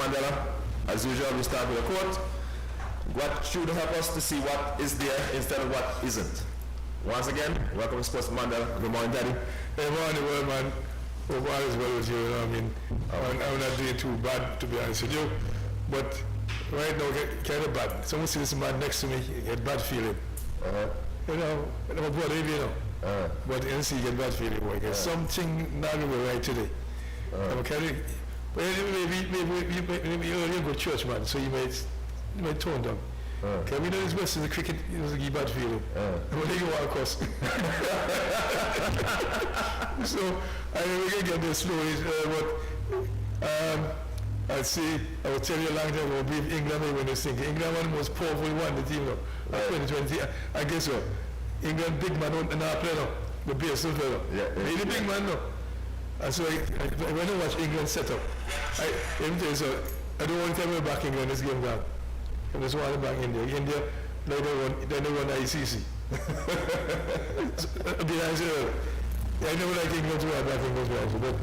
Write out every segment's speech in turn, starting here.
Mandela. As usual, we start with a quote. What should help us to see what is there instead of what isn't. Once again, welcome to Sports Mandela. Good morning, Daddy. Hey, morning, well, man. Hope all is well with you. You know, I mean, I'm not doing too bad, to be honest with you. But right now, kind of bad. Someone sees this man next to me, get bad feeling. You know, I'm a brother, you know. But you see, get bad feeling. Boy. Something not going right today. I'm kind of, but maybe you're a good church man, so you might tone down. Okay, we know this best in the cricket, it was a bad feeling. When they go out, of course. So, I mean, we can get this slowly, but I will tell you a long time ago, believe England when they think England one of the most powerful one, the team now. 2020, I guess so. England big man don't play now. The base don't play now. Really big man now. And so when I watch England set up, let me tell you so, I don't want to tell me back England this game down. I just want to back India. India, they don't run ICC. I never like England to run back England, but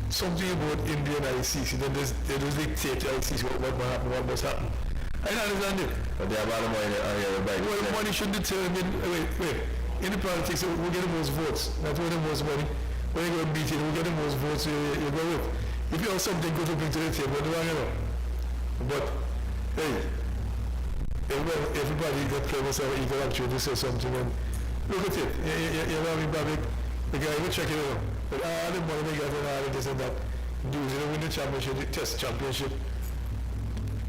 something about India and ICC, then they just dictate to ICC what must happen. I don't understand it. But they have all the money well, the money should determine, wait. In the politics, we get the most votes, not only the most money. When you go beat it, we get the most votes you go with. If you have something good to bring to the table, don't you know? But, hey, everybody got clever, so you can actually say something and look at it. You know, the guy will check it out. But all the money they got and all this and that. Dudes, they win the championship, the test championship.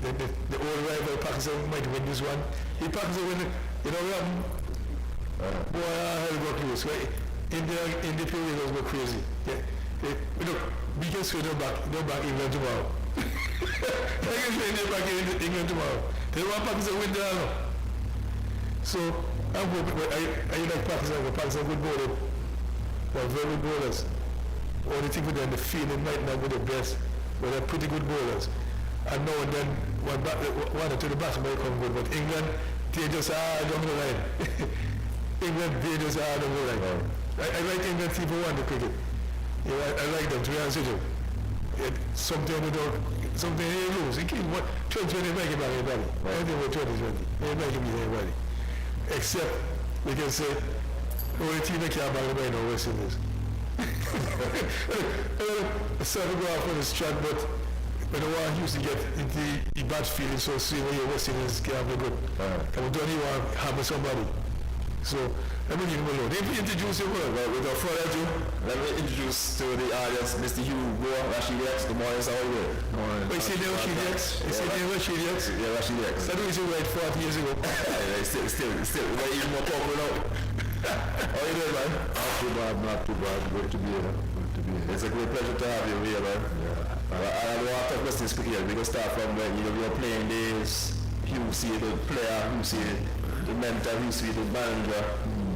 The old rival Pakistan might win this one. He Pakistan win it. You know what? Boy, I go close. Right? India players go crazy. Look, because we don't back England tomorrow. I can say India back England tomorrow. They want Pakistan win there now. So I'm hoping. I like Pakistan. Pakistan good bowler. They're very good bowlers. Only thing with them, the fielding might not be the best, but they're pretty good bowlers. And now and then one or two the batsmen might come good, but England, they just are down the line. England, they just are down the line. I like England team for one, the cricket. You know, I like them, to be honest with you. Something they lose. You can't, 2020 make it back anybody. I don't think we're 2020. They make it beat anybody. Except, we can say, the only team that can't back anybody now, West Indies. Sorry to go off on this track, but when I want used to get into the bad feeling, so see when you're West Indies can't be good. And we don't even want to hammer somebody. So, let me leave him alone. Let me introduce him. Well, without further ado, let me introduce to the audience Mr. Hugo Rashid X. Good morning, how are you? Morning. Wait, say there Rashid X? You say there Rashid X? Yeah, Rashid X. That was right 40 years ago. Still, we're even more popular now. How are you doing, man? Not too bad. Good to be here. It's a great pleasure to have you here, man. I don't want to talk about this quickly. We can start from when you're playing days. You see the player, you see the mentor, you see the manager,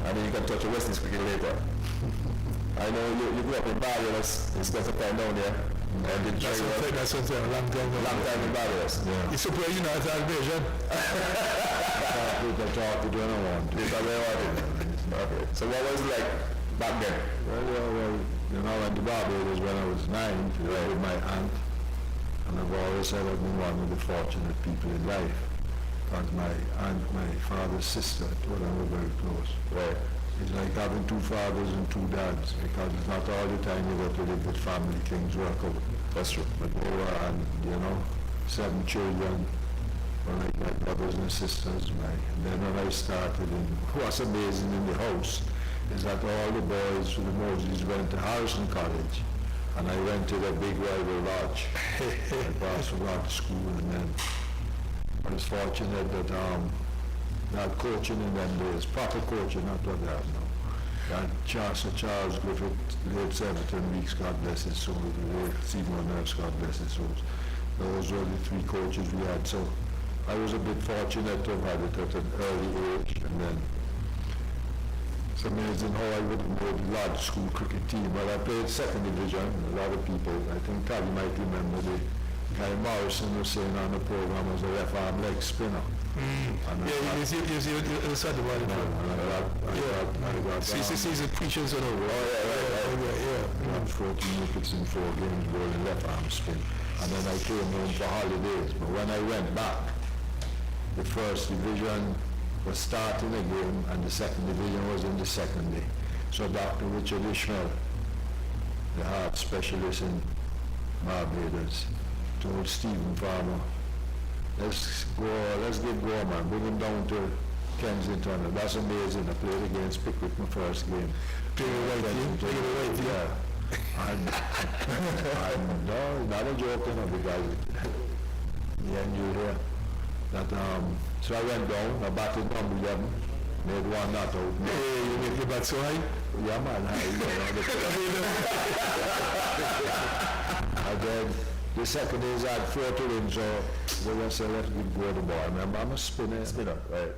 and then you can touch the West Indies cricket later. I know you grew up in Barbados, it's got a time down there. And that's a long time in Barbados. Yeah. You're surprised you're not Albanian? I talk to them, I want to. Okay. So what was it like back then? Well, you know, I went to Barbados when I was 9 with my aunt. And I've always said I've been one of the fortunate people in life. Because my aunt, my father's sister, two of them were very close. Right. It's like having two fathers and two dads, because it's not all the time you got to live with family, things work out. That's true. But they were, and you know, 7 children, were like my brothers and sisters. And then when I started, what's amazing in the house is that all the boys for the Moses went to Harrison College, and I rented a big rival lodge. I passed from to school, and then I was fortunate that that coaching in them days, proper coaching, not what they have now. And Sir Charles Griffith, late Senator Weeks, God bless his soul, the late Seymour Nurse, God bless his soul. Those were the 3 coaches we had. So I was a bit fortunate to have had it at an early age, and then it's amazing how I would have made a large school cricket team. But I played 2nd division. A lot of people, I think Tally might remember the guy Morrison was saying on the program as a left arm leg spinner. You said about it. He's a preacher's and over. Yeah. 14 wickets in 4 games, bowling left arm spin. and then I came home for holidays. But when I went back, the first division was starting again, and the second division was in the second day. So Dr. Richard Ishmael, the heart specialist in Barbados, told Stephen Farmer, let's get going, man. Bring him down to Kensington. And that's amazing. I played against Pickwick my first game. Played a white team. Yeah. And no, not a joke, you know, because me and you here. That, so I went down, I batted number 11, made one not out. Hey, you make your bat so high? Yeah, man, and then the second is I had 4 to win, so they were saying, let's go the ball. Remember, I'm a spinner. Spinner, right.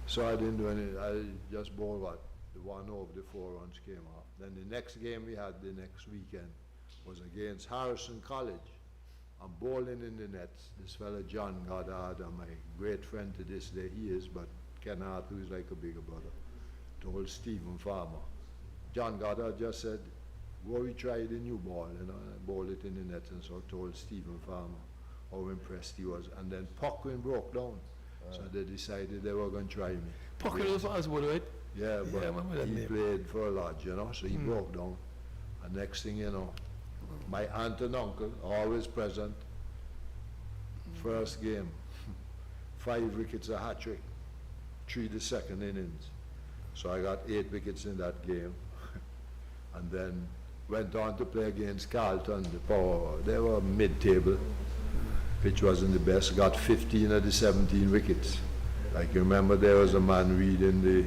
So I didn't do anything. I just bowled what? The one over the 4 runs came off. Then the next game we had the next weekend was against Harrison College. I'm bowling in the nets. This fella John Goddard, my great friend to this day, he is, but Ken Arthur is like a bigger brother, told Stephen Farmer. John Goddard just said, go we try the new ball, you know, and I bowled it in the net, and so I told Stephen Farmer how impressed he was. And then Puckwin broke down, so they decided they were going to try me. Puckwin was for us, right? Yeah, but I remember that he name. played for a lodge, you know, so he broke down. And next thing you know, my aunt and uncle, always present, first game, 5 wickets, a hat-trick, 3 the second innings. So I got 8 wickets in that game. And then went on to play against Carlton. They were mid-table, which wasn't the best. Got 15 of the 17 wickets. Like you remember, there was a man reading the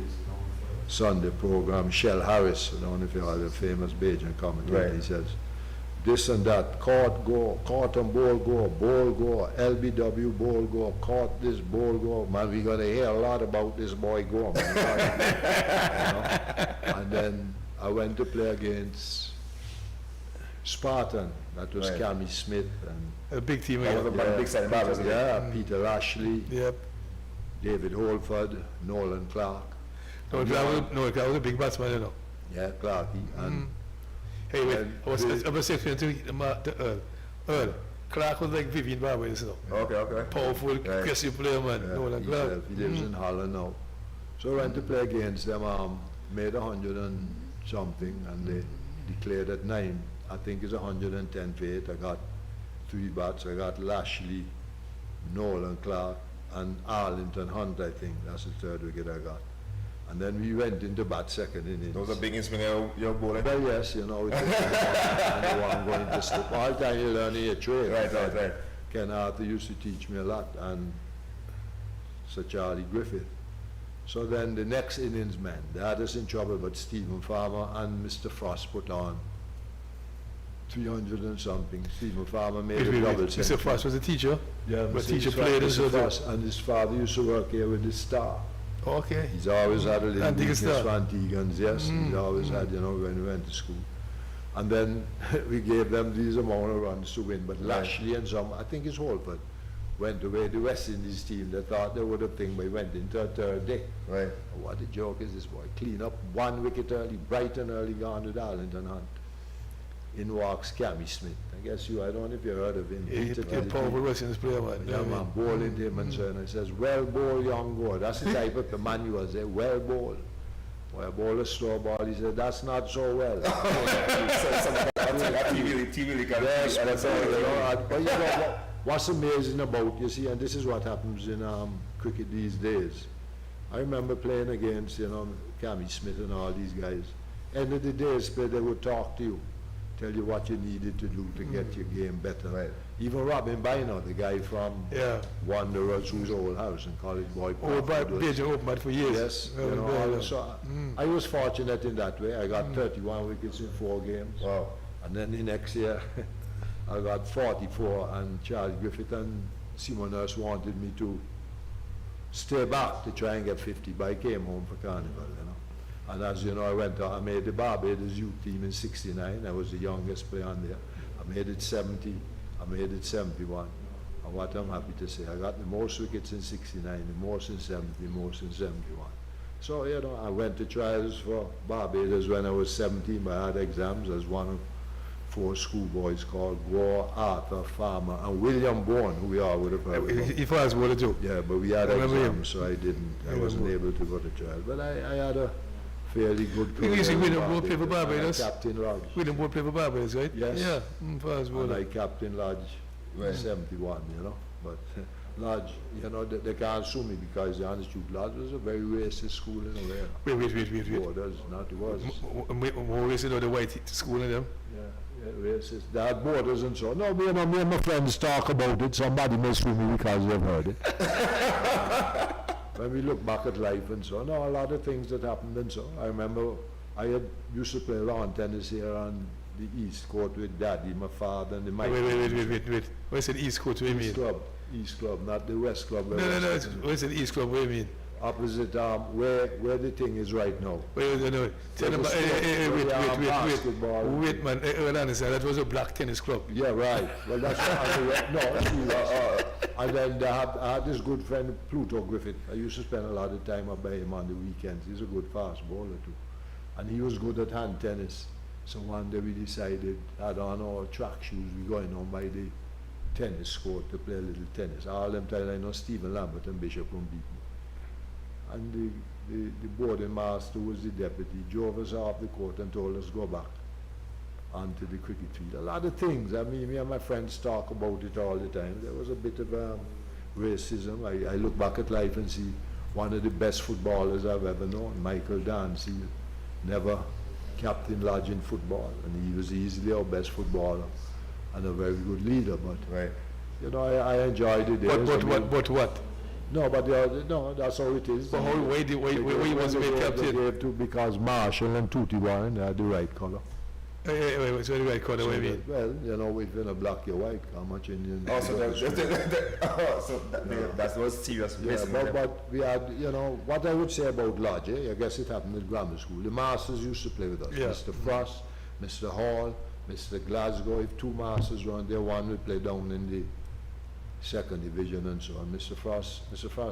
Sunday program, Shell Harris, I don't know if you heard the famous Bajan commentator. Right. He says, this and that, caught and ball go, LBW ball go, caught this ball go. Man, we're going to hear a lot about this boy go, man. You know? And then I went to play against Spartan. That was Right. Cammy Smith and A big team That was again. a big side ball, wasn't it? Peter Ashley, Yep. David Holford, Nolan Clark. No, Clark was a big batsman, you know. Yeah, Clarky. And Hey, wait, And I was saying to Earl, Clark was like Vivian Barbados, you know. Okay. Powerful, Right. aggressive player, man. yeah, Nolan Clark. himself, he lives in Holland now. So I went to play against them, made 100 and something, and they declared at 9. I think it's 110 for 8. I got 3 bats. I got Lashley, Nolan Clark, and Arlington Hunt, I think. That's the 3rd wicket I got. And then we went into bat second innings. Those are big instruments you're bowling. Well, yes, you know, it's I know I'm going to slip. All the time you learn your trade. Right. Ken Arthur used to teach me a lot, and Sir Charlie Griffith. So then the next innings, man, they had us in trouble, but Stephen Farmer and Mr. Frost put on 300 and something. Stephen Farmer made a double Mr. century. Frost was a teacher. Yeah, but Mr. teacher Frost- played Mr. as well. Frost, and his father used to work here with the Star. Okay. He's always had a little Antigua weakness Star. for Antigans, yes. He's always had, you know, when we went to school. And then we gave them these amount of runs to win. But Lashley and some, I think it's Holford, went away the West Indies team. They thought they would have thing, but went into a 3rd day. Right. What a joke is this boy? Clean up 1 wicket early, bright and early, gone with Arlington Hunt. In walks Cammy Smith. I guess I don't know if you heard of him. He Peter a Teddy. powerful West Indies player, man. Yeah, man, bowling him and so on. He says, well ball, young boy. That's the type of the man you was there, well ball. Well, ball a slow ball. He said, that's not so well. Yes, but, but you know, what's amazing about, you see, and this is what happens in cricket these days. I remember playing against, you know, Cammy Smith and all these guys. End of the day, they would talk to you, tell you what you needed to do to get your game better. Right. Even Robin Bynor, the guy from Yeah. Wanderers, whose old house in College Boy. Oh, Park, was- Bajan open man for years. Yes, you Well, know, well, so I was fortunate in that way. I got 31 wickets in 4 games. Wow. And then the next year, I got 44, and Charles Griffith and Simon Nurse wanted me to stay back to try and get 50, but I came home for Carnival, you know. And as you know, I made the Barbados youth team in 69. I was the youngest player on there. I made it 70, I made it 71. And what I'm happy to say, I got the most wickets in 69, the most in 70, the most in 71. So, you know, I went to trials for Barbados when I was 17, but I had exams as one of 4 schoolboys called Gore, Arthur, Farmer, and William Bourne, who we all would have heard of. He fast bowler too. Yeah, but we had I remember him. exams, so I wasn't able to go to trial. But I had a fairly good You career. see in William Bourne play for Barbados. Barbados? And I Captain Lodge. William Bourne play for Barbados, right? Yes. Yeah, fast And bowler. I Captain Lodge in 71, you know. But Lodge, you know, they can't sue me because the honest truth, Lodge was a very racist school in a way. Wait. Borders, not it was. More racist or the white school in them? Yeah, racist. They had borders and so. No, me and my friends talk about it. Somebody may sue me because they've heard it. When we look back at life and so, no, a lot of things that happened and so. I remember used to play lawn tennis here on the East Court with Daddy, my father, and the Mike. Wait. What is it East Court? What do you mean? East Club, not the West Club. No. What is it East Club? What do you mean? Opposite, where the thing is right now. Wait. Tell them, Basketball. wait, man. That was a black tennis club. Yeah, right. Well, that's and then I had this good friend, Pluto Griffith. I used to spend a lot of time up by him on the weekends. He's a good fast bowler too. And he was good at hand tennis. So one day we decided, had on our track shoes, we going on by the tennis court to play a little tennis. All them time I know Stephen Lambert and Bishop won't beat me. And the boarding master was the deputy, drove us off the court and told us go back onto the cricket field. A lot of things. I mean, me and my friends talk about it all the time. There was a bit of racism. I look back at life and see one of the best footballers I've ever known, Michael Dancy, never captain Lodge in football, and he was easily our best footballer and a very good leader. But you know, I enjoyed it. But what? No, but no, that's how it is. But why he was made captain? Because Marshall and Tootie Warren had the right color. Wait, so the right color, what do you mean? Well, you know, if you're black, you're white. How much Indian? So that was serious. Yeah, but we had, you know, what I would say about Lodge, I guess it happened at grammar school. The masters used to play with us. Yeah. Mr. Frost, Mr. Hall, Mr. Glasgow. If 2 masters were on there, one would play down in the 2nd division and so on. Mr. Frost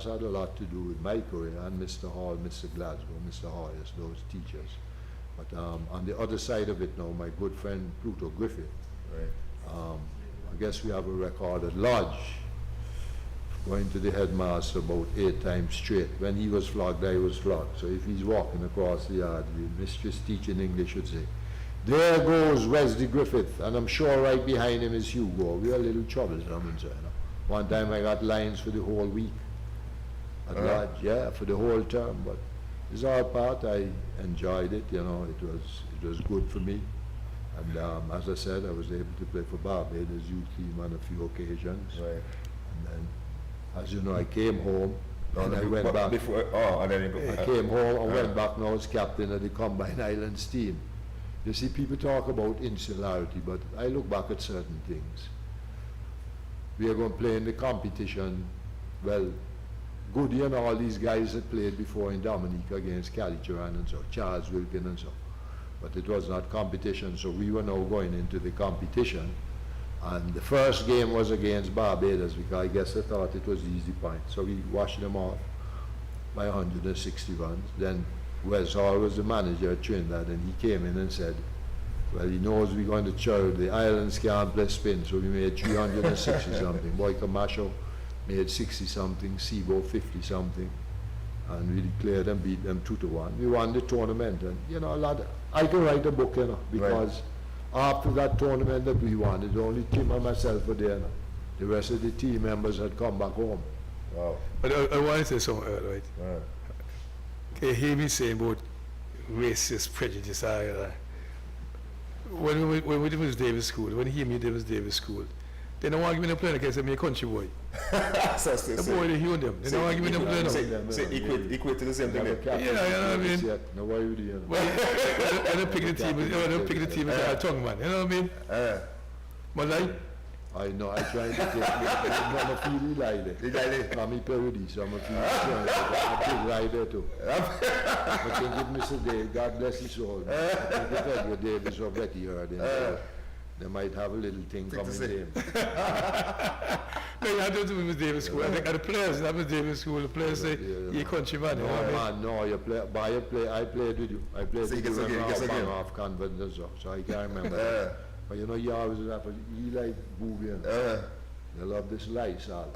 had a lot to do with my career, and Mr. Hall, Mr. Glasgow, Mr. Hoyers, those teachers. But on the other side of it now, my good friend Pluto Griffith, I guess we have a record at Lodge, going to the headmaster about 8 times straight. When he was flogged, I was flogged. So if he's walking across the yard, the mistress teaching English would say, "There goes Wesley Griffith," and I'm sure right behind him is Hugo. We are a little troublesome, so, you know. One time I got lines for the whole week at Lodge, yeah, for the whole term, but it's all part. I enjoyed it, you know, it was good for me. And as I said, I was able to play for Barbados youth team on a few occasions. Right. And then, as you know, I came home and I went back. I came home and went back now as captain of the Combined Islands team. You see, people talk about insularity, but I look back at certain things. We are going to play in the competition. Well, Goody and all these guys had played before in Dominica against Calichuran and so, Charles Wilkin and so. But it was not competition, so we were now going into the competition. And the first game was against Barbados, because I guess I thought it was easy point. So we washed them off by 160 runs. Then Wes Hall was the manager at Trinidad, and he came in and said, well, he knows we're going to charge, the islands can't play spin, so we made 360 something. Boy Camacho made 60 something, Sebo 50 something, and we declared and beat them 2-1. We won the tournament, and you know, I can write a book, you know, because after that tournament that we won, it's only Tim and myself were there. You know. The rest of the team members had come back home. Wow. But I want to say something, right? Okay, hear me saying about racist prejudice. When we was Davis School, when he me Davis School, they don't want to give me a plane against me a country boy. The boy, they hear them. They don't want to give me a plane. Say equate to the same thing. Yeah, you know what I mean? No, why would you? Well, I don't pick the team as a tongue man. You know what I mean? But like, I know, I try to take I'm a feel like I'm a parody, so I'm a feel I feel like that too. I think it Mr. Dave, God bless his soul. I think if Edward Davis or Betty heard him, they might have a little thing coming to him. No, you have to do with Davis School. I think the players, that was Davis School, the players say, you're countryman. No, man, no, you play, I played with you. I played with you when I was off Convent and so I can't remember. But you know, you always have to, you like Boobian. You love this lice, Al.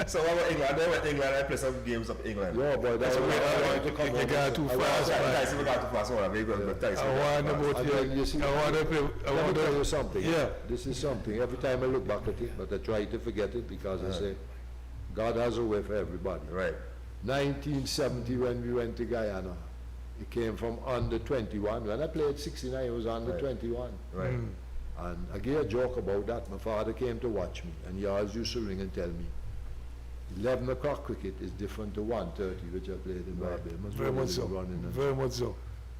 So what about England? I went to England, I played some games of England. Yeah, boy, that's what I wanted to come You got too fast, man. Tyson, we got too fast. I want to Let me tell you something. Yeah. This is something. Every time I look back at it, but I try to forget it because I say, God has a way for everybody. Right. 1970 when we went to Guyana, it came from under 21. When I played 69, it was under 21. Right. And I gave a joke about that. My father came to watch me, and he always used to ring and tell me, 11 o'clock cricket is different to 1:30, which I played in Barbados. Very much so. Very much so.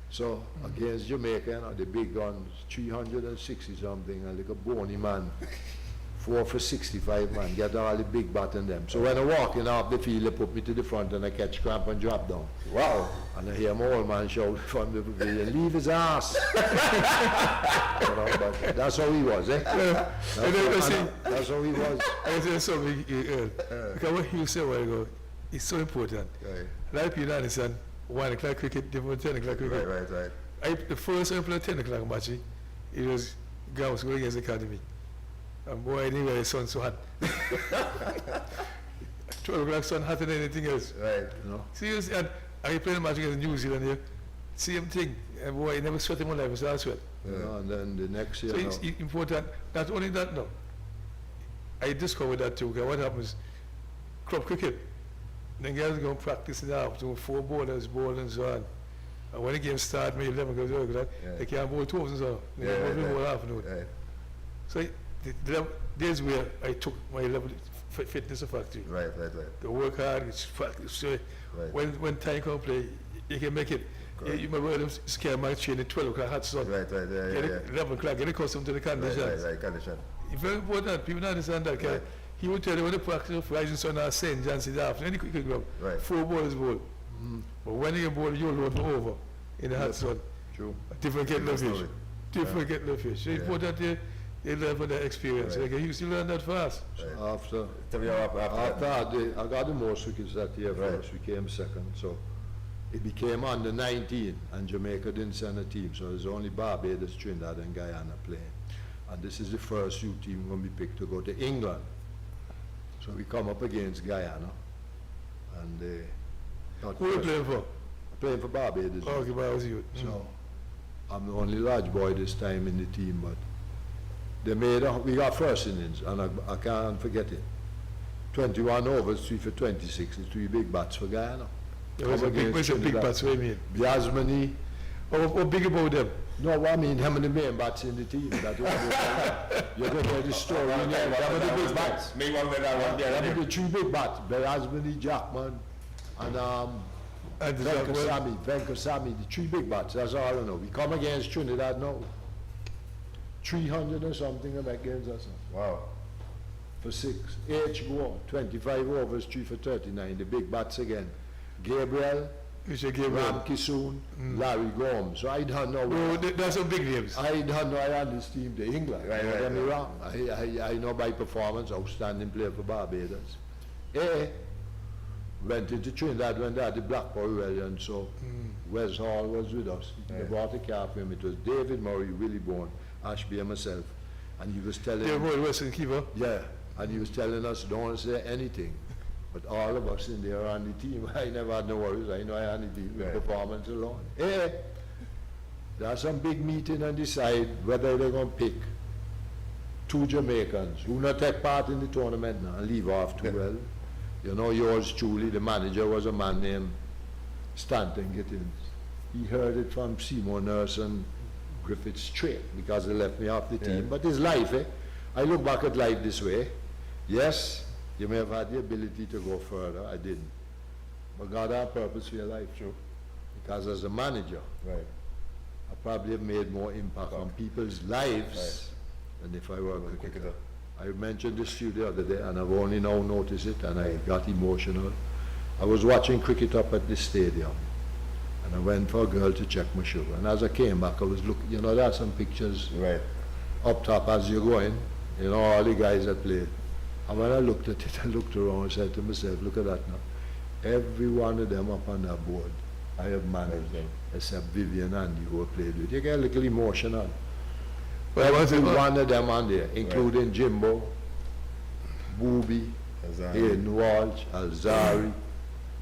So against Jamaica, the big guns, 360 something, and like a bony man, 4 for 65 man, get all the big bat in them. So when I walk in off the field, they put me to the front and I catch cramp and drop down. Wow. And I hear my old man shout from the pavilion, leave his ass. But that's how he was, eh? That's how he was. I tell you something, because what you said a while ago is so important. Right. Like people understand, 1 o'clock cricket, different 10 o'clock cricket. Right. The first time I played 10 o'clock match, it was Gauss going against the Academy. And boy, anyway, the sun so hot. 12 o'clock sun hotter than anything else. Right. Seriously, and I played a match against New Zealand here. Same thing. And boy, I never sweat in my life, so I sweat. And then the next year. So it's important. Not only that, no. I discovered that too, because what happens, club cricket, then guys go and practice in the afternoon, 4 bowlers, bowl and so on. And when the game starts, maybe 11 goes, they can't bowl 12 and so on. They can bowl afternoon. Right. So there's where I took my level of fitness factory. Right. The work hard, it's practice. So when time come play, you can make it. You remember scare my train at 12 o'clock hot sun. Right. 11 o'clock, get accustomed to the conditions. Right. Condition. It's very important. People don't understand that. Right. He would tell you when the practice of rising sun or St. John's in the afternoon, any quick club, Right. 4 bowlers bowl. But when you bowl, you'll load over in the hot sun. True. A different kettle of fish. Story. Different kettle of fish. So it's important you learn from that experience. Right. Like, you used to learn that fast. After After I got the most wickets that year first, we came second. So it became under 19, and Jamaica didn't send a team. So there's only Barbados, Trinidad, and Guyana playing. And this is the first youth team when we picked to go to England. So we come up against Guyana, and Who are you playing for? playing for Barbados. Oh, okay, but I was you. So I'm the only large boy this time in the team, but they we got first innings, and I can't forget it. 21 overs, 3 for 26, and 3 big bats for Guyana. There was a big bats, what do you mean? Biasmani. What big about them? No, I mean, how many main bats in the team? That you're going to hear the story. How many big bats? Me one with that one. How many 3 big bats? Biasmani, Jackman, and Venkasamy, the 3 big bats, that's all I know. We come against Trinidad now. 300 or something against us. Wow. For 6. H go 25 overs, 3 for 39. The big bats again. Gabriel, Ram Kisoon, Larry Gomes. So I don't know. Oh, that's some big names. I don't know I had this team to England. Right. Don't get me wrong. I know by performance, outstanding player for Barbados. Went into Trinidad when they had the Black Boy Rebellion, so Wes Hall was with us. They brought a car for him. It was David Murray, Willie Bourne, Ashby and myself. And he was telling and he was telling us, don't say anything. But all of us in there on the team, I never had no worries. I know I had the team with performance alone. There's some big meeting and decide whether they're going to pick 2 Jamaicans who not take part in the tournament now and leave off too well. You know, yours truly, the manager was a man named Stanton Gittins. He heard it from Seymour Nurse and Griffith straight because they left me off the team. But it's life, I look back at life this way. Yes, you may have had the ability to go further. I didn't. But God had purpose for your life, true. Because as a manager, I probably have made more impact on people's lives than if I were a cricketer. I mentioned this to you the other day, and I've only now noticed it, and I got emotional. I was watching cricket up at the stadium, and I went for a girl to check my sugar. And as I came back, I was looking, you know, there are some pictures up top as you're going, you know, all the guys that played. And when I looked at it, I looked around and said to myself, look at that now. Every one of them up on that board I have managed, except Vivian and you who played with. You get a little emotional. But Every one of them on there, including Jimbo, Booby, Hayden Walsh, Alzari,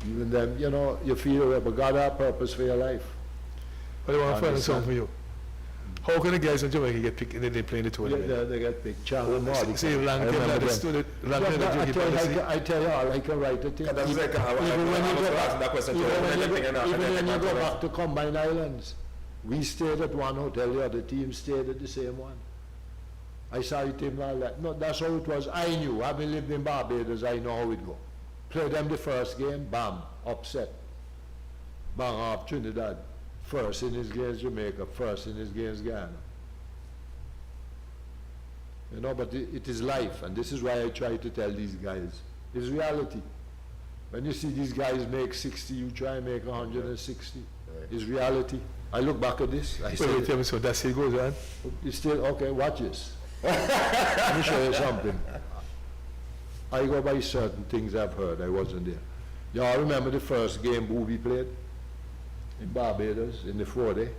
even them, you know, you feel, but God has purpose for your life. But I want to find a song for you. How can the guys in Jamaica get picked and then they play in the tournament? Yeah, they get picked. Charlie Marley. See, Lankin, I tell you, I can write a thing. Even when you go back to Combined Islands, we stayed at one hotel, the other team stayed at the same one. I saw it in all that. No, that's how it was. I knew, having lived in Barbados, I know how it go. Play them the first game, bam, upset. Bang off Trinidad. First in his games Jamaica, first in his games Ghana. You know, but it is life, and this is why I try to tell these guys, it's reality. When you see these guys make 60, you try and make 160. It's reality. I look back at this, I say, tell me so that's it goes on. it's still, okay, watch this. Let me show you something. I go by certain things I've heard, I wasn't there. Y'all remember the first game Booby played? In Barbados, in the 40,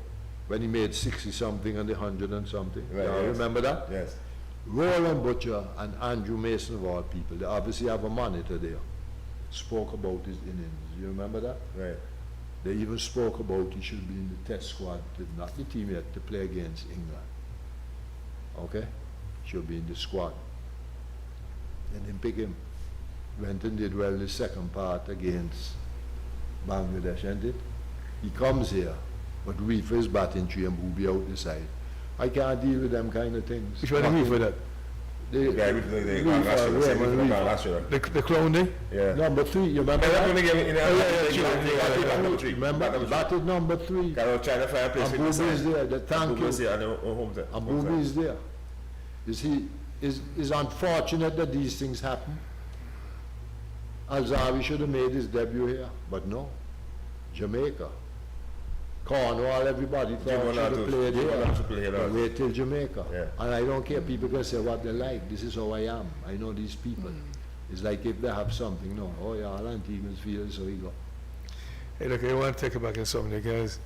when he made 60-something and the 100 and something. Right, Y'all yes. remember that? Yes. Roland Butcher and Andrew Mason of all people, they obviously have a monitor there, spoke about his innings. You remember that? Right. They even spoke about he should be in the test squad, not the team yet, to play against England. Okay? Should be in the squad. And then pick him. Went and did well in the second part against Bangladesh, and it? He comes here, but Reefer is batting three and Booby out the side. I can't deal with them kind of things. Which one is Reefer that? The clown day? Yeah. number 3, you remember that? Remember, batted number 3. Trying to find a place And Booby is there, the thank you. And Booby is there. It's unfortunate that these things happen. Alzawi should have made his debut here, but no. Jamaica. Cornwall, everybody thought should have played here. But wait till Jamaica. Yeah. And I don't care, people can say what they like. This is how I am. I know these people. It's like if they have something, no. Oh yeah, all Antiguans feel so he go. Hey, look, I want to take it back in something, guys.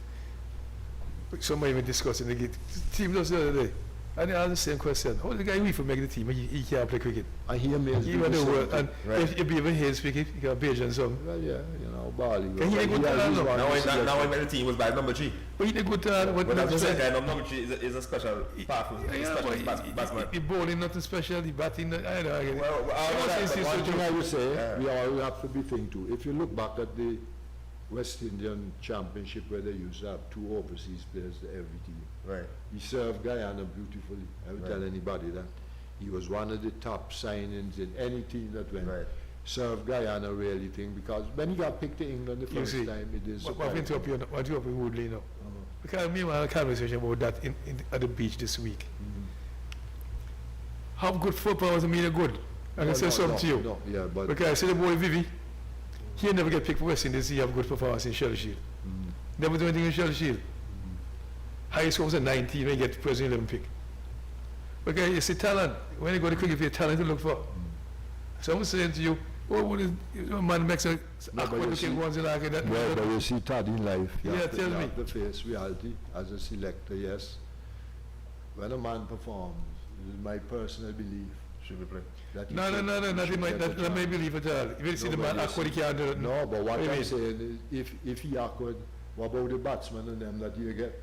Somebody even discussing the team does the other day. And they asked the same question. How did the guy Reefer make the team? He can't play cricket. I hear me as He went to work, and Right. if you even hear speaking, you got Beijing and some. well, yeah, you know, Bali. Can he go down now? Now I made the team was by number 3. But he did good to But that's the same guy, number 3 is a special, powerful, special batsman. He bowling nothing special, he batting, I don't know. Well, One thing I would say, we all have to be thinking too. If you look back at the West Indian Championship where they used to have 2 overseas players to every team. Right. He served Guyana beautifully. I would tell anybody that. He was one of the top signings in any team that went. Right. Served Guyana really thing, because when he got picked to England the first see, time, it is What surprising. interrupt you, what you up in Woodley now? Because me and I had a conversation about that at the beach this week. How good football doesn't mean good. I can say something to you. No, yeah, but Because I see the boy Vivi, he never get picked for West Indies, he have good performance in Shell Shield. Never do anything in Shell Shield. Highest score was a 19 when you get President 11 pick. Okay, you see talent. When you go to cricket, you have talent to look for. So I'm saying to you, man makes a No, but you looking see- ones in like that. well, but you see, Todd, in life, you Yeah, have to, tell you me. have to face reality as a selector, yes. When a man performs, it is my personal belief Should be played. that he No, should- he not should in my, get a not chance. my belief at all. If you see the No, man but you awkward, he see- can't do it. No, but what do you I'm mean? saying is, if he awkward, what about the batsmen and them that you get?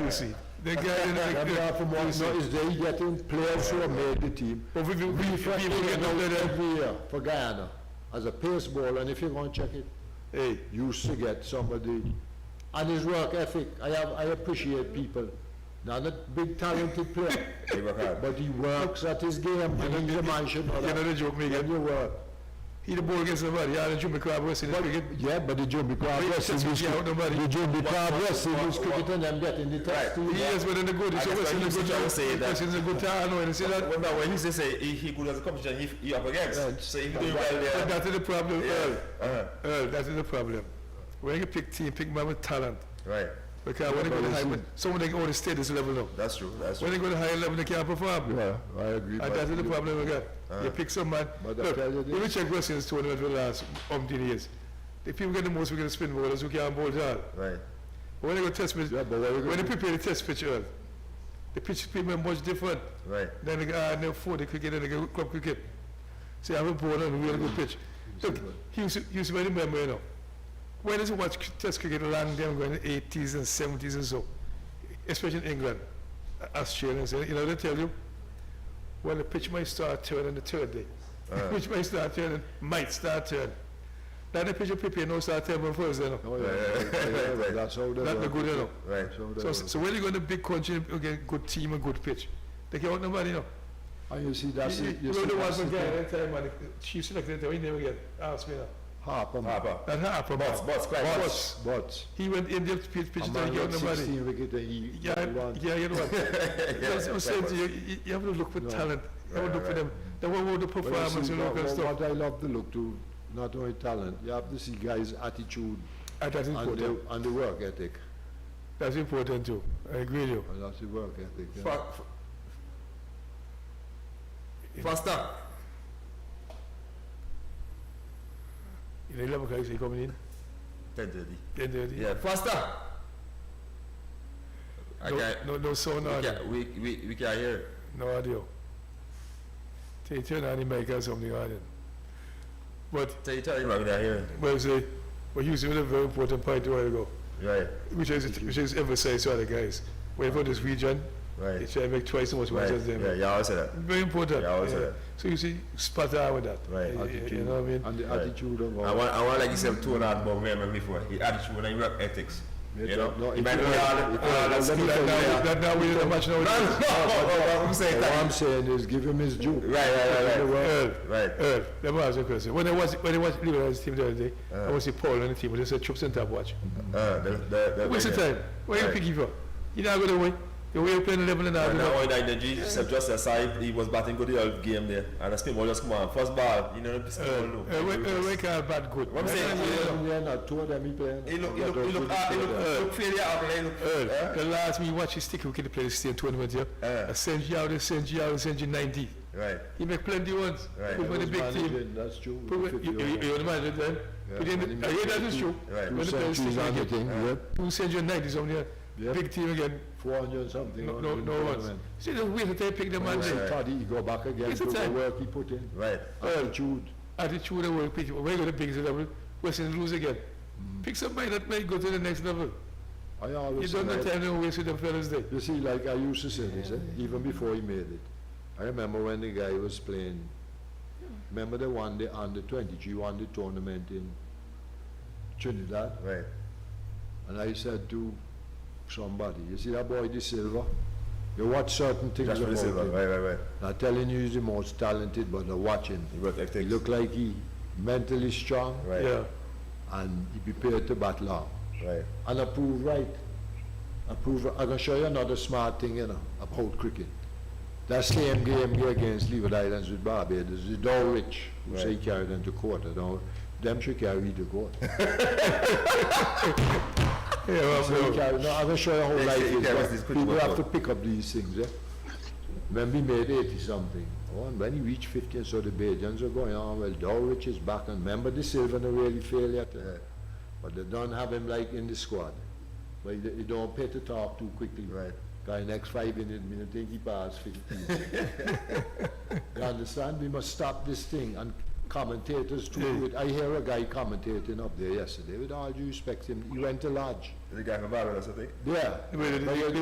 You see. The guy in Them the... are from what, no, is they getting players who have made the team. But we People get out there. every year for Guyana as a pace bowler, and if you're going to check it, Hey, used to get somebody, and his work ethic, I appreciate people. Not a big talented player, They work hard. but he works at his game, and he's a man should know you know that. the joke me When again. you work. He the ball against somebody. Yeah, the Jimmy Crab West in the cricket. Yeah, but the Jumbi Crab Wait, Wrestling since we is out nobody. the Jumbi Crab Wrestling is cricket and them getting the test. Right. too. He is better than good. I So guess West what in he the was good trying to say that- West in the good town. No, you see that? Well, now when he say he good as a competition, he up against. Yeah. So he doing well But there. that is the problem, Earl. Uh-huh. Earl, that is the problem. When you pick team, pick man with talent. Right. Because when they go to high, someone they go to status level now. That's true. That's When true. they go to higher level, they can't perform. Yeah, I agree. And that is the problem we got. You pick some man. But I Look, tell you if you this. check Western's tournament for the last umpteen years, the people get the most wicked spin bowlers who can't bowl hard. Right. But when they go test pitch, Yeah, but what are you when they gonna prepare the test pitch early, the pitch people are much different. Right. Then they go for the cricket and they go club cricket. See, I have a bowler and a really good pitch. Look, he used to remember, you know, when I watch test cricket long time ago in the 80s and 70s and so, especially in England, Australians, you know, they tell you, well, the pitch might start turning on the third day. The pitch might start turning. Now the pitch prepare no start turning on first, you know. Oh, yeah, that's how they That's work. good, you know. Right. So when you go in a big country, you get good team and good pitch. They can't nobody, you know. And you see, that's it. You You know see, the one that's from the Ghana thing. at the time, and the chief selected him, he never get asked me now. Harper, man. Harper. That Harper, Butts. But he went in the pitch a and man he got got nobody. 16 wicket and he Yeah, won. you know what? That's what I'm saying to you, you have to look for No. talent. You have to look for them. Then what about the Well, you performance see, and all that stuff? what I love to look to, not only talent, you have to see guys' attitude That's and important. the work ethic. That's important too. I agree with you. And that's the work ethic. Yeah. Faster. You know, 11 o'clock, you coming in? 10:30. 10:30. Yeah, faster. I No sound on it. we can't hear. No audio. Turn on the mic or something on it. But, Tell him I'm not hearing. well, say, well, you said a very important point a while ago, Right. which is emphasized to other guys. Whenever this region, they Right. try to make twice as much money Right. as them. Yeah, you always say that. Very important. Yeah, I always say that. So you see, spot on with that. Right. You know what I mean? And the Right. attitude of I want like you said, two and a half about remember before. His attitude and work ethics. Yeah, You know? no, He if might you- not have if- all that skill and That now we don't much know. No, I'm saying What I'm that. saying is give him his due. Right. Right. Let me ask you a question. When I was Liberal's team the other day, I was see Paul on the team, but they said Chups and Top watch. Waste of time. Why you Right. pick him for? You're not going to win. The way you're playing 11 and a half. And you now know. in the energy, just aside, he was batting good the whole game there. And the spin ball just come on. First ball, you know, the spin ball low. We can't bat good. What I'm saying, Yeah, not two of them he playing. he look failure out there. The last me watch his stick wicket play the same tournament here. I send you out, I send you 90. Right. He make plenty ones. Right. Put for the big team. That's true. You're the manager then. But then, that is true. Right. When the players stick wicket, Yep. who send you 90 something here? Yep. Big team again. 400 something. No ones. See, the way that they pick them on When there. Toddy, he go back again It's to a the time. work he put in. Right. Attitude. Attitude and work. We're going to pick the level. Western lose again. Pick somebody that may go to the next level. I You always don't say have that. time to waste with them fellas there. You see, like I used to say this, even before he made it. I remember when the guy was playing, remember the one, the under 23 won the tournament in Trinidad? Right. And I said to somebody, you see that boy, De Silva? You watch certain things Just for the about silver. him. Right. Not telling you he's the most talented, but watching. He got He ethics. look like he mentally strong Right. Yeah. and he prepared to bat long. Right. And I prove right. I'm gonna show you another smart thing, you know, about cricket. That same game here against Leeward Islands with Barbados, the Dowrich, who say he carried them to court, you know, them should carry to court. So he carried, no, I'm gonna show you how They life say he is. carries but this cricket People have to ball. pick up these things, yeah. When we made 80 something, and when he reached 50 and so the Bajans were going on, well, Dowrich is back, and remember the Silver no really fail yet, but they don't have him like in the squad. But you don't pay to talk too quickly. Right. Guy next 5 minutes, I think he passed 15. You understand? We must stop this thing, and commentators too. do it. I hear a guy commentating up there yesterday, with all due respect to him, he went to lodge. The guy from Barbados, I think. Yeah. Wait, But you have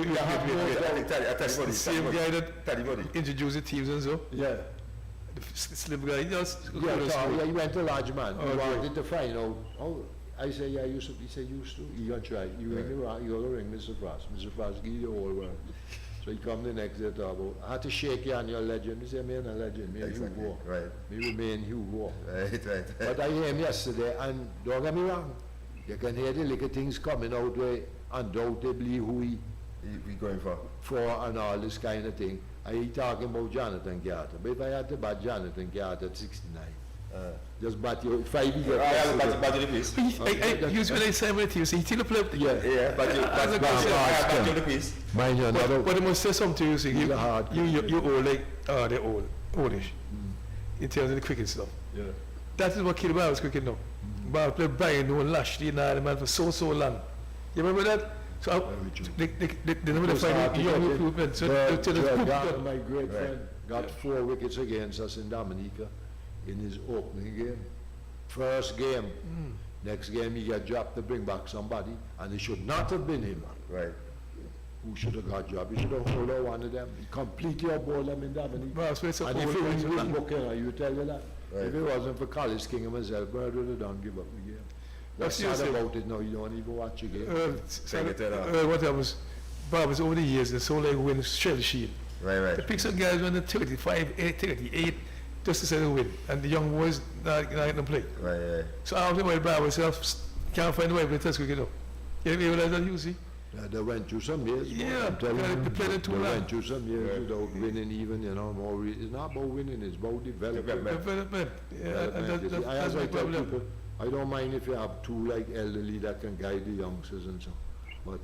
no wait. doubt. I tell The you, same guy that Teddy Buddy. introduced the teams and so. Yeah. The slim guy, just Yeah, he went to lodge, man. He Okay. wanted to find out. Oh, I say, yeah, he said, used to. He gonna try. You ring around, you gotta ring Mr. Frost. Mr. Frost give you the whole world. So he come the next day to talk about, I had to shake you on your legend. He said, me and a legend, me and Exactly. Hugo. Right. Me remain Hugo. Right. But I hear him yesterday, and don't get me wrong, you can hear the little things coming out where undoubtedly who We going for. for and all this kind of thing. And he talking about Jonathan Carter. But if I had to bat Jonathan Carter at 69, just bat you 5 years. I have a budget in the piece. Usually when I say with you, so he still play. Yeah, budget in the piece. Mind you, another, But I must say something to you, see, He's a hard you old like, they're old, oldish, in terms of the cricket stuff. yeah. That is what killed Barb's cricket now. Barb played Brian Noel, Lashley and all the man for so long. You remember that? So they never find young recruitment. So my great friend, got 4 wickets against us in Dominica in his opening game. First game. Next game he got dropped to bring back somebody, and it should not have been him. Right. Who should have got dropped? He should have hold out one of them. He completely outballed them in Dominica. And if it was Booker, you tell you that. Right. If it wasn't for College King and myself, Bird would have done give up the game. What's sad about it now, you don't even watch a game. What happens, Bob, is over the years, the Soul Lake wins Shell Shield. Right. They pick some guys when they're 35, 38, just to say they win. And the young boys not getting to play. Right. So I don't think my Bob myself can't find a way to play test cricket now. You realize that, you see? They went through some years. Yeah, I'm telling you, they played it too long. They went through some years without winning even, more. It's not about winning, it's about development. Development. Yeah, that's my problem. People, I don't mind if you have 2 like elderly that can guide the youngsters and so. But,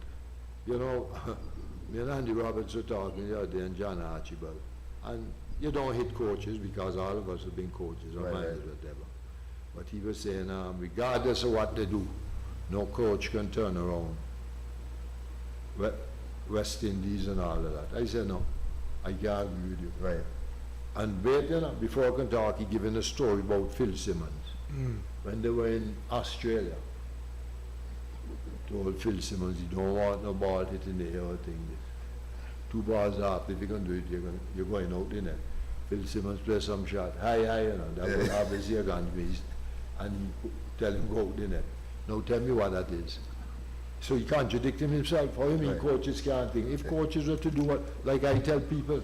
me and Andy Roberts were talking the other day and John Archibald. And you don't hit coaches because all of us have been coaches or managers, whatever. But he was saying, regardless of what they do, no coach can turn around West Indies and all of that. I said, no, I can't agree with you. Right. And wait, before I can talk, he given a story about Phil Simmons. When they were in Australia, told Phil Simmons, you don't want no ball hit in the air or thing. 2 balls after, if you can do it, you're going out in it. Phil Simmons play some shot, high, that was obviously a gun beast, and he tell him go out in it. Now tell me what that is. So he contradicted himself. How you mean coaches can't think? If coaches were to do what, like I tell people,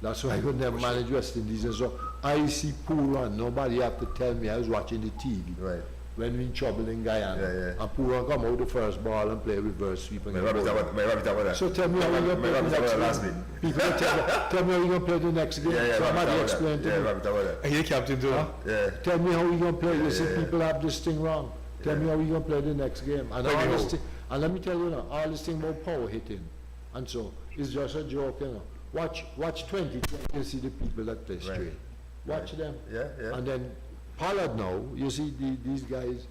that's why I could never manage West Indies and so. I see pool run, nobody have to tell me. I was watching the TV. Right. When we in trouble in Guyana. And pool run come out the first ball and play reverse sweep. And so tell me how we're going to play the next game. People tell me how we're going to play the next game. Somebody explain to me. And you're captain too, huh? Tell me how we're going to play. You see people have this thing wrong. Tell me how we're going to play the next game. And all this thing, and let me tell you now, all this thing about power hitting. And so, it's just a joke, Watch 20, you see the people that play straight. Watch them. And then Pollard now, you see these guys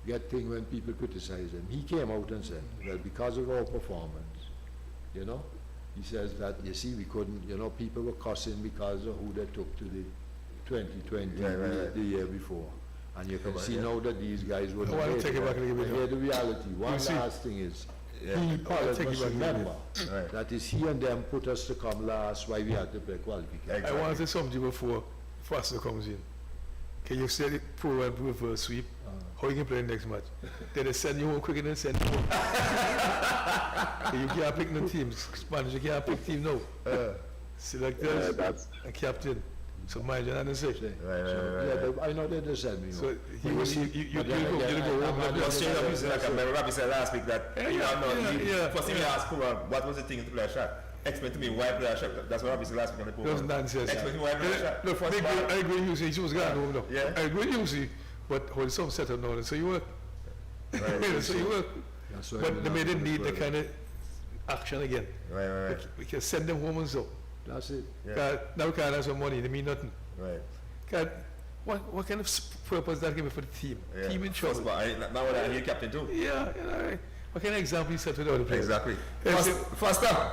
get thing when people criticize him. He came out and said, well, because of our performance, he says that, you see, we couldn't, people were cussing because of who they took to the 2020, the year before. And you can see now that these guys were hear the reality. One last thing is, Pollard must remember that is he and them put us to come last why we had to play qualification. I want to say something before Foster comes in. Can you say the poor and reverse sweep? How you can play the next match? Then they send you home quick and then send you home. You can't pick no teams. Spanish, you can't pick team now. Selectors and captain. So mind you, understand? Right. I know they just said me. So you go home. Just change up, you said, like, I remember Robbie said last week that, first thing he asked Pooran, what was the thing to play a shot? Explain to me why play a shot. That's what Robbie said last week on the program. That's nonsense. Explain to me why play a shot. Look, I agree with you, see, she was going home now. Yeah. I agree with you, see, but hold some setup now, so you work. So you work. But they didn't need the kind of action again. Right. We can send them home and so. That's it. Now we can't have some money, they mean nothing. Right. What kind of purpose that give for the team? Team in trouble. Now that I hear captain too. What kind of example you set to the other players? Exactly. Faster.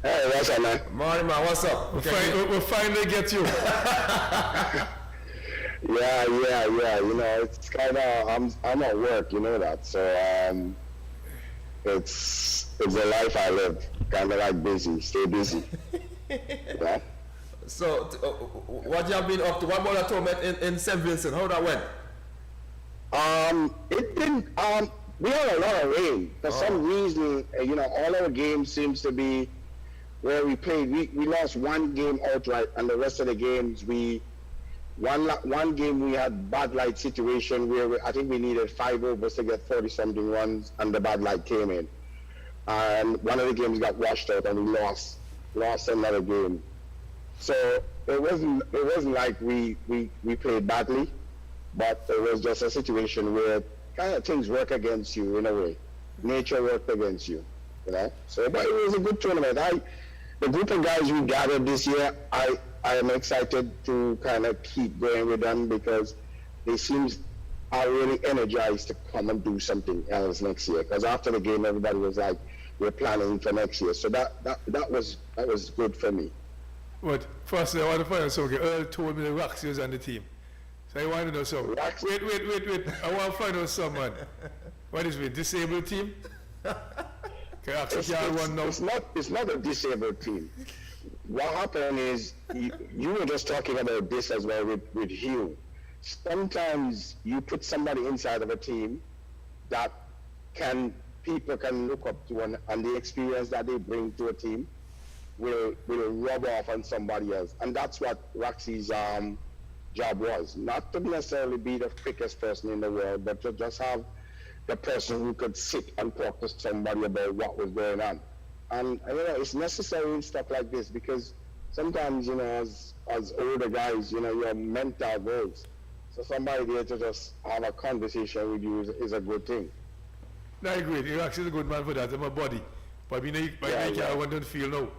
Hey, what's up, man? Morning, man. What's up? We'll finally get you. Yeah. It's kind of I'm at work, you know that. So it's a life I live. Kind of like busy, stay busy. Yeah. So, what you have been up to? What about the tournament in St. Vincent? How that went? It didn't. We had a lot of rain. For some reason, all our games seems to be where we played. We lost one game outright, and the rest of the games one game we had bad light situation where I think we needed 5 overs to get 40-something runs, and the bad light came in. And one of the games got washed out, and we lost another game. So it wasn't like we played badly, but it was just a situation where kind of things work against you in a way. Nature worked against you, So, but it was a good tournament. The group of guys we gathered this year, I am excited to kind of keep going with them because they seems are really energized to come and do something else next year. Because after the game, everybody was like, "We're planning for next year." So that was good for me. But first, I want to find out something. Earl told me the Roxy was on the team. So I want to know something. Roxy? Wait. I want to find out someone. What is it? Disabled team? It's not a disabled team. What happened is, you were just talking about this as well with Hugh. Sometimes you put somebody inside of a team that people can look up to, and the experience that they bring to a team will rub off on somebody else. And that's what Roxy's job was. Not to necessarily be the quickest person in the world, but to just have the person who could sit and talk to somebody about what was going on. And it's necessary in stuff like this, because sometimes, as older guys, your mental goes. So somebody there to just have a conversation with you is a good thing. No, I agree. You're actually a good man for that. I'm a body. But I don't feel no.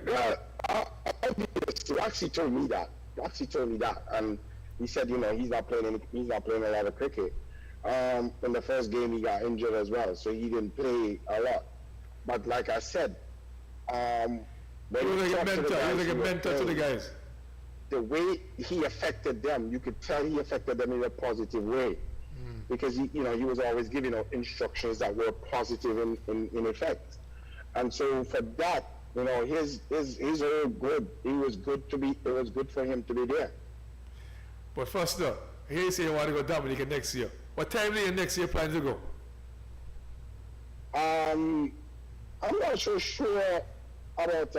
Well, Roxy told me that. And he said, he's not playing a lot of cricket. In the first game, he got injured as well, so he didn't play a lot. But like I said, when he was like a mentor to the guys. The way he affected them, you could tell he affected them in a positive way, because he was always giving out instructions that were positive in effect. And so for that, his all good. It was good for him to be there. But first though, here you say you want to go Dominica next year. What time do you next year plan to go? I'm not so sure about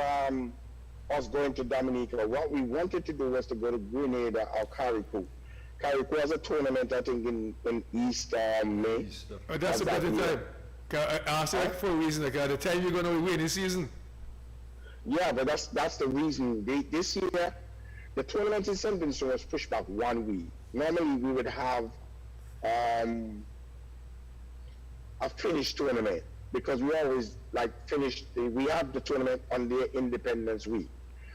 us going to Dominica. What we wanted to do was to go to Grenada or Carriacou. Carriacou has a tournament, I think, in East May. Oh, that's a better time. I asked that for a reason. Like, the time you're going to win this season. Yeah, but that's the reason. This year, the tournament in St. Vincent was pushed back 1 week. Normally, we would have a finished tournament, because we always we have the tournament on the Independence Week,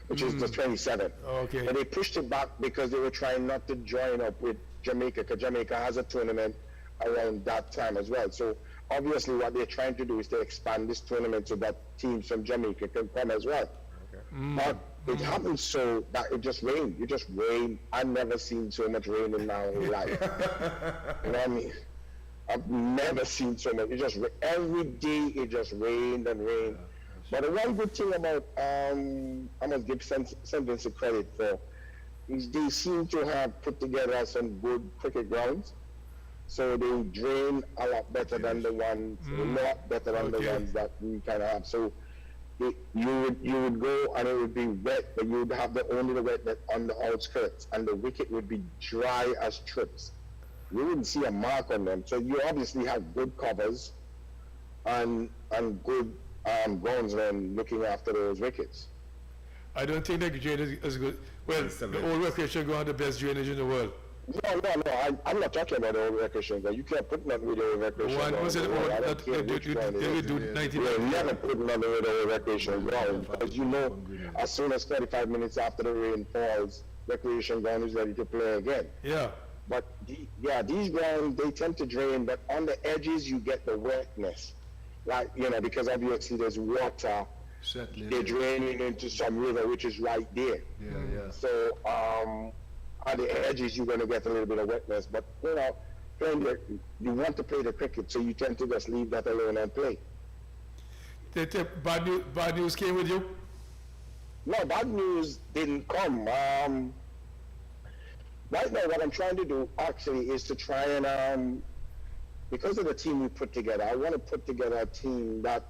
which is the 27th. Okay. But they pushed it back because they were trying not to join up with Jamaica, because Jamaica has a tournament around that time as well. So obviously what they're trying to do is to expand this tournament so that teams from Jamaica can come as well. Okay. But it happened so that it just rained. It just rained. I've never seen so much rain in my whole life. You know what I mean? I've never seen so much. It just every day it just rained and rained. But the one good thing about I must give St. Vincent credit for is they seem to have put together some good cricket grounds. So they drain a lot better than the ones, a lot better than the ones that we kind of have. So you would go and it would be wet, but you would have only the wet net on the outskirts, and the wicket would be dry as trips. You wouldn't see a mark on them. So you obviously have good covers and good groundsmen looking after those wickets. I don't think the drainage is good. Well, the old recreation ground the best drainage in the world. No. I'm not talking about the old recreation ground. You can't put nothing with the old recreation ground. One was it the old that they do 90 minutes? You never put nothing with the old recreation ground, because as soon as 35 minutes after the rain falls, recreation ground is ready to play again. Yeah. But these grounds, they tend to drain, but on the edges you get the wetness, because obviously there's water. They're draining into some river which is right there. Yeah. So on the edges you're going to get a little bit of wetness, but you want to play the cricket, so you tend to just leave that alone and play. Bad news came with you? No, bad news didn't come. Right now, what I'm trying to do actually is to try and, because of the team we put together, I want to put together a team that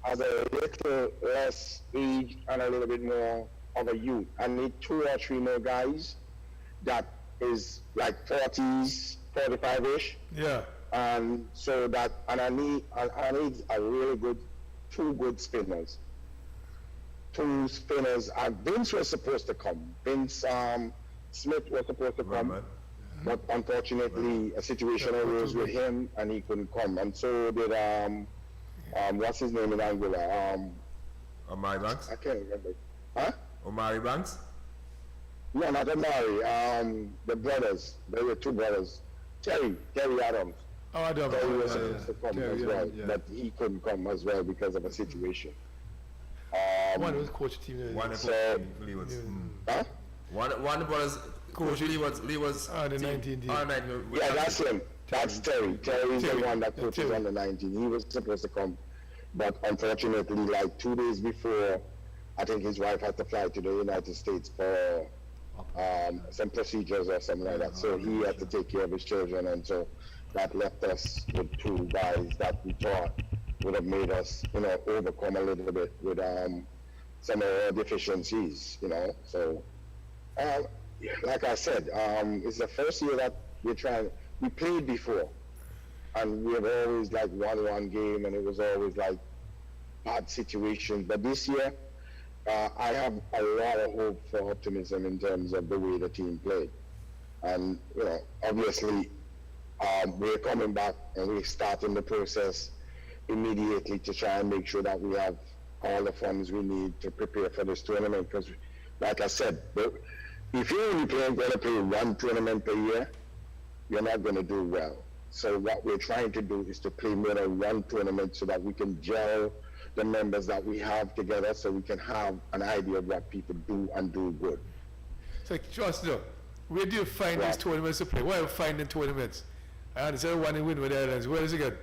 has a little less age and a little bit more of a youth. I need 2 or 3 more guys that is like 40s, 45-ish. Yeah. And I need a really good, 2 good spinners. 2 spinners. Vince was supposed to come. Vince Smith was supposed to come, but unfortunately a situation arose with him and he couldn't come. And so did what's his name in Anguilla? Omari Banks? I can't remember. Huh? Omari Banks? No, not Amari. The brothers. There were two brothers. Terry Adams. Oh, I don't Terry know. was supposed to come Terry, as well, yeah. but he couldn't come as well because of a situation. One was coach team there. One So- Lee was. Huh? One was coach Lee was The 19 team. 19. Yeah, that's him. That's Terry. Terry's Terry. the one that Yeah, coaches Terry. on the 19. He was supposed to come, but unfortunately, like 2 days before, I think his wife had to fly to the United States for some procedures or something like that. So he had to take care of his children, and so that left us with two guys that we thought would have made us, overcome a little bit with some of our deficiencies, So, like I said, it's the first year that we're trying. We played before, and we have always like won one game, and it was always like bad situations. But this year, I have a lot of hope for optimism in terms of the way the team played. And obviously, we're coming back and we're starting the process immediately to try and make sure that we have all the funds we need to prepare for this tournament. Because, like I said, if you're only going to play one tournament per year, you're not going to do well. So what we're trying to do is to play more than one tournament so that we can gel the members that we have together, so we can have an idea of what people do and do good. So, trust though, where do you find these tournaments to play? Where are you finding tournaments? I understand one in Windward Islands. Where is it get?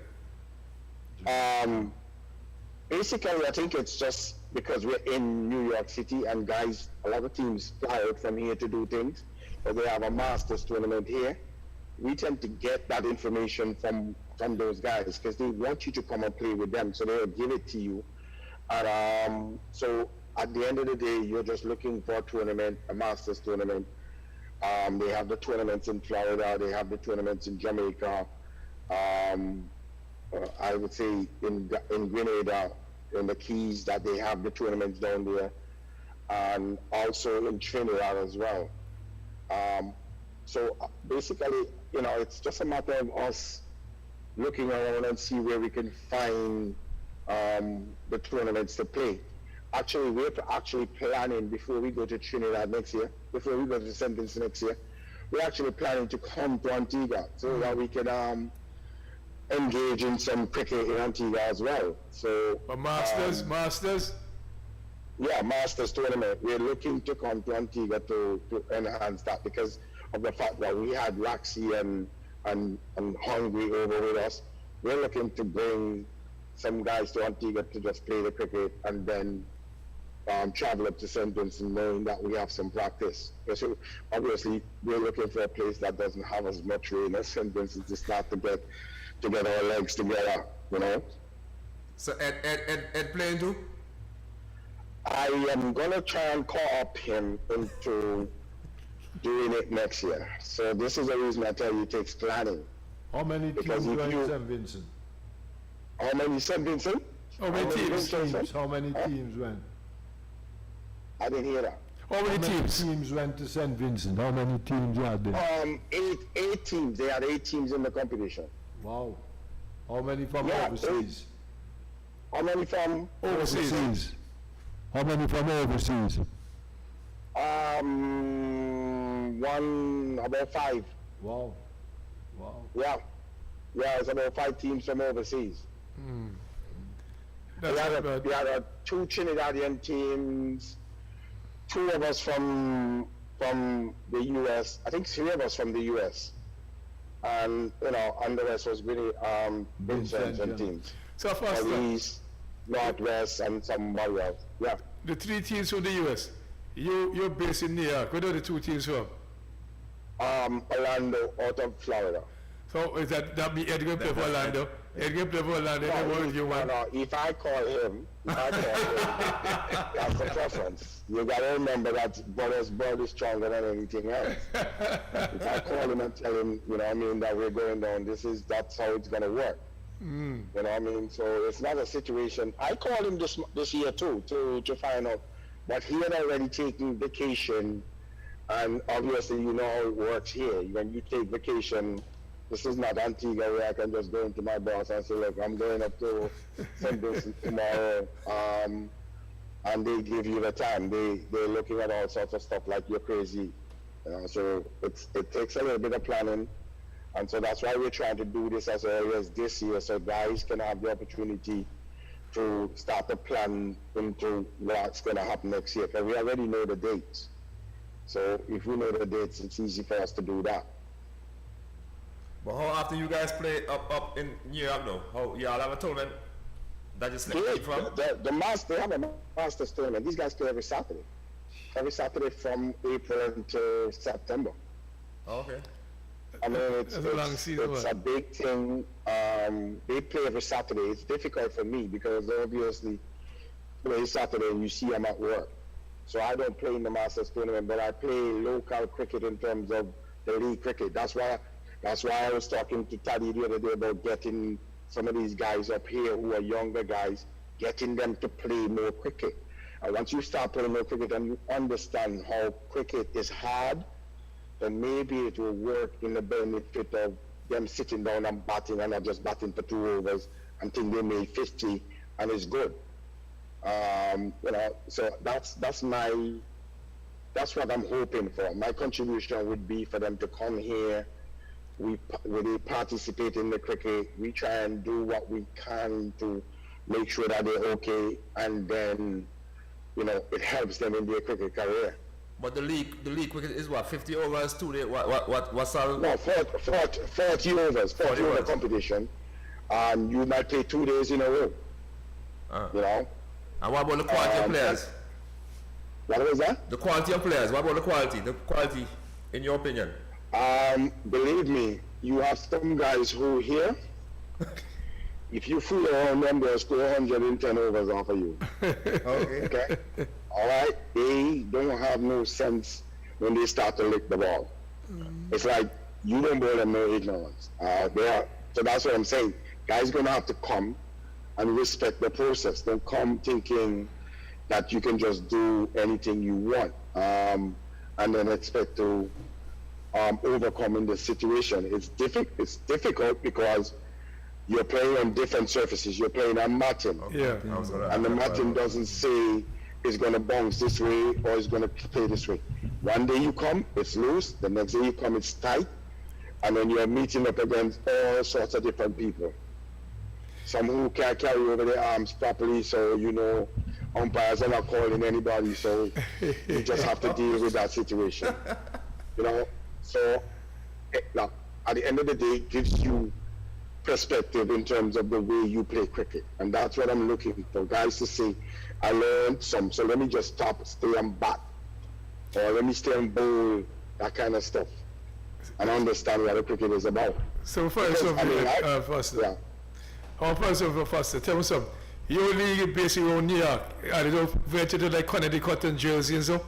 Basically, I think it's just because we're in New York City, and guys, a lot of teams fly out from here to do things. But they have a Masters tournament here. We tend to get that information from those guys because they want you to come and play with them, so they'll give it to you. And so at the end of the day, you're just looking for a tournament, a Masters tournament. They have the tournaments in Florida, they have the tournaments in Jamaica. I would say in Grenada, in the Keys, that they have the tournaments down there, and also in Trinidad as well. So basically, it's just a matter of us looking around and see where we can find the tournaments to play. Actually, we're actually planning before we go to Trinidad next year, before we go to St. Vincent next year, we're actually planning to come to Antigua so that we can engage in some cricket in Antigua as well. So Masters? Yeah, Masters tournament. We're looking to come to Antigua to enhance that because of the fact that we had Roxy and Hungry over with us. We're looking to bring some guys to Antigua to just play the cricket and then travel up to St. Vincent knowing that we have some practice. So obviously we're looking for a place that doesn't have as much rain as St. Vincent to start to get our legs together, So Ed playing too? I am gonna try and call up him into doing it next year. So this is the reason I tell you it takes planning. How many Because teams if went you- to St. Vincent? How many St. Vincent? How many teams? How many teams went? I didn't hear that. How many teams? Teams went to St. Vincent. How many teams are there? Eight teams. They had 8 teams in the competition. Wow. How many from Yeah, overseas? How many from? Overseas. How many from overseas? About 5. Wow. Wow. Yeah, it's about 5 teams from overseas. That's not bad. We had 2 Trinidadian teams, 2 of us from the U.S. I think 3 of us from the U.S. And and the rest was really Vincent and teams. So first, East, Northwest, and somebody else. Yeah. the 3 teams from the US, you're based in New York. Where are the 2 teams from? Orlando, out of Florida. So is that mean Ed going to play for Orlando? Ed going to play for Orlando, and what you want? No, if I call him, that's the preference. You gotta remember that brother's blood is stronger than anything else. If I call him and tell him, that we're going down, that's how it's gonna work. You know what I mean? So it's not a situation. I called him this year too, to find out, but he had already taken vacation, and obviously you know how it works here. When you take vacation, this is not Antigua where I can just go into my boss and say, look, I'm going up to St. Vincent tomorrow. and they give you the time. They're looking at all sorts of stuff like you're crazy. So it takes a little bit of planning, and so that's why we're trying to do this as early as this year, so guys can have the opportunity to start to plan into what's going to happen next year. Because we already know the dates. So if we know the dates, it's easy for us to do that. But how after you guys play up in New York though? How y'all have a tournament that you select from? They have a Masters tournament. These guys play every Saturday. Every Saturday from April until September. Oh, okay. I mean, it's a big thing. They play every Saturday. It's difficult for me because obviously, every Saturday you see I'm at work. So I don't play in the Masters tournament, but I play local cricket in terms of the league cricket. That's why I was talking to Taddy the other day about getting some of these guys up here who are younger guys, getting them to play more cricket. And once you start playing more cricket and you understand how cricket is hard, then maybe it will work in the benefit of them sitting down and batting and not just batting for 2 overs until they made 50 and it's good. So that's what I'm hoping for. My contribution would be for them to come here. They participate in the cricket. We try and do what we can to make sure that they're okay, and then it helps them in their cricket career. But the league cricket is what, 50 overs, 2 days? What's all? No, 40 overs, 40 over competition, and you might play 2 days in a row. And what about the quality of players? What was that? The quality of players. What about the quality? The quality, in your opinion? Believe me, you have some guys who here, if you fool around them, they'll score 110 overs off of you. Okay? All right? They don't have no sense when they start to lick the ball. It's like, you don't bowl them no ignorance. So that's what I'm saying. Guys going to have to come and respect the process. Don't come thinking that you can just do anything you want and then expect to overcome in the situation. It's difficult because you're playing on different surfaces. You're playing on matting. Yeah. And the matting doesn't say it's going to bounce this way or it's going to play this way. One day you come, it's loose. The next day you come, it's tight. And then you're meeting up against all sorts of different people. Some who can't carry over their arms properly, so umpires are not calling anybody, so you just have to deal with that situation. So now, at the end of the day, it gives you perspective in terms of the way you play cricket. And that's what I'm looking for, guys to say, I learned some, so let me just stay and bat. Or let me stay and bowl, that kind of stuff. And understand what the cricket is about. So first of all, Foster, tell me something. Your league basically around New York, are they don't venture to like Connecticut and Jersey and so?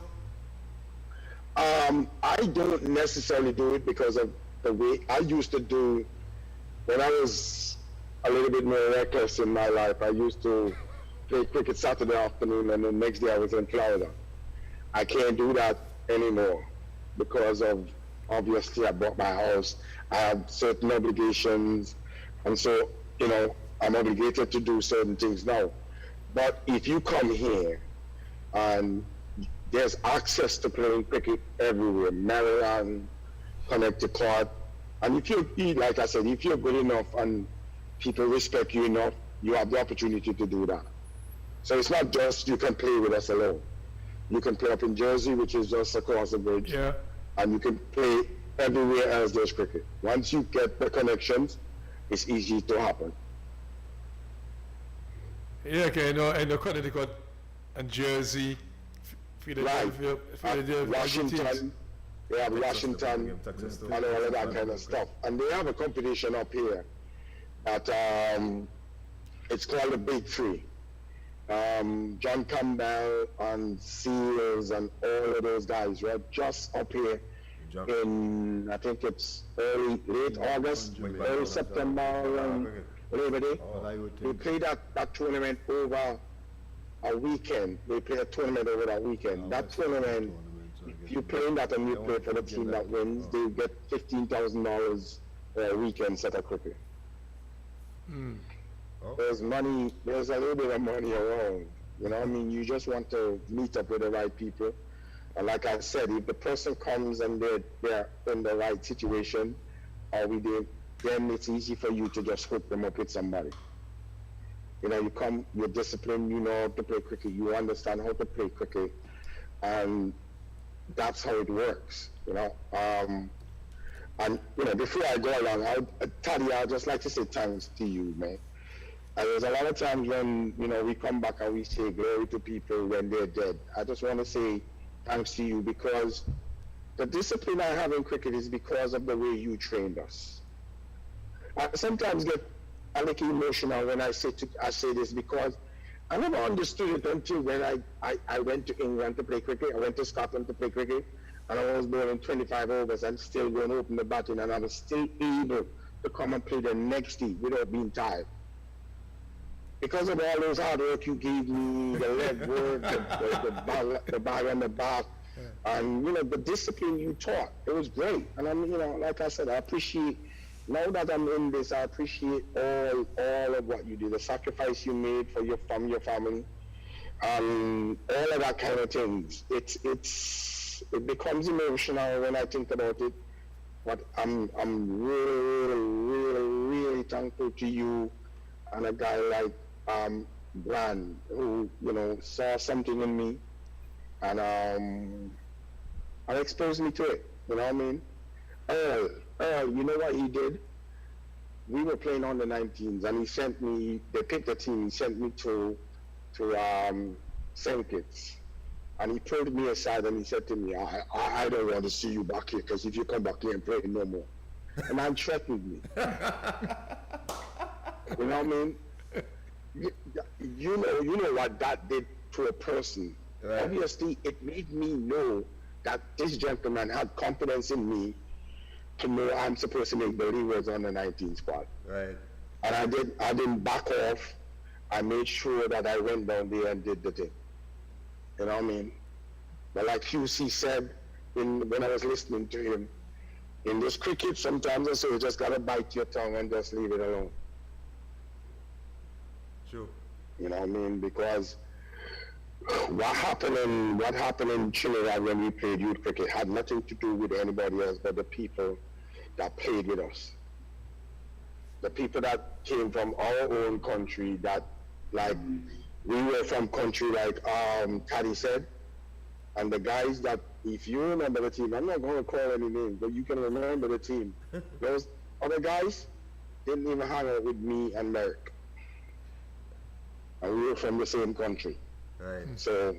I don't necessarily do it because of the way I used to do when I was a little bit more reckless in my life. I used to play cricket Saturday afternoon and the next day I was in Florida. I can't do that anymore because of, obviously, I bought my house. I have certain obligations, and so I'm obligated to do certain things now. But if you come here and there's access to playing cricket everywhere, Maryland, Connecticut, and if like I said, if you're good enough and people respect you enough, you have the opportunity to do that. So it's not just you can play with us alone. You can play up in Jersey, which is just across the bridge, and you can play everywhere else there's cricket. Once you get the connections, it's easy to happen. Yeah, okay, I know Connecticut and Jersey, Philadelphia, Washington, they have Washington, and all of that kind of stuff. And they have a competition up here that it's called the Big Three. John Campbell and Seals and all of those guys, right? Just up here in, I think it's late August, early September, Labor Day. They play that tournament over a weekend. They play a tournament over that weekend. That tournament, if you play in that and you play for the team that wins, they get $15,000 for a weekend set of cricket. There's money, there's a little bit of money around. You know what I mean? You just want to meet up with the right people. And like I said, if the person comes and they're in the right situation, then it's easy for you to just hook them up with somebody. You know, you come, you're disciplined, you know how to play cricket, you understand how to play cricket, and that's how it works, you know. And, you know, before I go along, Taddy, I'd just like to say thanks to you, man. And there's a lot of times when, you know, we come back and we say glory to people when they're dead. I just want to say thanks to you, because the discipline I have in cricket is because of the way you trained us. I sometimes get a little emotional when I say this, because I never understood it until when I went to England to play cricket. I went to Scotland to play cricket, and I was bowling 25 overs and still going to open the batting, and I was still able to come and play the next day without being tired. Because of all those hard work you gave me, the leg work, the ball on the back, and, you know, the discipline you taught, it was great. And I'm, you know, like I said, I appreciate, now that I'm in this, I appreciate all of what you did, the sacrifice you made for your family, all of that kind of things. It becomes emotional when I think about it, but I'm really thankful to you and a guy like Brand, who, you know, saw something in me and exposed me to it. You know what I mean? You know what he did? We were playing on the 19s, and he sent me. They picked the team. He sent me to St. Kitts, and he pulled me aside and he said to me, "I don't want to see you back here, because if you come back here and play no more," and man threatened me. You know what I mean? You know what that did to a person. Right. Obviously, it made me know that this gentleman had confidence in me to know I'm supposed to make the leaguers on the 19 squad. Right. And I didn't back off. I made sure that I went down there and did the thing. You know what I mean? But like QC said when I was listening to him, in this cricket, sometimes I say you just gotta bite your tongue and just leave it alone. Sure. You know what I mean? Because what happened in Trinidad when we played youth cricket had nothing to do with anybody else but the people that played with us. The people that came from our own country, that, like, we were from country like Taddy said, and the guys that, if you remember the team, I'm not going to call any names, but you can remember the team. Those other guys didn't even hang out with me and Merrick. And we were from the same country. Right. So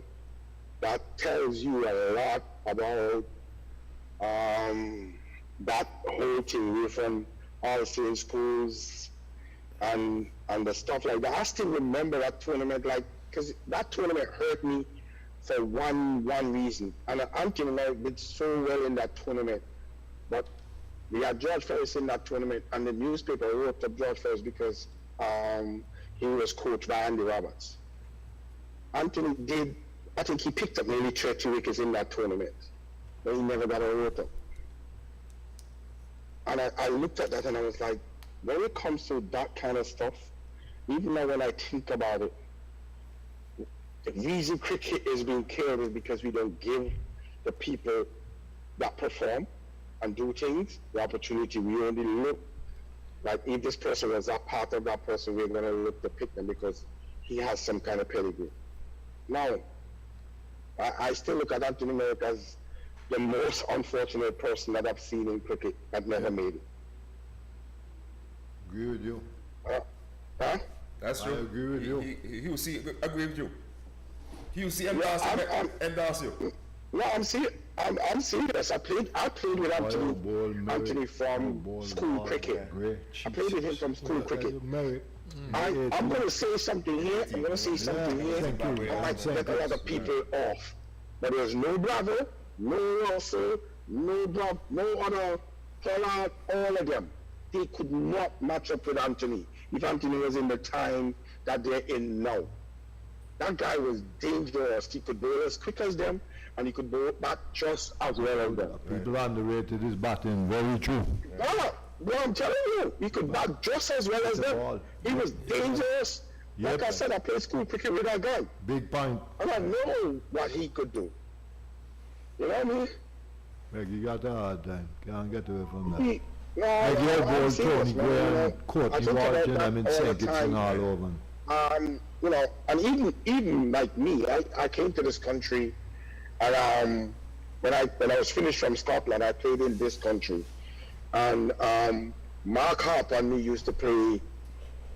that tells you a lot about that whole thing. We're from all same schools and the stuff like that. I still remember that tournament, like, because that tournament hurt me for one reason. And Anthony and I did so well in that tournament, but we had George Ferris in that tournament, and the newspaper wrote up George Ferris because he was coached by Andy Roberts. Anthony did, I think he picked up nearly 30 wickets in that tournament, but he never got a wrote up. And I looked at that and I was like, when it comes to that kind of stuff, even now when I think about it, the reason cricket is being killed is because we don't give the people that perform and do things the opportunity. We only look, like, if this person was a part of that person, we're going to look to pick them because he has some kind of pedigree. Now, I still look at Anthony Merrick as the most unfortunate person that I've seen in cricket that never made it. Agree with you. That's true. I agree with you. He will see, agree with you. He will see endorse you. No, I'm serious. I'm serious. I played with Anthony from school cricket. I played with him from school cricket. I'm going to say something here. I'm going to say something here. I might get a lot of people off. But there's no Bravo, no Russell, no other Pollard, all of them. They could not match up with Anthony if Anthony was in the time that they're in now. That guy was dangerous. He could bowl as quick as them, and he could bowl back just as well as them. People underrated his batting, very true. No, I'm telling you, he could bat just as well as them. He was dangerous. Like I said, I played school cricket with a gun. Big point. And I know what he could do. You know what I mean? Like you got a hard time. Can't get away from that. Like your boy I'm Tony serious, man, Graham court, I you think about watching that him and all the Sankitson time. all over. You know, and even like me, I came to this country, and when I was finished from Scotland, I played in this country, and Mark Harper and me used to play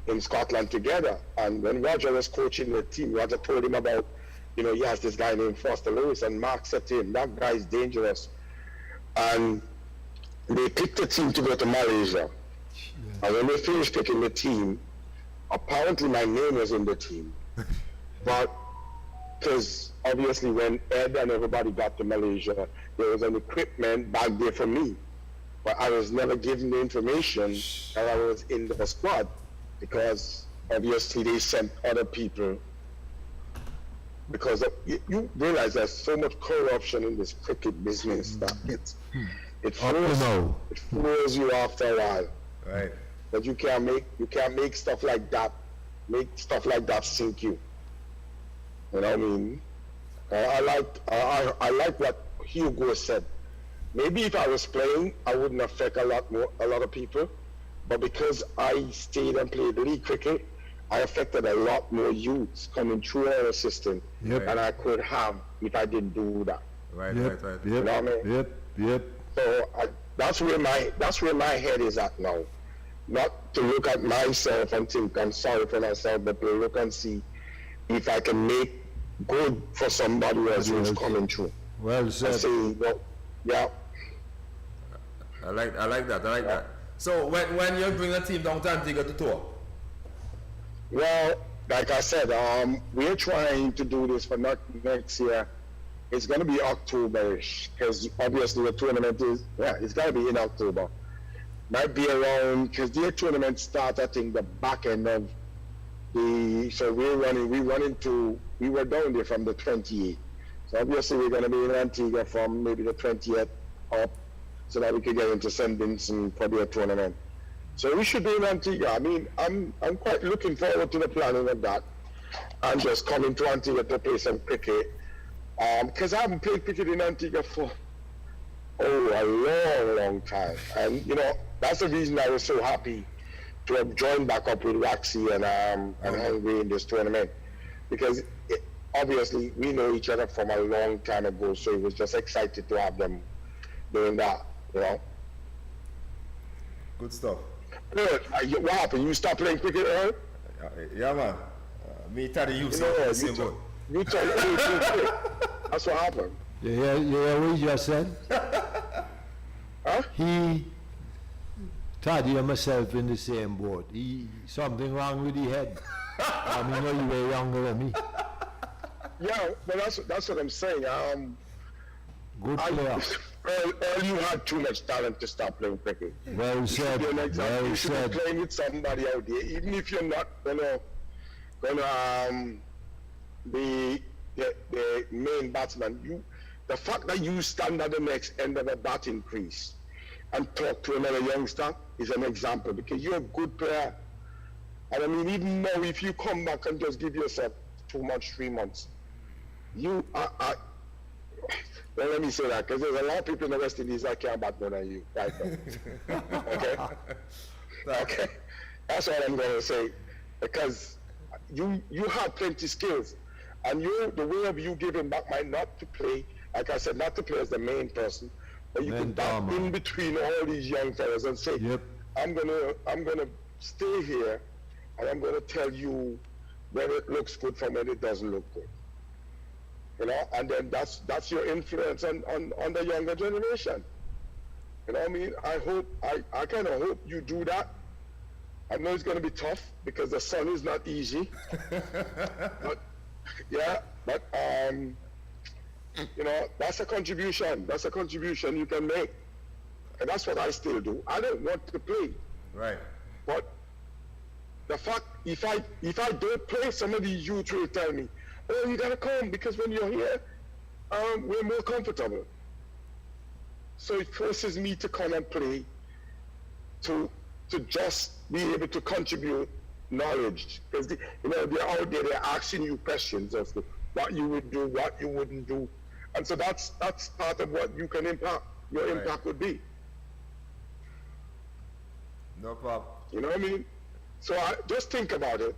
in Scotland together. And when Roger was coaching the team, Roger told him about, you know, he has this guy named Foster Lewis, and Mark said to him, that guy is dangerous. And they picked the team to go to Malaysia. And when they finished picking the team, apparently my name was in the team. But because obviously when Ed and everybody got to Malaysia, there was an equipment back there for me. But I was never given the information that I was in the squad, because obviously they sent other people. Because you realize there's so much corruption in this cricket business that it throws you after a while. Right. But you can't make stuff like that sink you. You know what I mean? I like what Hugo said. Maybe if I was playing, I wouldn't affect a lot of people. But because I stayed and played league cricket, I affected a lot more youths coming through our system than I could have if I didn't do that. Right. Yep. You know what I mean? Yep. So that's where my head is at now. Not to look at myself and think I'm sorry for myself, but to look and see if I can make good for somebody else who's coming through. Well I said. say, well, yeah. I like that. So when you bring a team down to Antigua to tour? Well, like I said, we're trying to do this for next year. It's going to be October-ish, because obviously the tournament it's going to be in October. Might be around, because their tournament starts, I think, the back end of so we were down there from the 28th. So obviously we're going to be in Antigua from maybe the 20th up, so that we could get into St. Vincent for their tournament. So we should be in Antigua. I mean, I'm quite looking forward to the planning of that. I'm just coming to Antigua to play some cricket. Because I haven't played cricket in Antigua for a long time. And you know, that's the reason I was so happy to have joined back up with Waxy and Hungry in this tournament. Because obviously we know each other from a long time ago, so it was just excited to have them doing that, you know. Good stuff. Good. What happened? You stopped playing cricket, Earl? Yeah, man. Me tell you, You same boat. you told me you quit. That's what happened. You hear what he just said? Huh? He, Taddy and myself in the same boat. Something wrong with the head. I mean, you were younger than me. Yeah, well, that's what I'm saying. Good player. Earl, you had too much talent to stop playing cricket. Well said. You should be playing with somebody out there, even if you're not gonna be the main batsman. The fact that you stand at the next end of the batting crease and talk to another youngster is an example, because you're a good player. And I mean, even now, if you come back and just give yourself 2 months, 3 months, you are. Well, let me say that, because there's a lot of people in the West Indies that can't bat more than you right now. Okay? That's what I'm going to say. Because you have plenty skills. And the way of you giving back might not to play, like I said, not to play as the main person, but you can bat in between all these young fellas and say, I'm gonna stay here, and I'm gonna tell you when it looks good from when it doesn't look good. You know, and then that's your influence on the younger generation. You know what I mean? I kind of hope you do that. I know it's going to be tough because the sun is not easy. But you know, that's a contribution. That's a contribution you can make. And that's what I still do. I don't want to play. Right. But the fact, if I don't play, some of these youth will tell me, oh, you gotta come, because when you're here, we're more comfortable. So it forces me to come and play, to just be able to contribute knowledge, because they're out there, they're asking you questions as to what you would do, what you wouldn't do, and so that's part of what you can impact. Your impact would be. No problem. You know what I mean? So just think about it.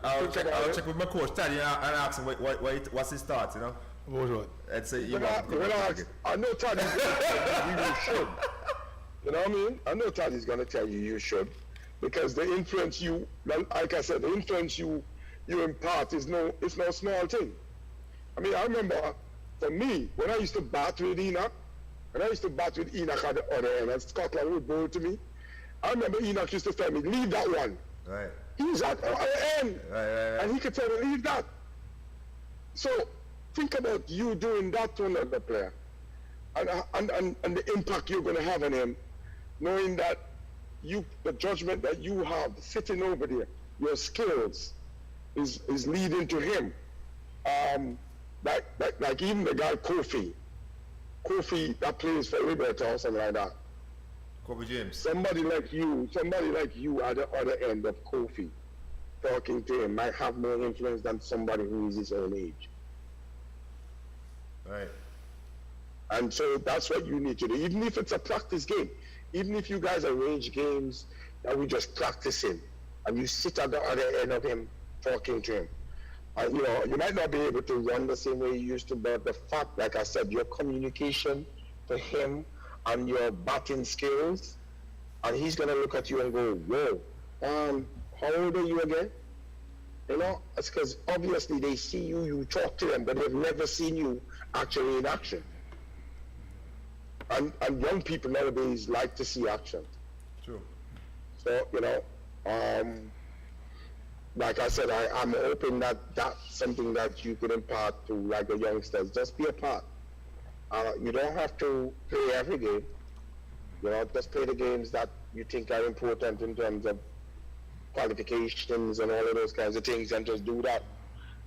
I'll check with my coach Teddy and ask him what's his thoughts, you know? About what? I'd say I know Taddy's going to tell you should. You know what I mean? I know Taddy's going to tell you should, because the influence like I said, the influence you impart it's no small thing. I mean, I remember for me, when I used to bat with Enoch, at the other end, and Scotland would bowl to me, I remember Enoch used to tell me, leave that one. Right. He's at the other end. Right. And he could tell me, leave that. So think about you doing that to another player, and the impact you're going to have on him, knowing that the judgment that you have sitting over there, your skills is leading to him. Like even the guy Kofi that plays for Liberty or something like that. Kobe James. Somebody like you at the other end of Kofi, talking to him might have more influence than somebody who is his own age. Right. And so that's what you need to do. Even if it's a practice game, even if you guys arrange games that we just practicing, and you sit at the other end of him talking to him. You might not be able to run the same way you used to, but the fact, like I said, your communication to him and your batting skills, and he's gonna look at you and go, whoa, how old are you again? You know, it's because obviously they see you talk to them, but they've never seen you actually in action. And young people nowadays like to see action. True. So, like I said, I'm hoping that that's something that you could impart to like the youngsters. Just be a part. You don't have to play every game. Just play the games that you think are important in terms of qualifications and all of those kinds of things, and just do that.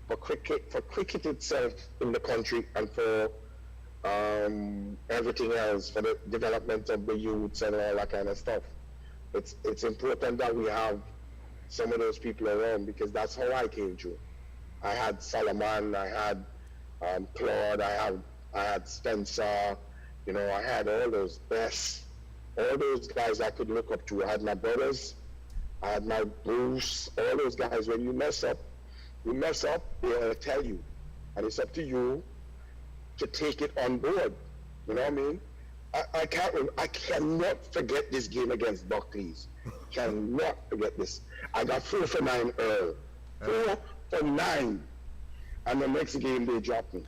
For cricket itself in the country, and for everything else, for the development of the youths and all that kind of stuff. It's important that we have some of those people around, because that's how I came through. I had Solomon, I had Claude, I had Spencer, I had all those guys I could look up to. I had my brothers, I had my Bruce, all those guys. When you mess up, they'll tell you, and it's up to you to take it on board. You know what I mean? I cannot forget this game against Buckley's. Cannot forget this. I got 4 for 9 Earl. 4 for 9. And the next game they dropped me.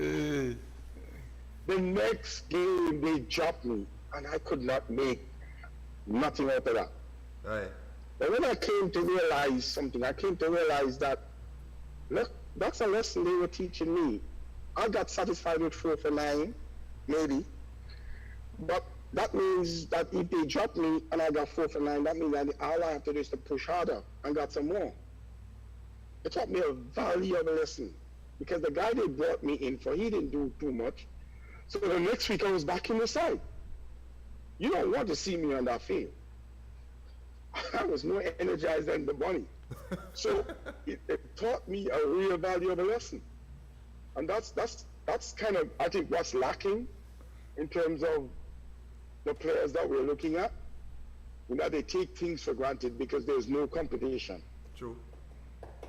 The next game they dropped me, and I could not make nothing out of that. Right. But when I came to realize something, I came to realize that, look, that's a lesson they were teaching me. I got satisfied with 4 for 9, maybe. But that means that if they drop me and I got 4 for 9, that means that all I have to do is to push harder and got some more. It taught me a valuable lesson, because the guy they brought me in for, he didn't do too much. So the next week I was back in the side. You don't want to see me on that field. I was more energized than the bunny. So it taught me a real valuable lesson. And that's kind of, I think, what's lacking in terms of the players that we're looking at. They take things for granted because there's no competition. True.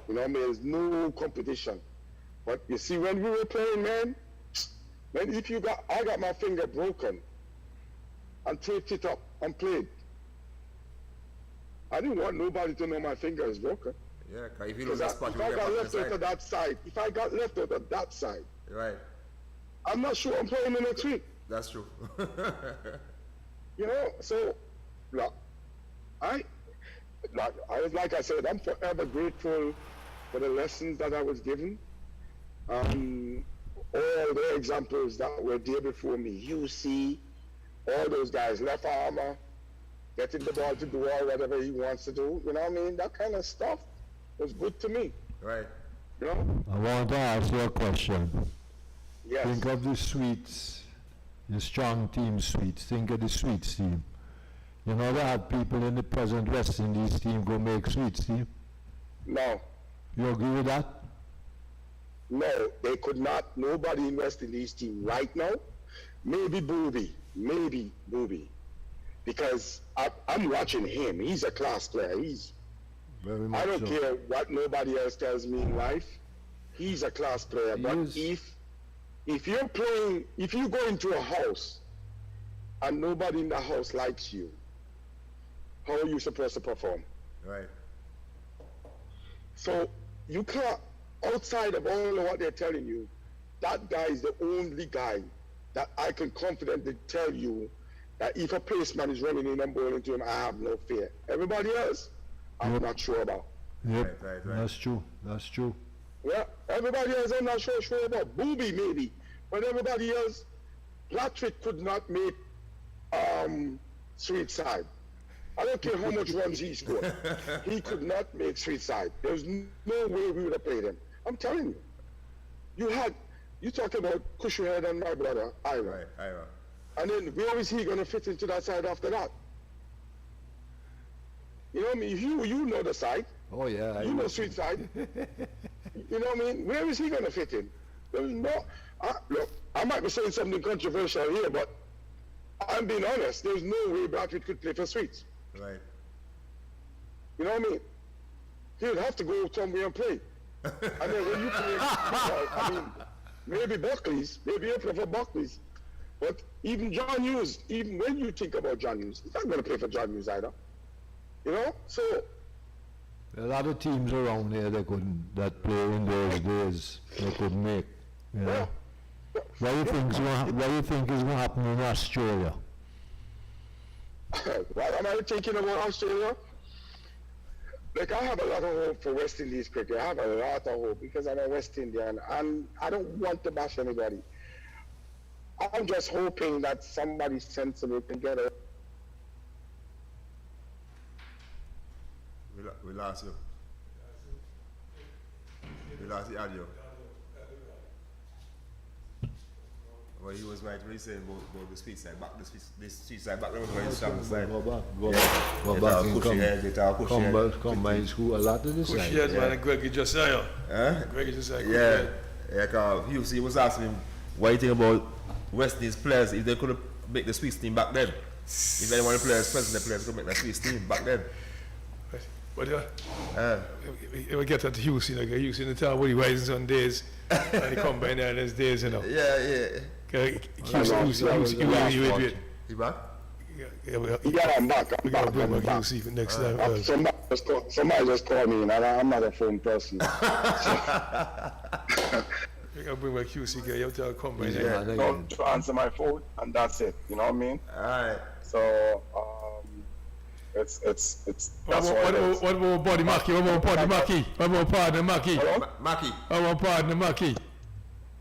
There's no competition. But you see, when we were playing, man, I got my finger broken and taped it up and played. I didn't want nobody to know my finger is broken. Yeah, because if you lose that spot, if I got left out of that side, right, I'm not sure I'm playing the next week. That's true. So, look, like I said, I'm forever grateful for the lessons that I was given. All the examples that were there before me, UC, all those guys, left armor, getting the ball to do all whatever he wants to do, you know what I mean? That kind of stuff was good to me. Right. I want to ask you a question. Yes. Think of the Sweets, the strong team Sweets. Think of the Sweets team. You know that people in the present West Indies team go make sweets team? No, You agree with that? no, they could not. Nobody in West Indies team right now. Maybe Booby, because I'm watching him. He's a class player. Very much I don't so. care what nobody else tells me in life. He's a class player. He But is. if you're playing, if you go into a house and nobody in the house likes you, how are you supposed to perform? Right. So you can't, outside of all of what they're telling you, that guy is the only guy that I can confidently tell you that if a policeman is running in and bowling to him, I have no fear. Everybody else, I'm not sure about. Yep, Right. that's true. That's true. Yeah, everybody else I'm not sure about. Booby maybe, but everybody else, Patrick could not make Sweet Side. I don't care how much runs he scored. He could not make Sweet Side. There's no way we would have played him. I'm telling you. You talk about Cushionhead and my brother, Ira. Right. Ira. And then where is he going to fit into that side after that? You know what I mean? You know the side. Oh yeah. You know Sweet Side. You know what I mean? Where is he going to fit in? There's no... look, I might be saying something controversial here, but I'm being honest. There's no way Bradford could play for Sweets. Right. You know what I mean? He would have to go somewhere and play. And then when you play football, I mean, maybe Buckley's, maybe you play for Buckley's. But even John Hughes, even when you think about John Hughes, he's not going to play for John Hughes either. You know? So, A lot of teams around here that play in those days they couldn't make. You know? well, What do you think is going to happen in Australia? what am I thinking about Australia? Like, I have a lot of hope for West Indies cricket. I have a lot of hope because I'm a West Indian and I don't want to bash anybody. I'm just hoping that somebody sensible can get it. We lost you. We lost the audio. Well, he was right when he said about the speed side, back the speed side, back remember when he started the side. Go back Push your head, come by in school a lot of this side. Cushionhead, man, and Greggy Josiah. Huh? Greggy Josiah. Yeah, cause he was asking him what you think about West Indies players if they could make the Swiss team back then. If anyone of the players, president players could make the Swiss team back then. But we get that Hughes, you know, Hughes in the town where he rises on days, and he come by there on his days, you know. Yeah. Hughes, you You back? Yeah, I'm back. we gotta bring back Hughes even next time. Somebody just called me and I'm not a phone person. We gotta bring back Hughes again. You have to come by Yeah, there. Don't to answer my phone and that's it. You know what I mean? Alright. So it's that's what it is. What about Buddy Mackey? What about Buddy Mackey? What about Partner Mackey? Hello? Mackie. What about Partner Mackey?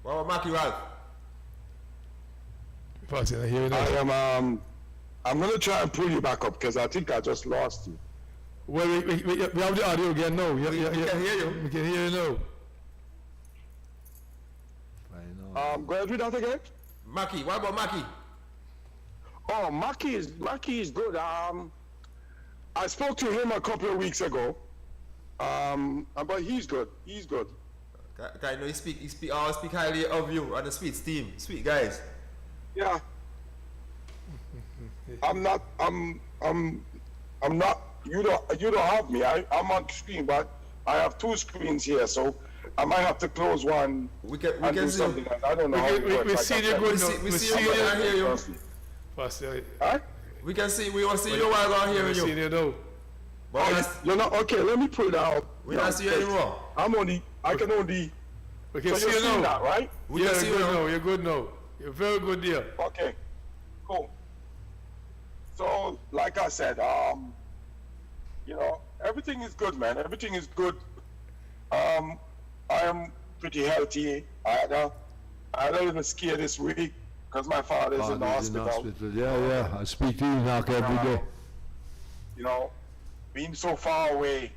What about Mackie Ralph? Partner, I hear you now. I am I'm gonna try and pull you back up because I think I just lost you. Well, we have the audio again now. We can hear you. We can hear you now. Go ahead with that again. Mackie, what about Mackie? Oh, Mackie is good. I spoke to him a couple of weeks ago. But he's good. He's good. I know he speak highly of you and the Sweets team. Sweet guys. Yeah. I'm not. You don't have me. I'm on screen, but I have two screens here, so I might have to close one. We can do see. something. I don't know how it works. We see you good now. We see you and hear you. Pastor, Huh? We can see. We will see you while we're we hearing see you. you now. But You're not okay. Let me pull that out. we don't see you anymore. I can only. We can So see you're you seeing now. that, right? We Yeah, can see you're you good now. now. You're good now. You're very good there. Okay. Cool. So, like I said, everything is good, man. Everything is good. I am pretty healthy. I had a little scare this week because my father is in the hospital. Yeah. I speak to Enoch every day. Being so far away,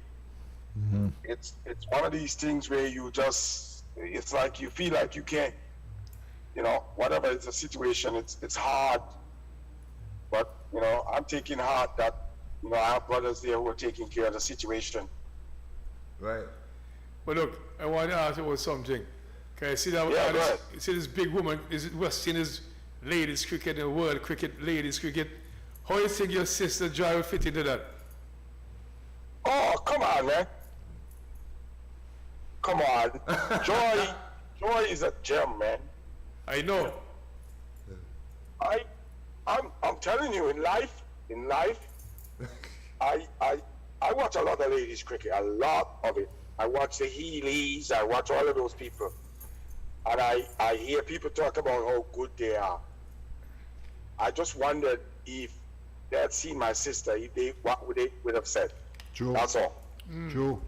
it's one of these things where it's like you feel like you can't, whatever it's a situation, it's hard. But you know, I'm taking heart that, you know, I have brothers there who are taking care of the situation. Right. But look, I want to ask you about something. Can I see that? Yeah, go ahead. You see this big woman, is it West Indies ladies cricket and world cricket, ladies cricket. How do you think your sister Joy will fit into that? Oh, come on, man. Come on. Joy is a gem, man. I know. I'm telling you, in life, I watch a lot of ladies cricket, a lot of it. I watch the Healy's, I watch all of those people, and I hear people talk about how good they are. I just wondered if they had seen my sister, what would they have said? Joe, That's all. Joe.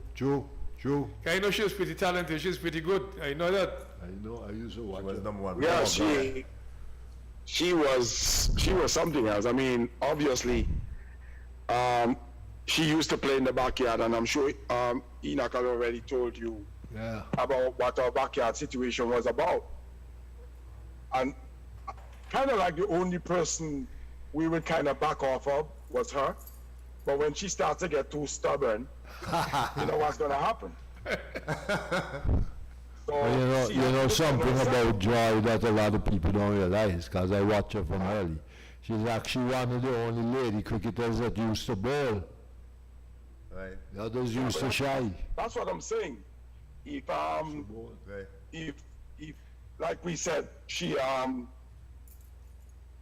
I know she was pretty talented, she's pretty good. I know that. I know, I used to watch She was her. number one. Yeah, Oh, she was something else. I mean, obviously, she used to play in the backyard, and I'm sure Enoch had already told you Yeah. about what our backyard situation was about. And kind of like the only person we would kind of back off of was her. But when she starts to get too stubborn, you know what's going to happen. So Well, she you has know to something defend herself. about Joy that a lot of people don't realize, because I watch her from early. She's actually one of the only lady cricketers that used to bowl. Right. The others used to shy. That's what I'm saying. If Right. if like we said, she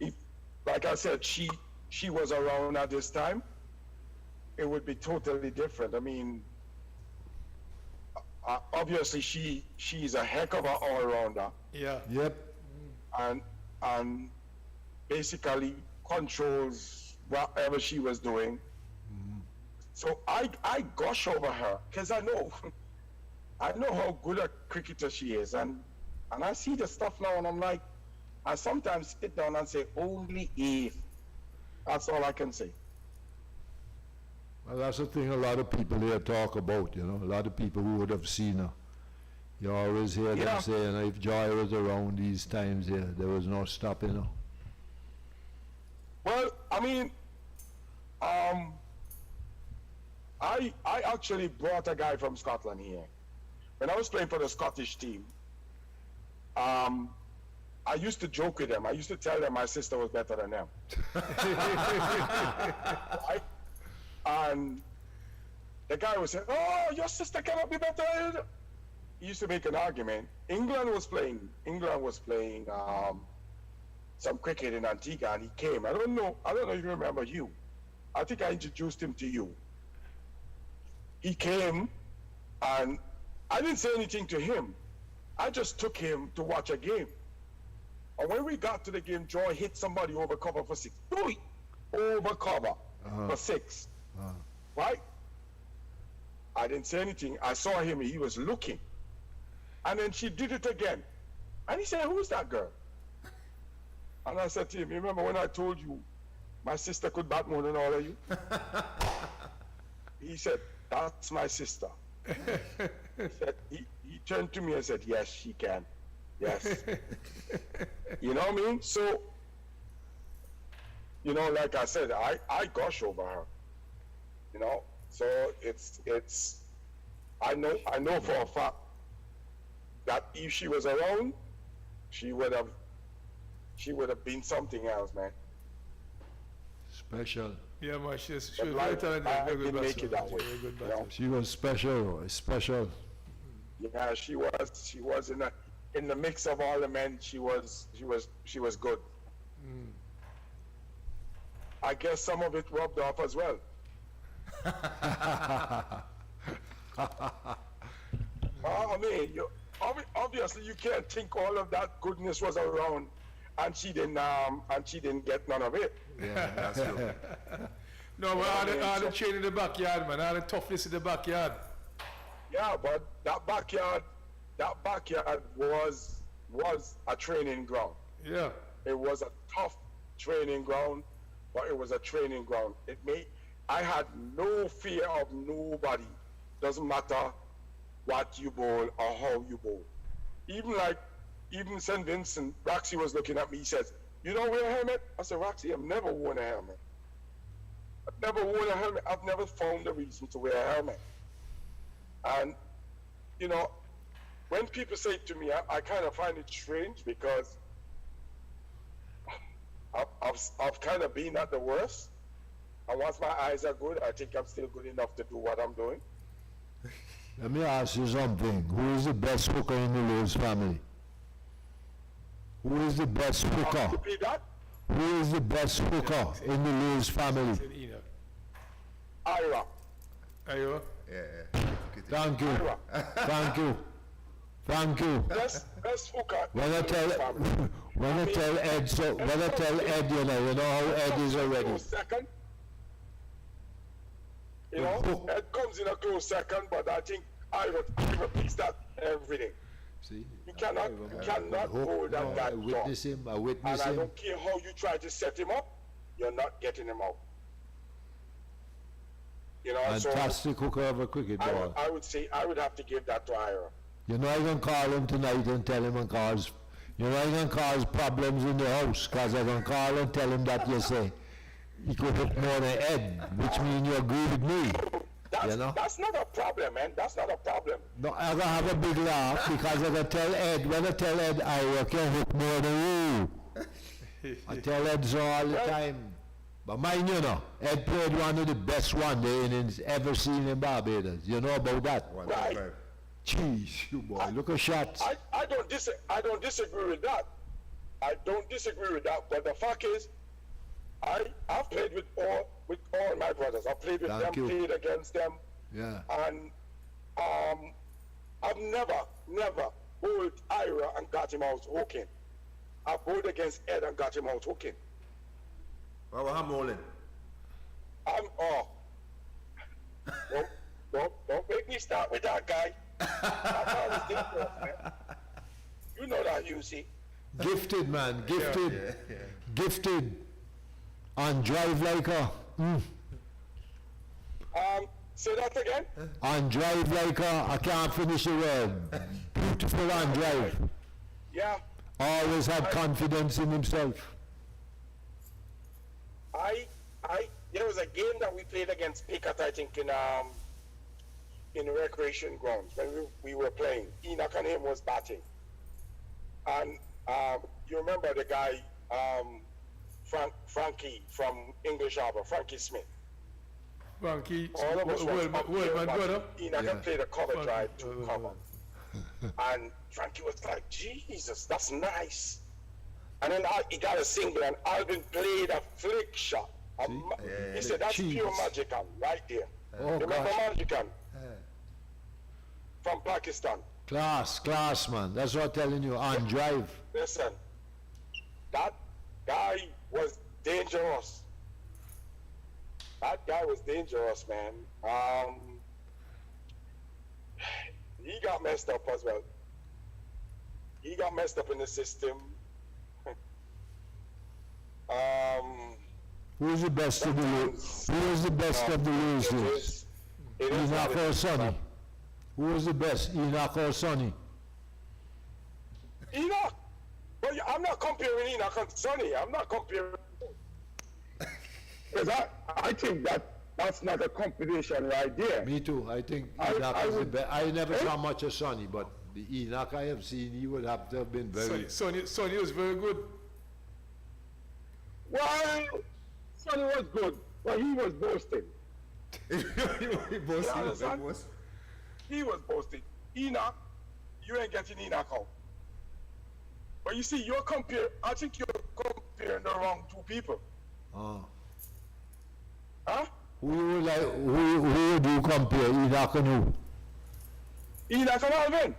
if like I said, she was around at this time, it would be totally different. I mean, obviously she's a heck of an all-rounder, Yeah. Yep. and basically controls whatever she was doing. So I gush over her because I know how good a cricketer she is, and I see the stuff now, and I'm like, I sometimes sit down and say, only if. That's all I can say. Well, that's the thing a lot of people here talk about, you know, a lot of people who would have seen her. You always hear Yeah. them saying, if Joy was around these times here, there was no stopping her. Well, I mean, I actually brought a guy from Scotland here. When I was playing for the Scottish team, I used to joke with them. I used to tell them my sister was better than them. Right? And the guy would say, "Oh, your sister cannot be better." He used to make an argument. England was playing some cricket in Antigua, and he came. I don't know if you remember Hugh. I think I introduced him to you. He came, and I didn't say anything to him. I just took him to watch a game. And when we got to the game, Joy hit somebody over cover for 6. Over cover for 6. Right? I didn't say anything. I saw him, he was looking. And then she did it again. And he said, "Who's that girl?" And I said to him, "You remember when I told you my sister could bat more than all of you?" He said, "That's my sister." He turned to me and said, "Yes, she can. Yes." You know what I mean? So, you know, like I said, I gush over her. You know, so it's I know for a fact that if she was around, she would have been something else, man. Special. Yeah, man, she was But very life, talented, I very good didn't make it batsman. that way. Very good You know? batsman. She was special, special. Yeah, she was in the mix of all the men. She was good. I guess some of it rubbed off as well. I mean, obviously you can't think all of that goodness was around, and she didn't get none of it. Yeah, that's true. No, but all the chain in the backyard, man. All the toughness in the backyard. Yeah, but that backyard was a training ground. Yeah. It was a tough training ground, but it was a training ground. I had no fear of nobody. Doesn't matter what you bowl or how you bowl. Even St. Vincent, Roxy was looking at me. He says, "You don't wear a helmet?" I said, "Roxy, I've never worn a helmet." I've never worn a helmet. I've never found a reason to wear a helmet. And, you know, when people say it to me, I kind of find it strange because I've kind of been at the worst. And once my eyes are good, I think I'm still good enough to do what I'm doing. Let me ask you something. Who is the best hooker in the Lewis family? Who is the best hooker? Repeat that? Who is the best hooker in the Lewis family? Said Enoch. Ira. Iowa. Yeah. Thank you. Ira. Thank you. Thank you. Best hooker. When I tell Ed, so when I tell Ed, you know how Ed is already. Second. You know, Ed comes in a close second, but I think Ira beats that everything. See? You cannot hold that guy. I witness him. I witness And I him. don't care how you try to set him up, you're not getting him out. You know, Fantastic hooker of a cricket ball. I would say I would have to give that to Ira. You know I can call him tonight and tell him and cause, you know I can cause problems in the house, cause I can call and tell him that you say he could hit more than Ed, which means you agree with me. That's, You know? that's not a problem, man. That's not a problem. No, I gonna have a big laugh because I gonna tell Ed, when I tell Ed I can hook more than you. I tell Ed so all the time. But mind you know, Ed played one of the best one-day innings ever seen in Barbados. You know about that? Right. Jeez, you boy, look at shots. I don't disagree with that. I don't disagree with that. But the fact is, I've played with all my brothers. I've played with Thank them, you. played against them, Yeah. and I've never bowled Ira and got him out hooking. I've bowled against Ed and got him out hooking. Well, I'm rolling. Don't make me start with that guy. That guy was dangerous, man. You know that, you see. Gifted man, gifted, gifted. On drive like a, Say that again. on drive like a, I can't finish the word. Beautiful on drive. Yeah. Always had confidence in himself. There was a game that we played against Pickett, I think, in the recreation grounds when we were playing. Enoch and him was batting, and you remember the guy, Frankie from English Harbour, Frankie Smith. Frankie, All of us was World up man there watching. brother. Enoch had played a cover Frankie, drive to cover, and Frankie was like, "Jesus, that's nice." And then he got a single, and Alvin played a flick shot. He said, "That's Jeez. pure Magican right there." Oh, Remember gosh. Magican from Pakistan? Class, man. That's what I'm telling you, on drive. Listen, that guy was dangerous. That guy was dangerous, man. He got messed up as well. He got messed up in the system. Who's the best of the Who is the best of the losers? It is Enoch what it or is. Sonny? Who was the best, Enoch or Sonny? Enoch. Well, I'm not comparing Enoch and Sonny. I'm not comparing. Because I think that's not a competition right there. Me too. I think I Enoch is the would- best. I never saw much of Sonny, but the Enoch I have seen, he would have to have been very... Sonny was very good. Well, Sonny was good, but he was boasting. He boasted, You understand? boss. He was boasting. Enoch, you ain't getting Enoch out. But you see, I think you're comparing the wrong two people. Oh. Huh? Who you would like, who would you compare, Enoch and who? Enoch and Alvin.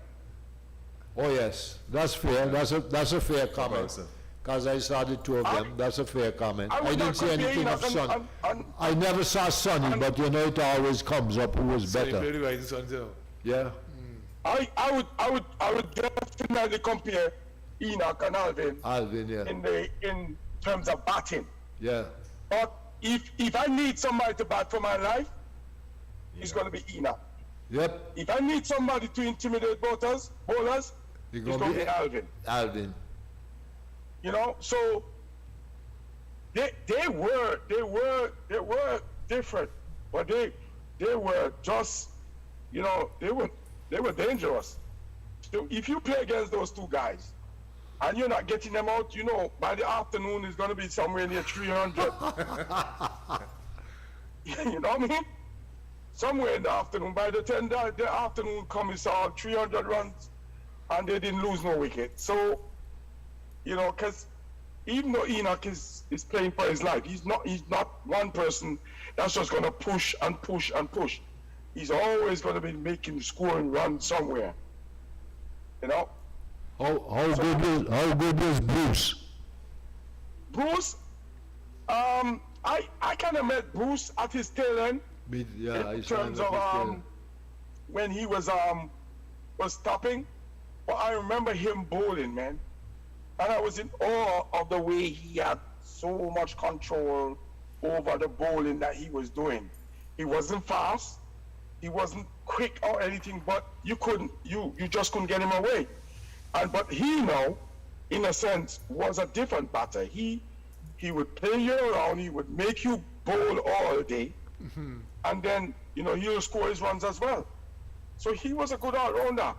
Oh yes, that's fair. That's a fair comment. sir. Because I saw the two of them. That's a fair comment. I I would didn't not see compare anything of Enoch Sonny. and I never saw Sonny, but you know it always comes up who was Sonny better. played right in Sonny too. Yeah. I would definitely compare Enoch and Alvin Alvin, yeah. in terms of batting. Yeah. But if I need somebody to bat for my life, it's going to be Enoch. Yep. If I need somebody to intimidate bowlers, It's it's going to be Alvin. Alvin. You know, so they were different, but they were just, you know, they were dangerous. So if you play against those two guys, and you're not getting them out, you know, by the afternoon it's going to be somewhere near 300. You know what I mean? Somewhere in the afternoon, by the time the afternoon comes, it's all 300 runs, and they didn't lose no wicket. So, you know, because even though Enoch is playing for his life, he's not one person that's just going to push and push and push. He's always going to be making scoring runs somewhere. You know? How good was Bruce? Bruce, I kind of met Bruce at his tail end. In terms of when he was stopping, but I remember him bowling, man, and I was in awe of the way he had so much control over the bowling that he was doing. He wasn't fast, he wasn't quick or anything, but you just couldn't get him away. But he now, in a sense, was a different batter. He would play you around, he would make you bowl all day. And then, you know, he'll score his runs as well. So he was a good all-rounder.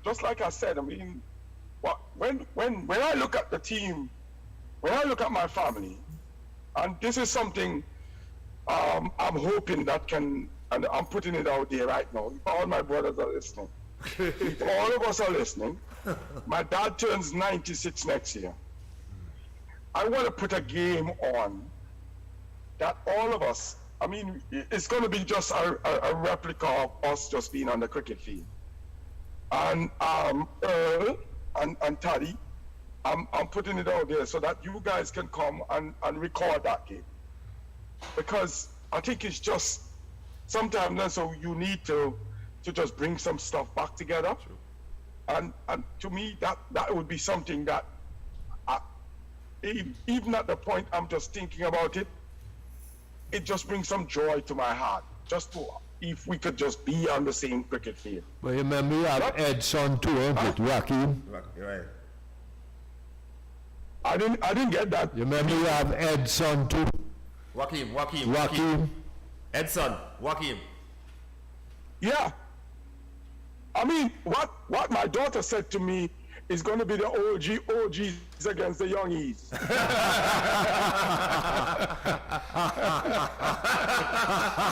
Just like I said, I mean, when I look at the team, when I look at my family, and this is something I'm hoping that can, and I'm putting it out there right now, if all my brothers are listening, if all of us are listening, my dad turns 96 next year. I want to put a game on that all of us, I mean, it's going to be just a replica of us just being on the cricket field. And Earl and Taddy, I'm putting it out there so that you guys can come and record that game. Because I think it's just, sometimes so you need to just bring some stuff back together. And to me, that would be something that, even at the point I'm just thinking about it, it just brings some joy to my heart. Just to, if we could just be on the same cricket field. But you remember you have Ed's son too, ain't it? Rakim. Right. I didn't get that. You remember you have Ed's son too? Wakim. Edson, Wakim. Yeah. I mean, what my daughter said to me is going to be the OGs against the youngies.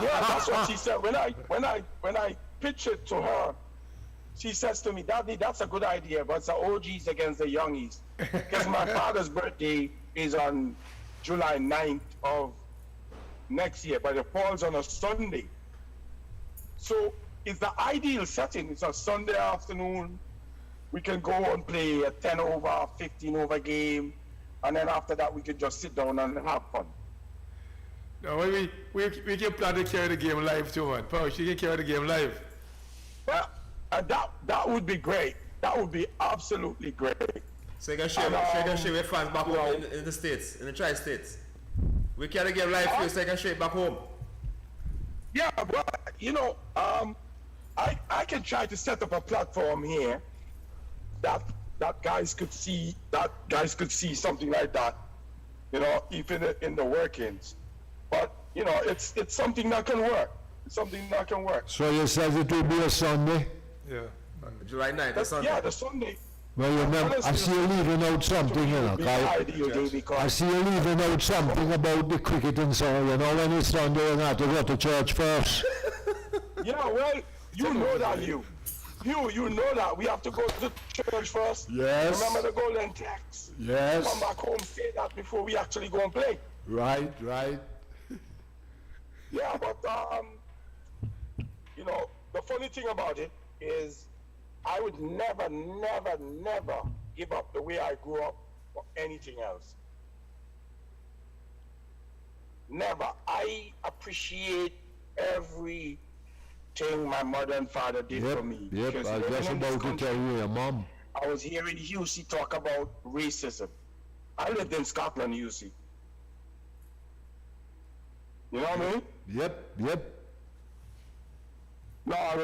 Yeah, that's what she said. When I pitched it to her, she says to me, "Daddy, that's a good idea, but it's the OGs against the youngies." Because my father's birthday is on July 9th of next year, but it falls on a Sunday. So it's the ideal setting. It's a Sunday afternoon. We can go and play a 10 over, 15 over game, and then after that we can just sit down and have fun. No, we can plan to carry the game live too, man. Paush, you can carry the game live. Well, that would be great. That would be absolutely great. So you can share with fans back home in the States, in the tri-states. We carry the game live for you so you can share it back home. Yeah, but you know, I can try to set up a platform here that guys could see something like that, you know, even in the workings. But you know, it's something that can work. It's something that can work. So you said it will be a Sunday? Yeah. July 9th, the Sunday. Yeah, the Sunday. Well, you remember, I see you leaving out something, you know, I see you leaving out something about the cricket and so on, you know, when it's Sunday, you have to go to church first. Yeah, well, you know that, you know that we have to go to the church first. Yes. Remember the golden text. Yes. Come back home, say that before we actually go and play. Right. Yeah, but you know, the funny thing about it is, I would never give up the way I grew up for anything else. Never. I appreciate everything my mother and father did for me. Yep, Because I was just about to tell you, your mom. I was hearing Husey talk about racism. I lived in Scotland, Husey. You know what I mean? Yep. No, I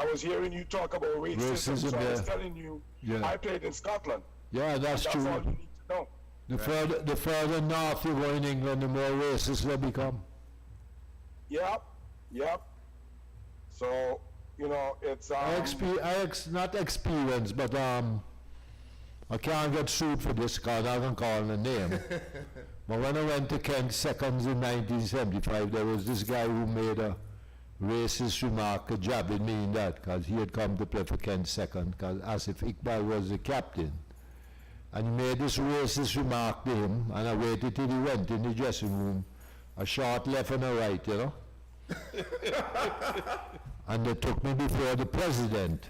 was hearing you talk about racism, so I was telling you, I played in Scotland. Yeah, that's true. That's all you need to know. The further north you go in England, the more racist they become. Yep. So, you know, it's Not experience, but I can't get sued for this because I can call the name. But when I went to Kent Seconds in 1975, there was this guy who made a racist remark, a jab at me in that, because he had come to play for Kent Second, as if Iqbal was the captain. And he made this racist remark to him, and I waited till he went in the dressing room, a short left and a right, you know. And they took me before the president.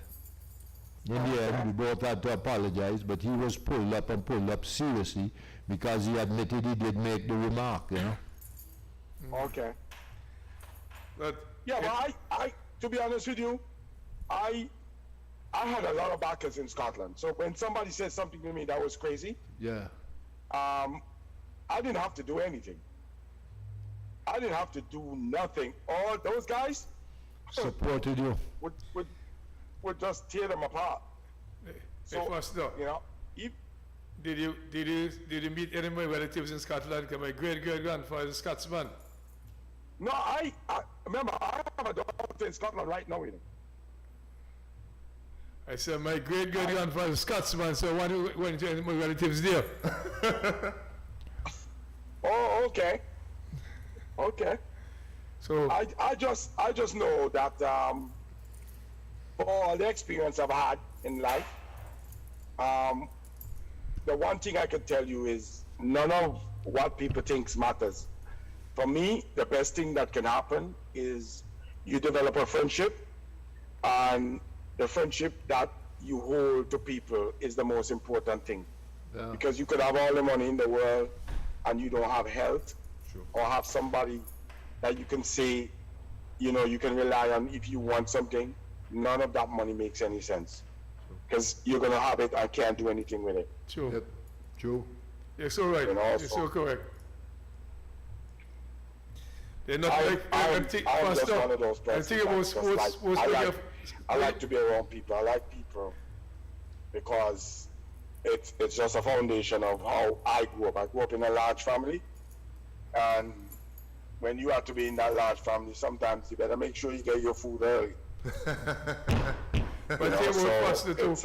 In the end, we both had to apologize, but he was pulled up seriously because he admitted he did make the remark, you know. okay. But Yeah, but I, to be honest with you, I had a lot of backers in Scotland. So when somebody said something to me that was crazy, Yeah. I didn't have to do anything. I didn't have to do nothing. All those guys Supported you. would just tear them apart. so, Foster, You know, if, did you meet any of my relatives in Scotland? 'Cause my great-great-grandfather is a Scotsman. no, I remember I have a daughter in Scotland right now. You know. I said my great-great-grandfather is a Scotsman, so I went to any of my relatives there. Oh, okay. Okay. So, I just know that for all the experience I've had in life, the one thing I can tell you is none of what people think matters. For me, the best thing that can happen is you develop a friendship, and the friendship that you hold to people is the most important thing. Yeah. Because you could have all the money in the world and you don't have health, or have somebody that you can say, you know, you can rely on if you want something. None of that money makes any sense, because you're gonna have it and can't do anything with it. true. Yep. True. You're so right. You know, You're so- so correct. They're not I'm like, I'm just Foster, one of those I persons think about that just sports, like- sports I like to be around people. I like people because it's just a foundation of how I grew up. I grew up in a large family, and when you have to be in that large family, sometimes you better make sure you get your food early. But You know, think so about Foster too. it's,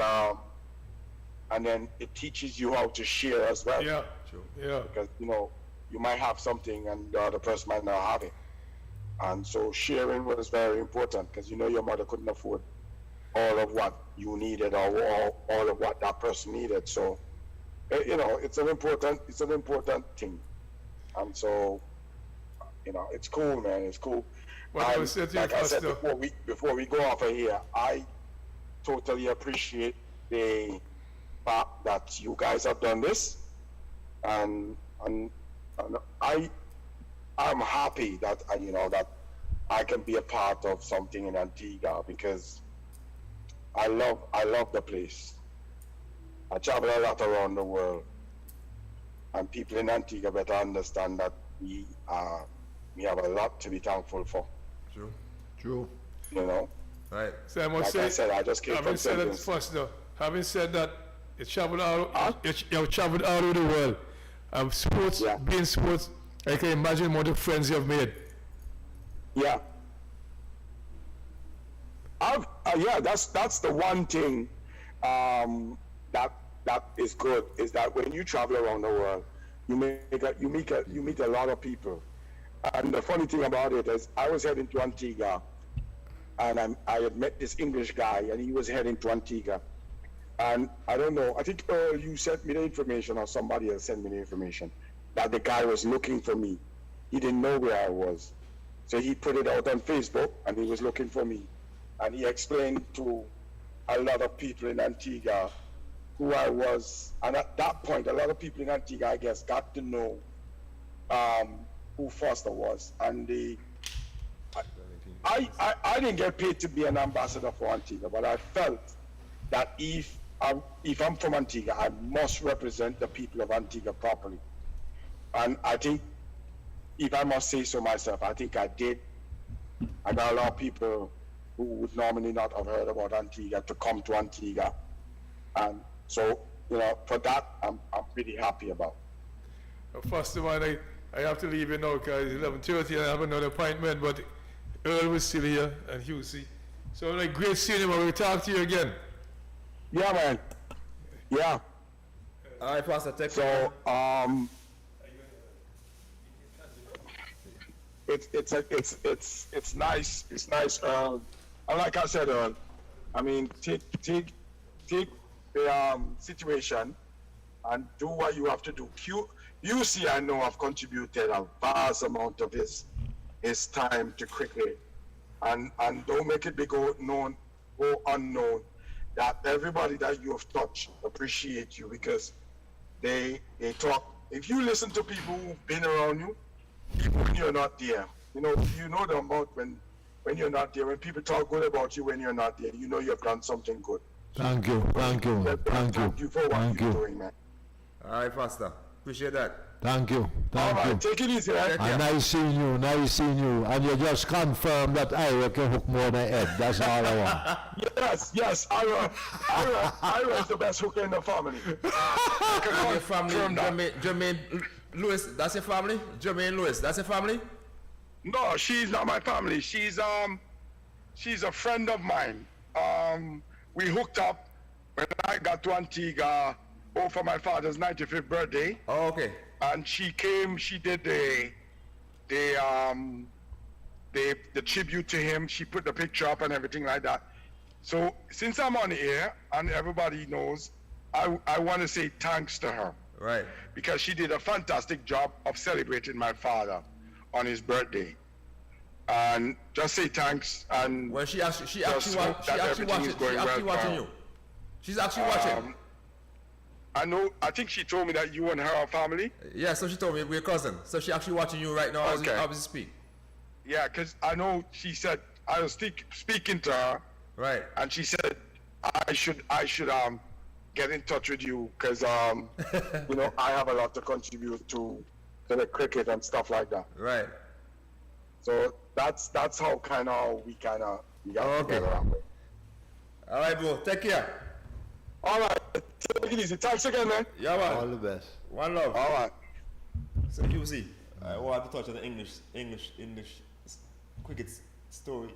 and then it teaches you how to share as well. Yeah, yeah. Because you know you might have something and the other person might not have it, and so sharing was very important, because you know your mother couldn't afford all of what you needed, or all of what that person needed. So you know it's an important thing, and so you know it's cool, man. It's cool. What I And was saying to you, like I said Foster. before we go off of here, I totally appreciate the fact that you guys have done this, and I'm happy that you know that I can be a part of something in Antigua, because I love the place. I travel a lot around the world, and people in Antigua better understand that we have a lot to be thankful for. True. True. You know, Right. So I must like I say, said, I just came having from said that, Sentence. Foster, having said that, you traveled all, Huh? you traveled all over the world. Sports, Yeah. being sports, I can imagine what the friends you have made. Yeah. Yeah, that's the one thing that is good, is that when you travel around the world, you meet a lot of people. And the funny thing about it is, I was heading to Antigua, and I had met this English guy, and he was heading to Antigua. And I don't know, I think Earl, you sent me the information, or somebody else sent me the information, that the guy was looking for me. He didn't know where I was. So he put it out on Facebook, and he was looking for me. And he explained to a lot of people in Antigua who I was. And at that point, a lot of people in Antigua, I guess, got to know who Foster was. And I didn't get paid to be an ambassador for Antigua, but I felt that if I'm from Antigua, I must represent the people of Antigua properly. And I think, if I must say so myself, I think I did. I got a lot of people who would normally not have heard about Antigua to come to Antigua. And so, you know, for that, I'm pretty happy about. First of all, I I have to leave you now because it's 11:30 and I have another appointment, but Earl was still here and Husey. So like great seeing you, man. We'll talk to you again. Yeah, man. Yeah. All right, Pastor, take care. So, it's nice. It's nice. And like I said, I mean, take the situation and do what you have to do. You see, I know I've contributed a vast amount of his time to cricket, and don't make it go unknown that everybody that you have touched appreciate you, because they talk. If you listen to people who've been around you, even when you're not there, you know the amount when you're not there. When people talk good about you when you're not there, you know you've done something good. Thank you. Thank you for what you're doing, man. All right, Pastor. Appreciate that. Thank you. All right, take it easy, right? And nice seeing you. And you just confirmed that I can hook more than Ed. That's all I want. Yes. Ira is the best hooker in the family. Your family, Jermaine Lewis, that's your family? Jermaine Lewis, that's your family? No, she's not my family. She's a friend of mine. We hooked up when I got to Antigua for my father's 95th birthday. Oh, okay. And she came. She did the tribute to him. She put the picture up and everything like that. So since I'm on the air and everybody knows, I want to say thanks to her. Right. Because she did a fantastic job of celebrating my father on his birthday. And just say thanks. And well, she actually watching you. She's actually watching. I think she told me that you and her are family. Yeah, so she told me we're cousins. So she actually watching you right now as you speak. Yeah, because I know she said I was speaking to her. Right. And she said I should get in touch with you because you know I have a lot to contribute to the cricket and stuff like that. Right. So that's how we got together. All right, bro. Take care. All right. Take it easy. Thanks again, man. Yeah, man. All the best. One love. All right. So you see, I want to touch on the English cricket story.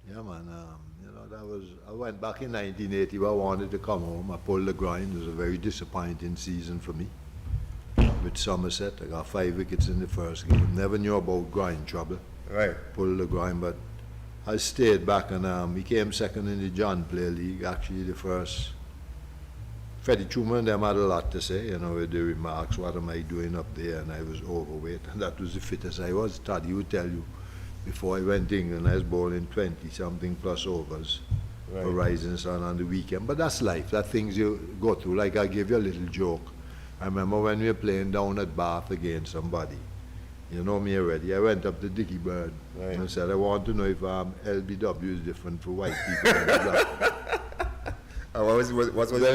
Yeah, man. I went back in 1980. I wanted to come home. I pulled the grind. It was a very disappointing season for me. With Somerset, I got 5 wickets in the first game. Never knew about grind trouble. Right. Pulled the grind, but I stayed back and became second in the John Player League. Actually, the first. Freddie Truman and them had a lot to say, with the remarks, what am I doing up there? And I was overweight, and that was the fittest I was. Toddy would tell you, before I went to England, I was bowling 20-something plus overs for Rising Sun on the weekend. But that's life, that's things you go through. Like I gave you a little joke. I remember when we were playing down at Bath against somebody. You know me already. I went up to Dickie Bird and said, I want to know if LBW is different for white people. What was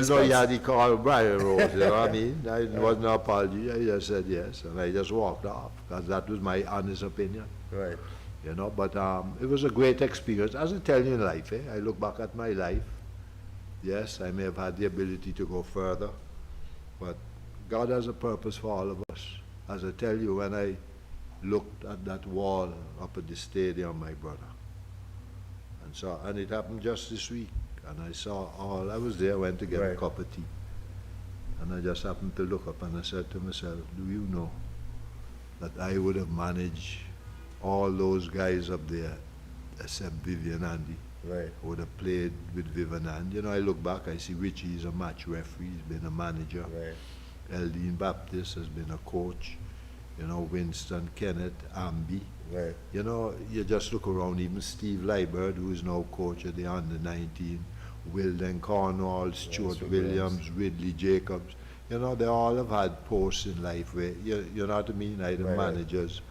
no, yeah, he called Brian Rose, you know what I mean? It wasn't an apology, I just said yes, and I just walked off, because that was my honest opinion. Right. But it was a great experience. As I tell you in life, I look back at my life, yes, I may have had the ability to go further, but God has a purpose for all of us. As I tell you, when I looked at that wall up at the stadium, my brother, and it happened just this week, and I saw I was there, went to get a cup of tea. And I just happened to look up and I said to myself, do you know that I would have managed all those guys up there except Vivian Andy? Right. I would have played with Vivian Andy. I look back, I see Richie is a match referee, he's been a manager. Right. Eldine Baptist has been a coach. Winston, Kenneth, Amby. Right. You just look around, even Steve Liebert, who is now coach at the under-19, Wilden Cornwall, Stuart Williams, Ridley Jacobs. They all have had posts in life where, you know what I mean, either managers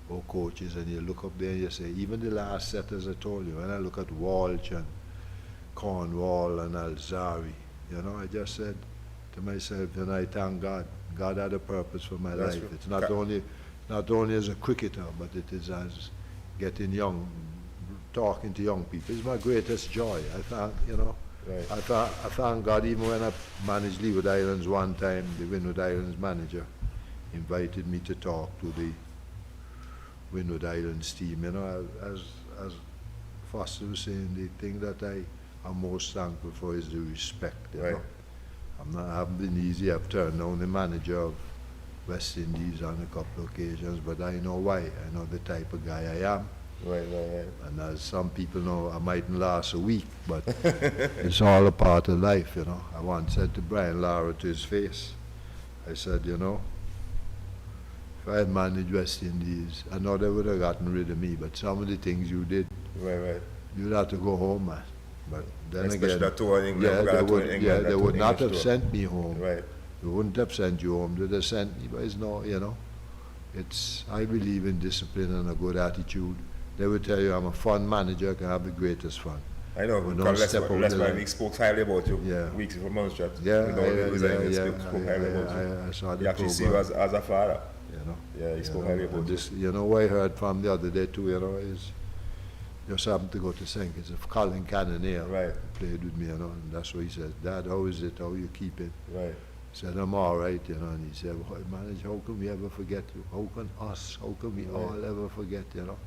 or coaches, and you look up there and you say, even the last set, as I told you, when I look at Walsh and Cornwall and Alzari, I just said to myself, I thank God. God had a purpose for my life. It's not only as a cricketer, but it is as getting young, talking to young people. It's my greatest joy. I thank God. Even when I managed Leeward Islands one time, the Windward Islands manager, invited me to talk to the Windward Islands team. You know, as Foster was saying, the thing that I am most thankful for is the respect. You know, I haven't been easy. I've turned down the manager of West Indies on a couple of occasions, but I know why. I know the type of guy I am. Right. And as some people know, I mightn't last a week, but it's all a part of life, you know. I once said to Brian Lara to his face, I said, you know, if I had managed West Indies, I know they would have gotten rid of me, but some of the things you did, Right. you'd have to go home, man. But then Especially again, that tour in England. they would not have sent me home. Right. They wouldn't have sent you home. They'd have sent me, but it's no, you know. I believe in discipline and a good attitude. They would tell you I'm a fun manager, I can have the greatest fun. I know, But because don't step over Les the Van line. League spoke highly about you Yeah. weeks before Monstrat. I Spoke highly about you. I saw the He actually see you program, as a father. you know. Yeah, he You spoke know, highly and about you. this, you know what I heard from the other day too, you know, is just happened to go to St. Kitts of Colin Cannonier Right. played with me, you know, and that's what he said, Dad, how is it, how you keep it? Right. I said, I'm all right, you know, and he said, well, manager, how can we ever forget you? How can we all ever forget, you know?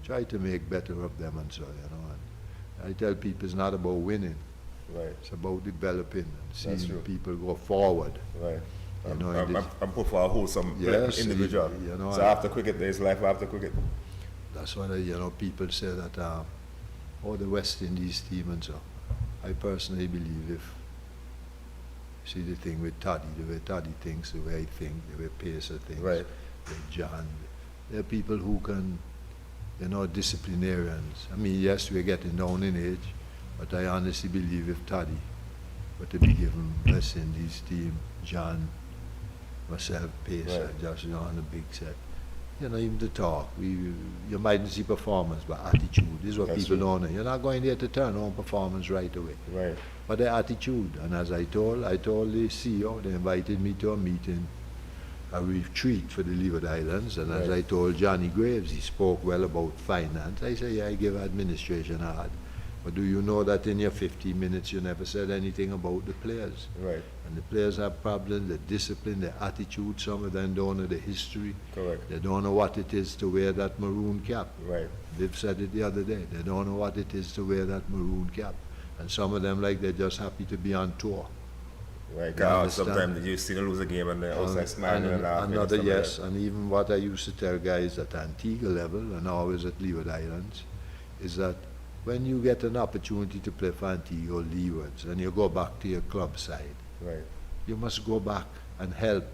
Try to make better of them and so, you know. And I tell people it's not about winning, Right. it's about developing and That's seeing true. people go forward. Right. You know, and I'm put for a wholesome Yes, individual. you know, So after cricket, there's life after cricket. That's why, you know, people say that, the West Indies team and so. I personally believe if, see the thing with Toddy, the way Toddy thinks, the way I think, the way Pacer thinks, Right. with John, there are people who can, you know, disciplinarians. I mean, yes, we're getting down in age, but I honestly believe if Toddy were to be given West Indies team, John, myself, Pacer, Right. just, you know, on the big set, you know, even to talk, you mightn't see performance, but attitude is what That's people true. don't know. You're not going there to turn on performance right away, Right. but the attitude. And as I told the CEO, they invited me to a meeting, a retreat for the Leeward Islands, and as Right. I told Johnny Graves, he spoke well about finance. I said, yeah, I give administration hard, but do you know that in your 15 minutes you never said anything about the players? Right. And the players have problems, the discipline, the attitude, some of them don't know the history. Correct. They don't know what it is to wear that maroon cap. Right. Viv said it the other day. They don't know what it is to wear that maroon cap. And some of them, like, they're just happy to be on tour. Right. You Because understand? sometimes you see them lose a game and they're outside smiling and laughing. Another and stuff yes, and even what I used to tell guys at Antigua level and always at Leeward Islands is that when you get an opportunity to play for Antigua or Leewards and you go back to your club side, Like that. Right. you must go back and help.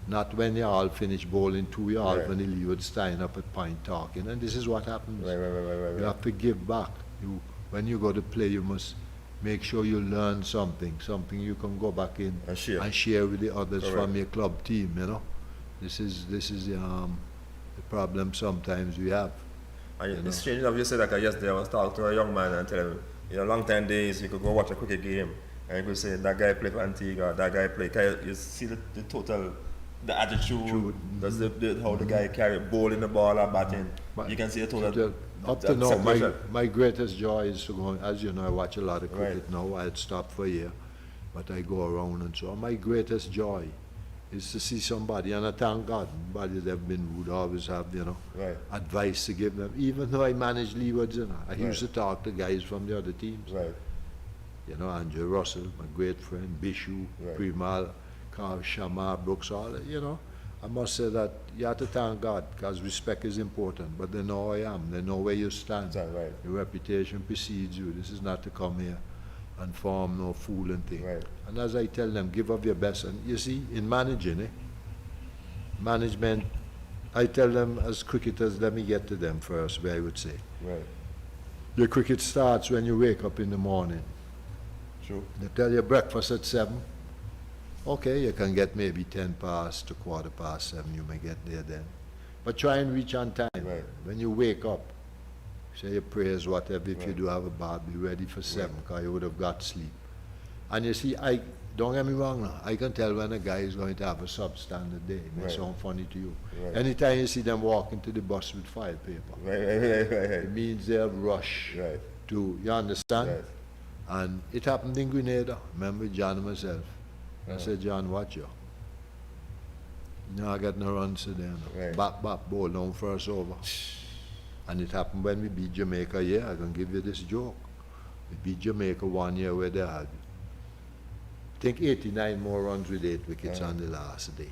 Not when you all finish bowling 2 yards Right. when the Leeward stand up at point talking. And this is what happens. Right. You have to give back. When you go to play, you must make sure you learn something you can go back in And share. with the others Correct. from your club team, you know. This is the problem sometimes we have. And You know. it's strange enough you said that, 'cause yesterday I was talking to a young man and tell him, you know, long time days you could go watch a cricket game and you could say that guy play for Antigua, that guy play. 'Cause you see the total, the attitude, that's how the guy carry bowling the ball and batting. But You can see the total. Up to that now, separation. my greatest joy is to go, as you know, I watch a lot of cricket Right. now. I had stopped for a year, but I go around and so on. My greatest joy is to see somebody, and I thank God, nobody that have been rude, always have, you know, Right. advice to give them. Even though I manage Leewards, you know, I used to Right. talk to guys from the other teams. Right. You know, Andrew Russell, my great friend, Bishu, Right. Primal, Carl Shamar, Brooks, all that, you know. I must say that you have to thank God, because respect is important, but they know who I am, they know where you stand. Stand, right. Your reputation precedes you. This is not to come here and form no fooling thing. Right. And as I tell them, give up your best. And you see, in managing, management, I tell them as cricketers, let me get to them first, where I would say. Right. Your cricket starts when you wake up in the morning. True. They tell you breakfast at 7. Okay, you can get maybe 10 past to 7:15, you may get there then. But try and reach on time. Right. When you wake up, say your prayers, whatever, if you Right. do have a bath, be ready for 7, because you would have got sleep. And you see, don't get me wrong now, I can tell when a guy is going to have a substandard day. It may Right. sound funny to you. Right. Anytime you see them walking to the bus with file paper, Right. it means they'll rush Right. to, you understand? Right. And it happened in Grenada. Remember John and myself. I said, John, watch you. No, I got no runs today. No. Right. Back, ball down first over. And it happened when we beat Jamaica. Yeah, I can give you this joke. We beat Jamaica 1 year where they had, I think 89 more runs with 8 wickets on the last day.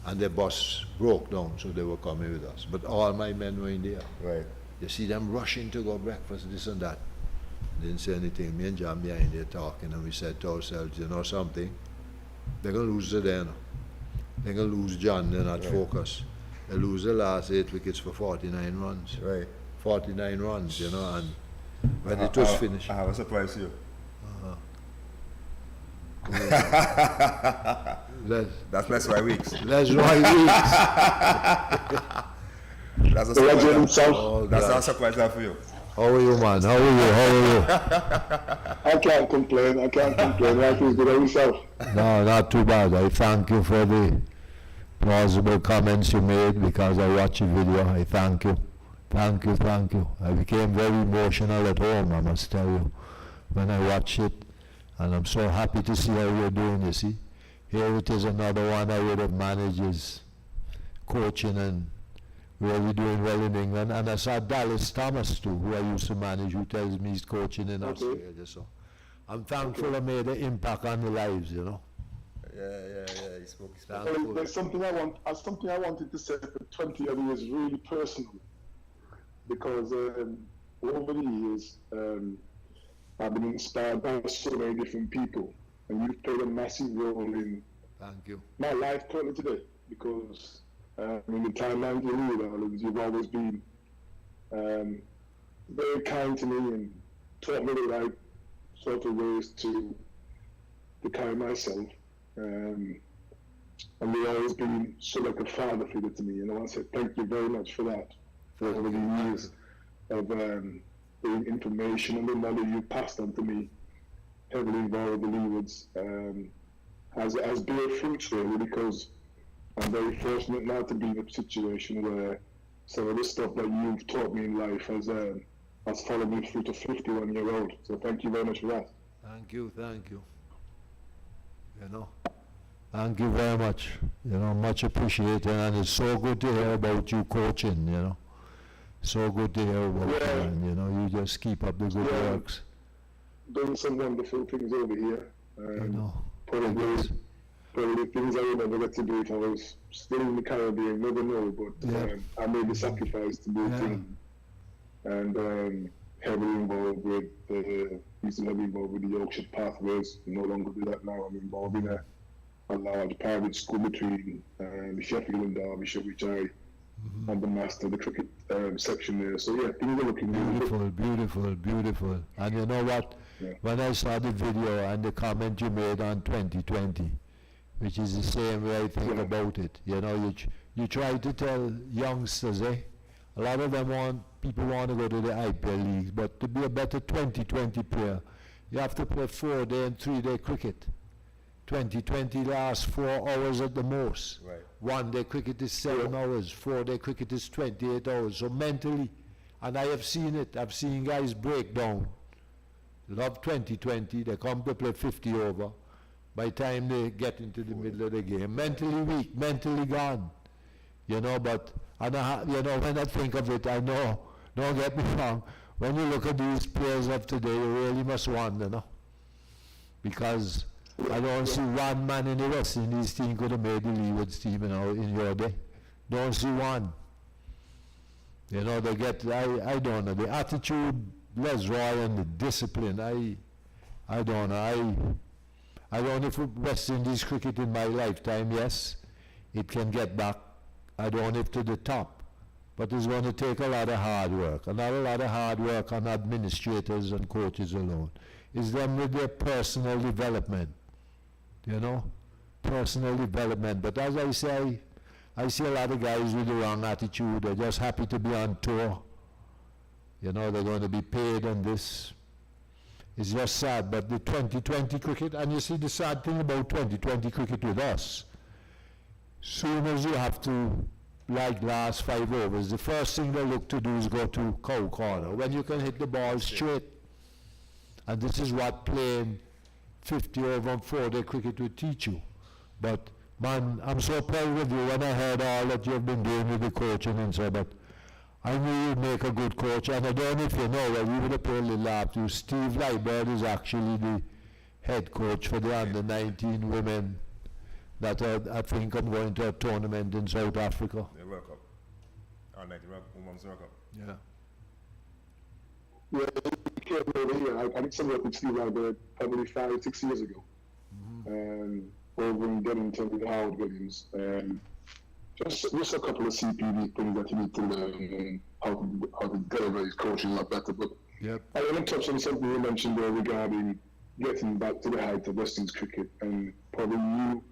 And the bus broke down, so they were coming with us. But all my men were in there. Right. You see them rushing to go breakfast, this and that. Didn't say anything. Me and John behind there talking, and we said to ourselves, you know something? They're going to lose the day now. They're going to lose John, they're not focused. They lose the last 8 wickets for 49 runs. Right. 49 runs, you know, and when it was finished. I have a surprise for you. That's less by weeks. That's why weeks. That's a The legend surprise. himself. Oh, That's God. a surprise for you. How are you, man? How are I can't complain. Life is good on yourself. you? No, not too bad. I thank you for the plausible comments you made because I watched your video. I thank you. Thank you. I became very emotional at home, I must tell you, when I watched it. And I'm so happy to see how you're doing, you see. Here it is, another one I would have managed is coaching and really doing well in England. And I saw Dallas Thomas too, who I used to manage, who tells me he's coaching in Australia. So I'm thankful I made an impact on the lives, you know. Yeah. He spoke. Thankful. There's something I wanted to say for 20 odd years, really personal, because over the years I've been inspired by so many different people, and you've played a massive role in Thank you. my life currently today. Because in the time I'm dealing with Ireland, you've always been very kind to me and taught me the right sort of ways to carry myself. And you've always been so like a father figure to me, and I want to say thank you very much for that, for over the years of the information and the knowledge you passed on to me, heavily involved with the Leewards, has been fruits really, because I'm very fortunate now to be in a situation where some of the stuff that you've taught me in life has followed me through to 51 years old. So thank you very much for that. Thank you. You know, thank you very much. You know, much appreciated, and it's so good to hear about you coaching, you know. So good to hear about you, and you know, you just keep up the good works. Doing some wonderful things over here. You know. Probably things I would never get to do if I was still in the Caribbean, never know, but I made the sacrifice to do things. And heavily involved with used to heavily involved with the Yorkshire Pathways. No longer do that now. I'm involved in a large private school between Sheffield and Derbyshire, which I am the master of the cricket section there. So yeah, things are looking Beautiful. And you know what? Yeah. When I saw the video and the comment you made on 2020, which is the same way I think about it, you know, you try to tell youngsters, a lot of them people want to go to the IPL leagues, but to be a better 2020 player, you have to play 4-day and 3-day cricket. 2020 lasts 4 hours at the most. Right. 1-day cricket is 7 hours, 4-day cricket is 28 hours. So mentally, and I have seen it, I've seen guys break down. Love 2020, they come to play 50 over. By the time they get into the middle of the game, mentally weak, mentally gone. You know, but, and you know, when I think of it, I know, don't get me wrong, when you look at these players of today, you really must wonder, no? Because I don't see one man in the West Indies team could have made the Leewards team, you know, in your day. Don't see one. You know, they get, I don't know, the attitude, Les Roy, and the discipline, I don't know, I don't know if West Indies cricket in my lifetime, yes, it can get back, I don't know if to the top, but it's going to take a lot of hard work, and not a lot of hard work on administrators and coaches alone. It's them with their personal development, you know, personal development. But as I say, I see a lot of guys with the wrong attitude. They're just happy to be on tour. You know, they're going to be paid on this. It's just sad, but the 2020 cricket, and you see the sad thing about 2020 cricket with us, soon as you have to, like last 5 overs, the first thing they look to do is go to cow corner, when you can hit the ball straight. And this is what playing 50 over and 4-day cricket will teach you. But Man, I'm so proud of you when I heard all that you've been doing with the coaching and so, but I knew you'd make a good coach, and I don't know if you know, well, we would have put a little after you. Steve Liebert is actually the head coach for the under-19 women that I think I'm going to a tournament in South Africa. The World Cup. Women's World Cup. Yeah. Yeah, he came over here. I did some work with Steve Albert probably 5-6 years ago. Over in Devonton with Howard Williams. Just a couple of CPD things that you need to learn and how to deliver his coaching a lot better. But Yep. I want to touch on something you mentioned there regarding getting back to the height of West Indies cricket, and probably you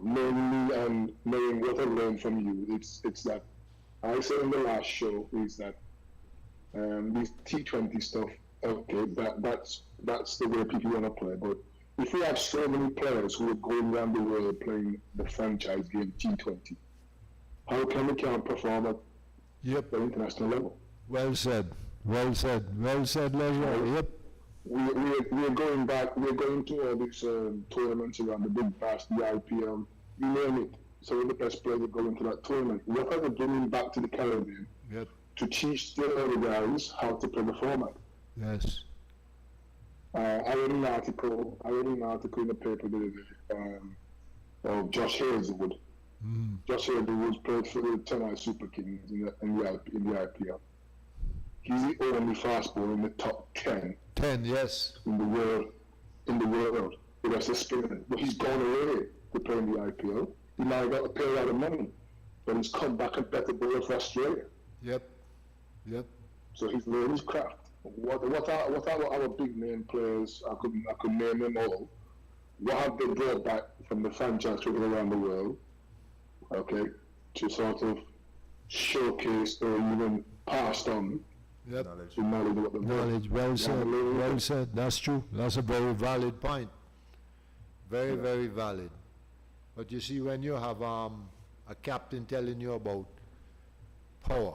knowing me and knowing what I've learned from you, it's that I said in the last show is that these T20 stuff, okay, that's the way people want to play. But if we have so many players who are going around the world playing the franchise game T20, how come we can't perform at the international level? Well said. Well said. Well said, Leisure. Yep. We're going back. We're going to all these tournaments around the Big Bash, the IPL, you name it. Some of the best players are going to that tournament. What are they bringing back to the Caribbean to teach the other guys how to play the format? Yes. I read an article in the paper the other day of Josh Hazelwood. Josh Hazelwood was played for the Chennai Super Kings in the IPL. He's the only fast bowler in the top 10. 10, yes. In the world. The rest is spinning. But he's gone away to play in the IPL. He now got to pay a lot of money. But he's come back a better bowler for Australia. Yep. So he's learned his craft. What are our big name players? I could name them all. What have they brought back from the franchise cricket around the world? Okay, to sort of showcase or even passed on. Yep. The knowledge of what they've done. Knowledge. Well said. Well said. That's true. That's a very valid point. Very, very valid. But you see, when you have a captain telling you about power,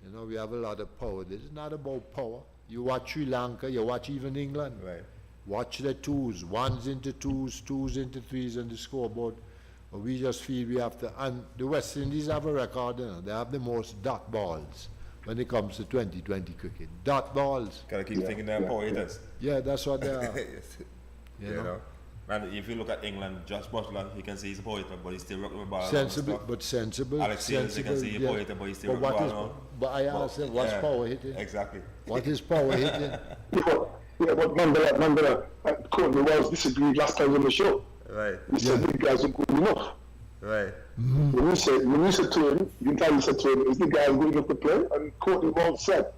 you know, we have a lot of power. This is not about power. You watch Sri Lanka, you watch even England. Right. Watch the twos, ones into twos, twos into threes on the scoreboard. But we just feel we have to, and the West Indies have a record, you know, they have the most dot balls when it comes to 2020 cricket. Dot balls. Gotta keep thinking they're power hitters. Yeah, that's what they are. you know. And if you look at England, Josh Butler, you can see he's a power hitter, but he's still rocking the ball. Sensible, but sensible. Alex Seals, you can see he's a power hitter, but he's still rocking the ball. But I asked him, what's power hitting? Exactly. What is power hitting? Yeah, but Mandela, Courtney Wells disagreed last time on the show. Right. He said the guys are good enough. Right. When you said to him, you entirely said to him, is the guys good enough to play? And Courtney Wells said,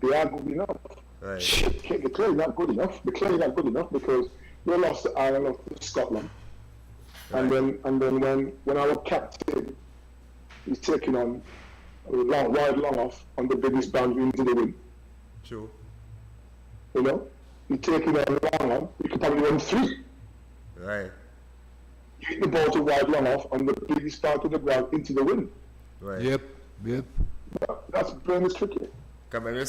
they are good enough. Right. Shit, they're clearly not good enough. They're clearly not good enough because they lost to Ireland, lost to Scotland. Right. And then when our captain is taking on wide long off on the biggest boundary into the wind. True. You know? He's taking on long on, you could probably run 3. Right. You hit the ball to wide long off on the biggest part of the ground into the wind. Right. Yep. That's brainless cricket. Come on, I know you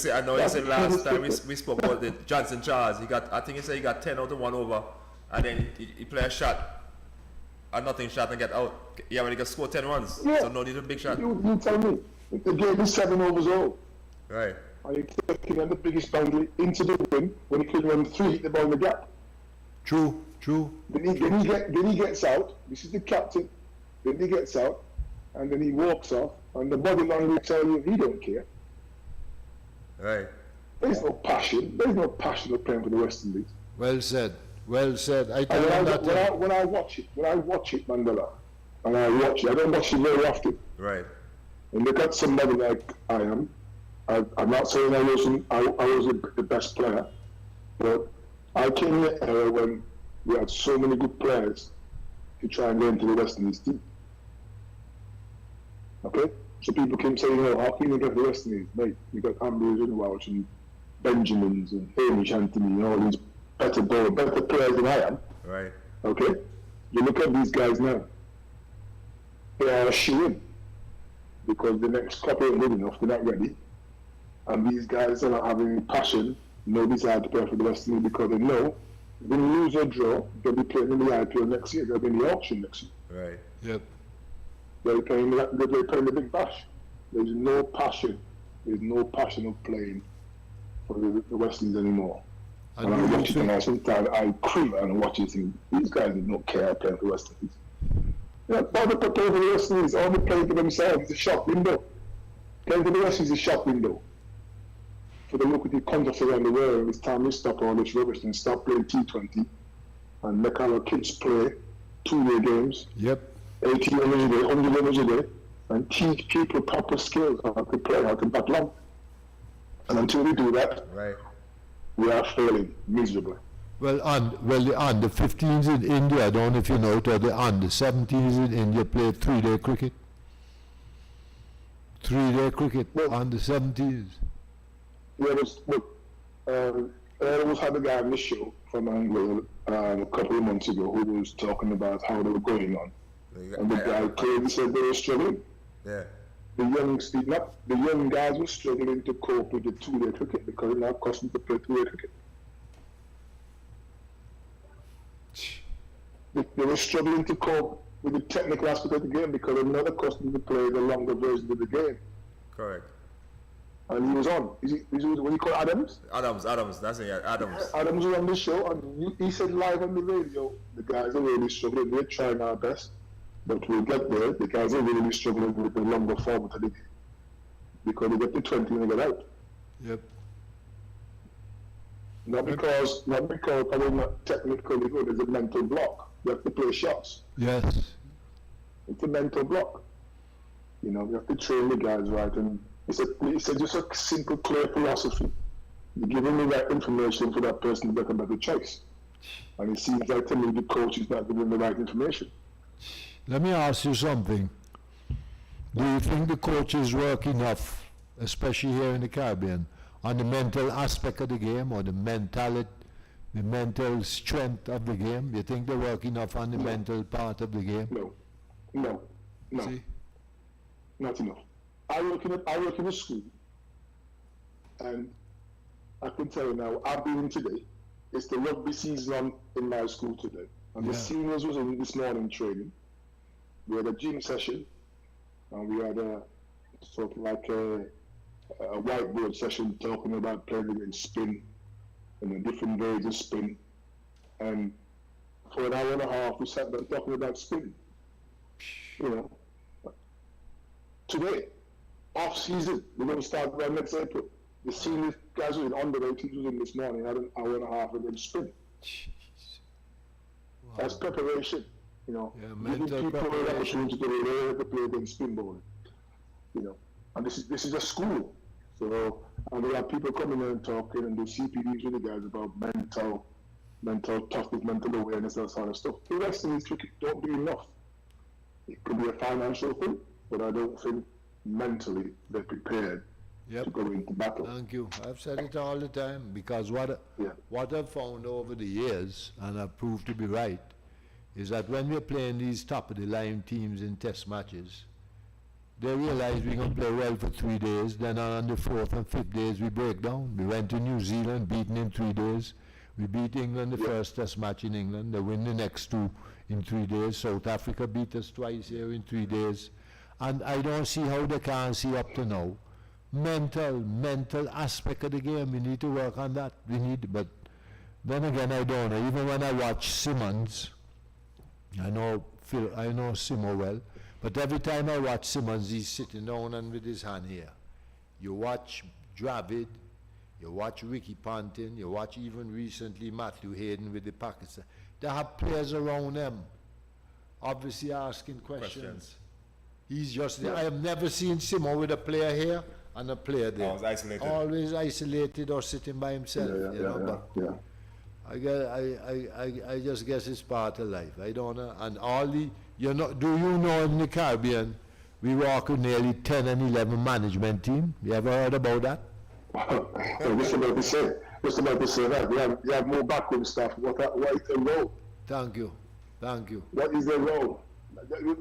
said last time we spoke about the Johnson Charles. I think he said he got 10 out of 1 over, and then he play a shot, a nothing shot and get out. He already got scored 10 runs, so no need a big shot. You tell me, if the game is 7 overs old, right? Are you taking on the biggest boundary into the wind when he could run 3, hit the ball in the gap? True. Then he gets out. This is the captain. Then he gets out, and then he walks off, and the body language tell you he don't care. Right. There's no passion. There's no passion of playing for the West Indies. Well said. I tell you that. When I watch it, Mandela, and I don't watch it very often. Right. And look at somebody like I am. I'm not saying I was the best player, but I came in an era when we had so many good players to try and get into the West Indies team. Okay? So people can say, how can you get the West Indies? Mate, you got Ambrose and Welsh and Benjamins and Hamish Anthony and all these better players than I am. Right. Okay? You look at these guys now. They are a shoe-in because the next couple ain't good enough, they're not ready. And these guys are not having passion, no desire to play for the West Indies because they know win, lose or draw, they'll be playing in the IPL next year. They'll be in the auction next year. Right. Yep. They're playing the big bash. There's no passion. There's no passion of playing for the West Indies anymore. And I watch it and I sometimes I creep and watch it and these guys don't care playing for the West Indies. All they play for the West Indies, all they play for themselves is a shop window. Playing for the West Indies is a shop window. For the lucrative contracts around the world, it's time to stop all this rubbish and stop playing T20 and make our kids play 2-day games. Yep. 80 hours a day, 100 hours a day, and teach people proper skills how to play, how to battle on. And until we do that, Right. we are failing miserably. Well, the under 15s in India, I don't know if you know it, or the under 17s in India play 3-day cricket. 3-day cricket, Well, under 17s. Yeah, there was had a guy on the show from Angola a couple of months ago who was talking about how they were going on. And the guy clearly said they were struggling. Yeah. The young guys were struggling to cope with the 2-day cricket because it now cost them to play 2-day cricket. They were struggling to cope with the technical aspect of the game because it now cost them to play the longer version of the game. Correct. And he was on. What he called Adams? Adams, that's it, yeah, Adams. Adams was on the show and he said live on the radio, the guys are really struggling, we're trying our best, but we'll get there. The guys are really struggling with the longer format of the game because they get to 20 and they get out. Yep. Not because they're not technically good, it's a mental block. You have to play shots. Yes. It's a mental block. You know, you have to train the guys right, and it's just a simple, clear philosophy. You give them the right information for that person to make a better choice. And it seems like to me the coach is not giving the right information. Let me ask you something. Do you think the coaches work enough, especially here in the Caribbean, on the mental aspect of the game or the mental strength of the game? You think they work enough on the mental part of the game? No. See? Not enough. I work in a school, and I can tell you now, I've been in today. It's the rugby season in my school today. And the seniors was in this morning training. We had a gym session, and we had a sort of like a whiteboard session talking about playing against spin and the different ways of spin. And for an hour and a half, we sat there talking about spin. You know, today, off season, we're going to start by next April. The senior guys were in under 18s was in this morning, had an hour and a half and then spin. Wow. That's preparation, you know. Yeah, giving mental people the preparation. opportunity to learn to play against spin bowling. You know, and this is a school. So, and we have people coming in and talking and do CPDs with the guys about mental toughness, mental awareness, that sort of stuff. The rest of these cricket don't do enough. It could be a financial thing, but I don't think mentally they're prepared to go into battle. Thank you. I've said it all the time because what I've found over the years, and I've proved to be right, is that when we're playing these top-of-the-line teams in test matches, they realize we're going to play well for 3 days, then on the 4th and 5th days we break down. We went to New Zealand, beaten in 3 days. We beat England the first test match in England. They win the next 2 in 3 days. South Africa beat us twice here in 3 days. And I don't see how they can't see up to now. Mental aspect of the game, we need to work on that. But then again, I don't know. Even when I watch Simmons, I know Simo well, but every time I watch Simmons, he's sitting down and with his hand here. You watch Dravid, you watch Ricky Ponting, you watch even recently Matthew Hayden with the Pakistan. They have players around them, obviously asking questions. He's just there. I have never seen Simo with a player here and a player there. Always isolated or sitting by himself. I just guess it's part of life. I don't know. And do you know in the Caribbean, we work with nearly 10 and 11 management team. You ever heard about that? Just about to say that. You have more backroom staff. What is their role? Thank you. What is their role?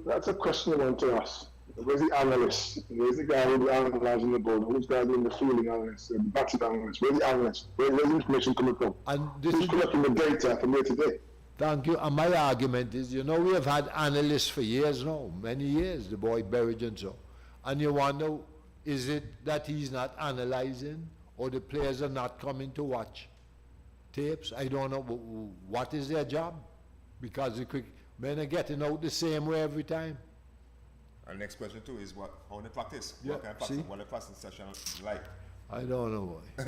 That's a question I want to ask. Where's the analyst? Where's the guy who's analysing the ball? Who's the guy doing the fielding analyst, the batting analyst? Where's the analyst? Where's the information coming from? And this Who's is collecting the data from day to day? Thank you. And my argument is, we have had analysts for years now, many years, the boy Berridge and so. And you wonder, is it that he's not analysing, or the players are not coming to watch tapes? I don't know. What is their job? Because the men are getting out the same way every time. And next question too is how they practice? Yeah, What kind of practice? see? What the practice session like? I don't know, boy.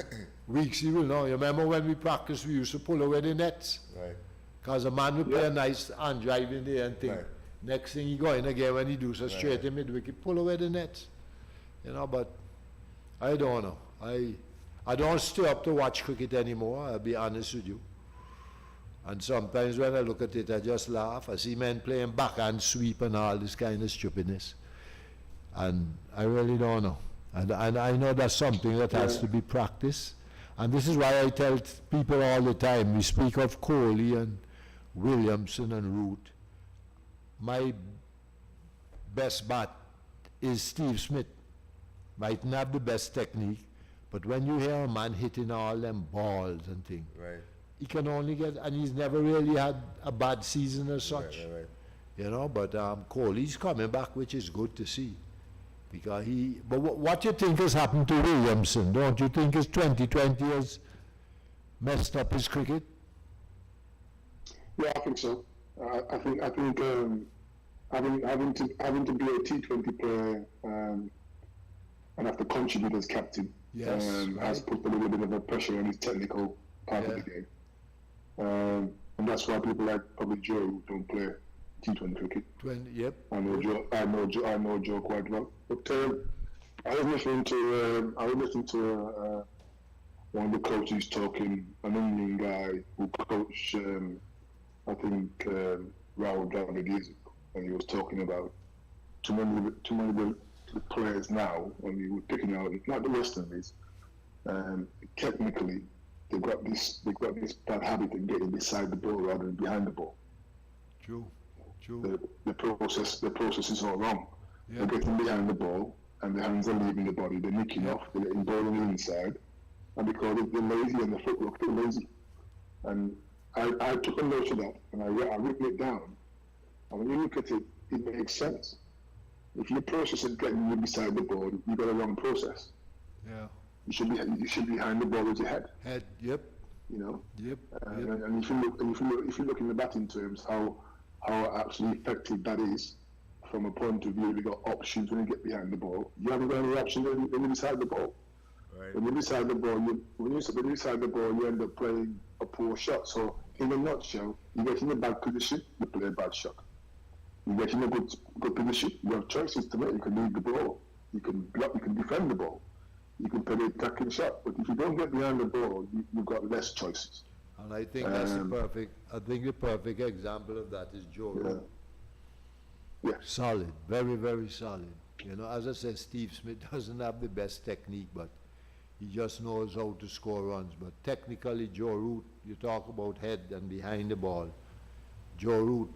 Weeks you will know. You remember when we practiced, we used to pull away the nets? Right. Because a man would play a nice hand drive in there and think, Right. next thing he go in again when he do so straight in mid-wicket, pull away the nets. But I don't know. I don't stay up to watch cricket anymore, I'll be honest with you. And sometimes when I look at it, I just laugh. I see men playing backhand sweep and all this kind of stupidness. And I really don't know. And I know that's something that has to be practiced. And this is why I tell people all the time, we speak of Kohli and Williamson and Root. My best bat is Steve Smith. Might not have the best technique, but when you hear a man hitting all them balls and things, Right. he can only get, and he's never really had a bad season as such. Right. But Kohli's coming back, which is good to see. Because but what you think has happened to Williamson? Don't you think his 2020 has messed up his cricket? Yeah, I think so. I think having to be a T20 player and have to contribute as captain has put a little bit of a pressure on his technical part of the game. And that's why people like probably Joe don't play T20 cricket. Yep. I know Joe quite well. But I was listening to one of the coaches talking, an Indian guy who coached I think Rahul Dravid years ago, and he was talking about too many of the players now, when we were picking out not the Westerners, technically they've got this bad habit of getting beside the ball rather than behind the ball. True. The process is all wrong. Yeah. They're getting behind the ball and the hands are leaving the body, they're nicking off, they're getting ball on the inside, and because they're lazy and the footwork, they're lazy. And I took a note of that and I written it down. And when you look at it, it makes sense. If your process is getting you beside the ball, you've got a wrong process. Yeah. You should be behind the ball with your head. Yep. Yep. And if you look in the batting terms, how actually effective that is, from a point of view, you got options when you get behind the ball. You haven't got any options when you're beside the ball. Right. When you're beside the ball, you end up playing a poor shot. So, in a nutshell, you get in a bad position, you play a bad shot. You get in a good position, you have choices to make. You can lead the ball, you can block, you can defend the ball, you can play the attacking shot. But if you don't get behind the ball, you've got less choices. And I think that's the perfect example of that is Joe Root. Yeah. Solid, very, very solid. As I said, Steve Smith doesn't have the best technique, but he just knows how to score runs. But technically, Joe Root, you talk about head and behind the ball. Joe Root,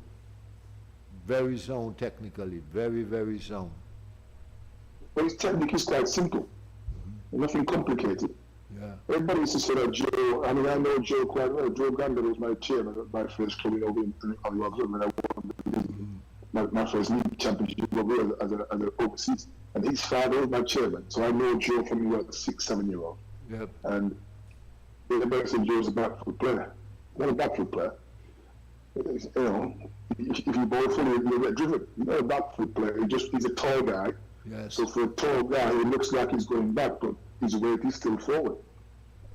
very sound technically, very, very sound. But his technique is quite simple, nothing complicated. Yeah. Everybody used to say that Joe, I know Joe quite well. Joe Gander was my chairman at my first club over in Hollywood when I won my first league championship over as an overseas. And his father was my chairman, so I know Joe from he was a 6-7-year-old. Yep. And everybody said Joe's a back foot player. Not a back foot player. If you bowl fully, you'll get driven. He's not a back foot player. He's a tall guy. Yes. So for a tall guy, it looks like he's going back, but his weight is still forward.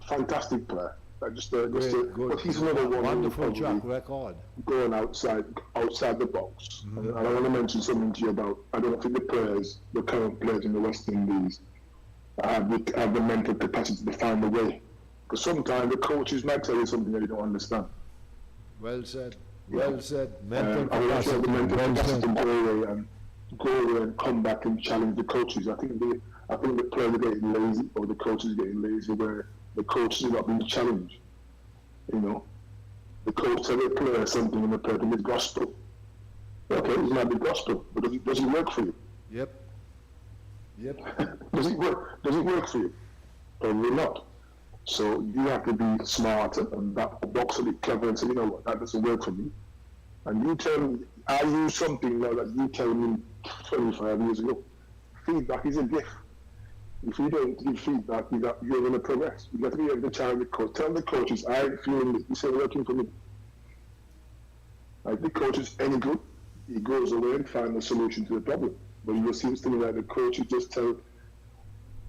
Fantastic player. But he's another one. Wonderful track record. Going outside the box. And I want to mention something to you about, I don't think the current players in the West Indies have the mental capacity to find a way. Because sometimes the coaches might tell you something that you don't understand. Well said. Well said. Mental I want to have the mental capacity to go away and come back and challenge the coaches. I think the players are getting lazy, or the coaches are getting lazy, where the coaches are not being challenged. The coach tells the player something and the player thinks it's gospel. Okay, it might be gospel, but does it work for you? Yep. Yep. Does it work? Does it work for you? Probably not. So you have to be smarter and box a bit clever and say, you know what, that doesn't work for me. And you tell me, I use something now that you tell me 25 years ago. Feedback is a gift. If you don't give feedback, you're going to progress. You got to be able to tell the coach. Tell the coaches, I feel this is working for me. If the coach is any good, he goes away and finds a solution to the problem. But it just seems to me like the coaches just tell,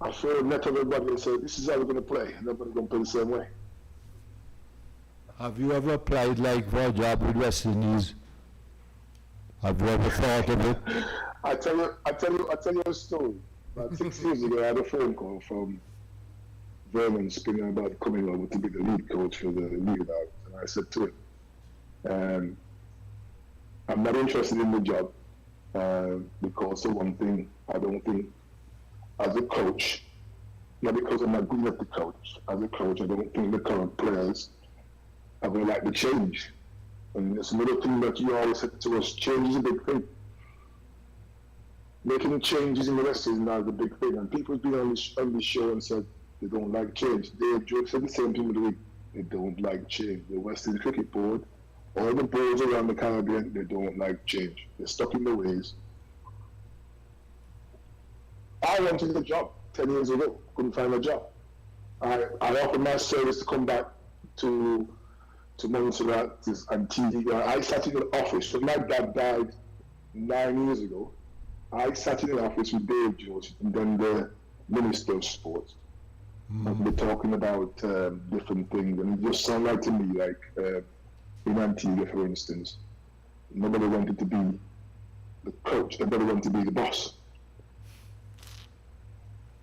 I feel let everybody and say, this is how we're going to play. Nobody's going to play the same way. Have you ever applied like for a job with West Indies? Have you ever thought of it? I tell you a story. About 6 years ago, I had a phone call from Vernon Skinner about coming over to be the lead coach for the league out. And I said to him, I'm not interested in the job because of one thing, I don't think as a coach, not because I'm not good enough to coach, as a coach, I don't think the current players are going to like the change. And it's another thing that you always said to us, change is a big thing. Making changes in the West is not the big thing. And people have been on this show and said they don't like change. Dave Jones said the same thing with the week. They don't like change. The West Indies Cricket Board, all the boards around the Caribbean, they don't like change. They're stuck in their ways. I wanted a job 10 years ago, couldn't find a job. I offered my service to come back to Montserrat and TV. I sat in the office. When my dad died 9 years ago, I sat in the office with Dave Jones and then the Minister of Sports. And we're talking about different things. And it just sounded like to me like in Antigua, for instance, nobody wanted to be the coach, everybody wanted to be the boss.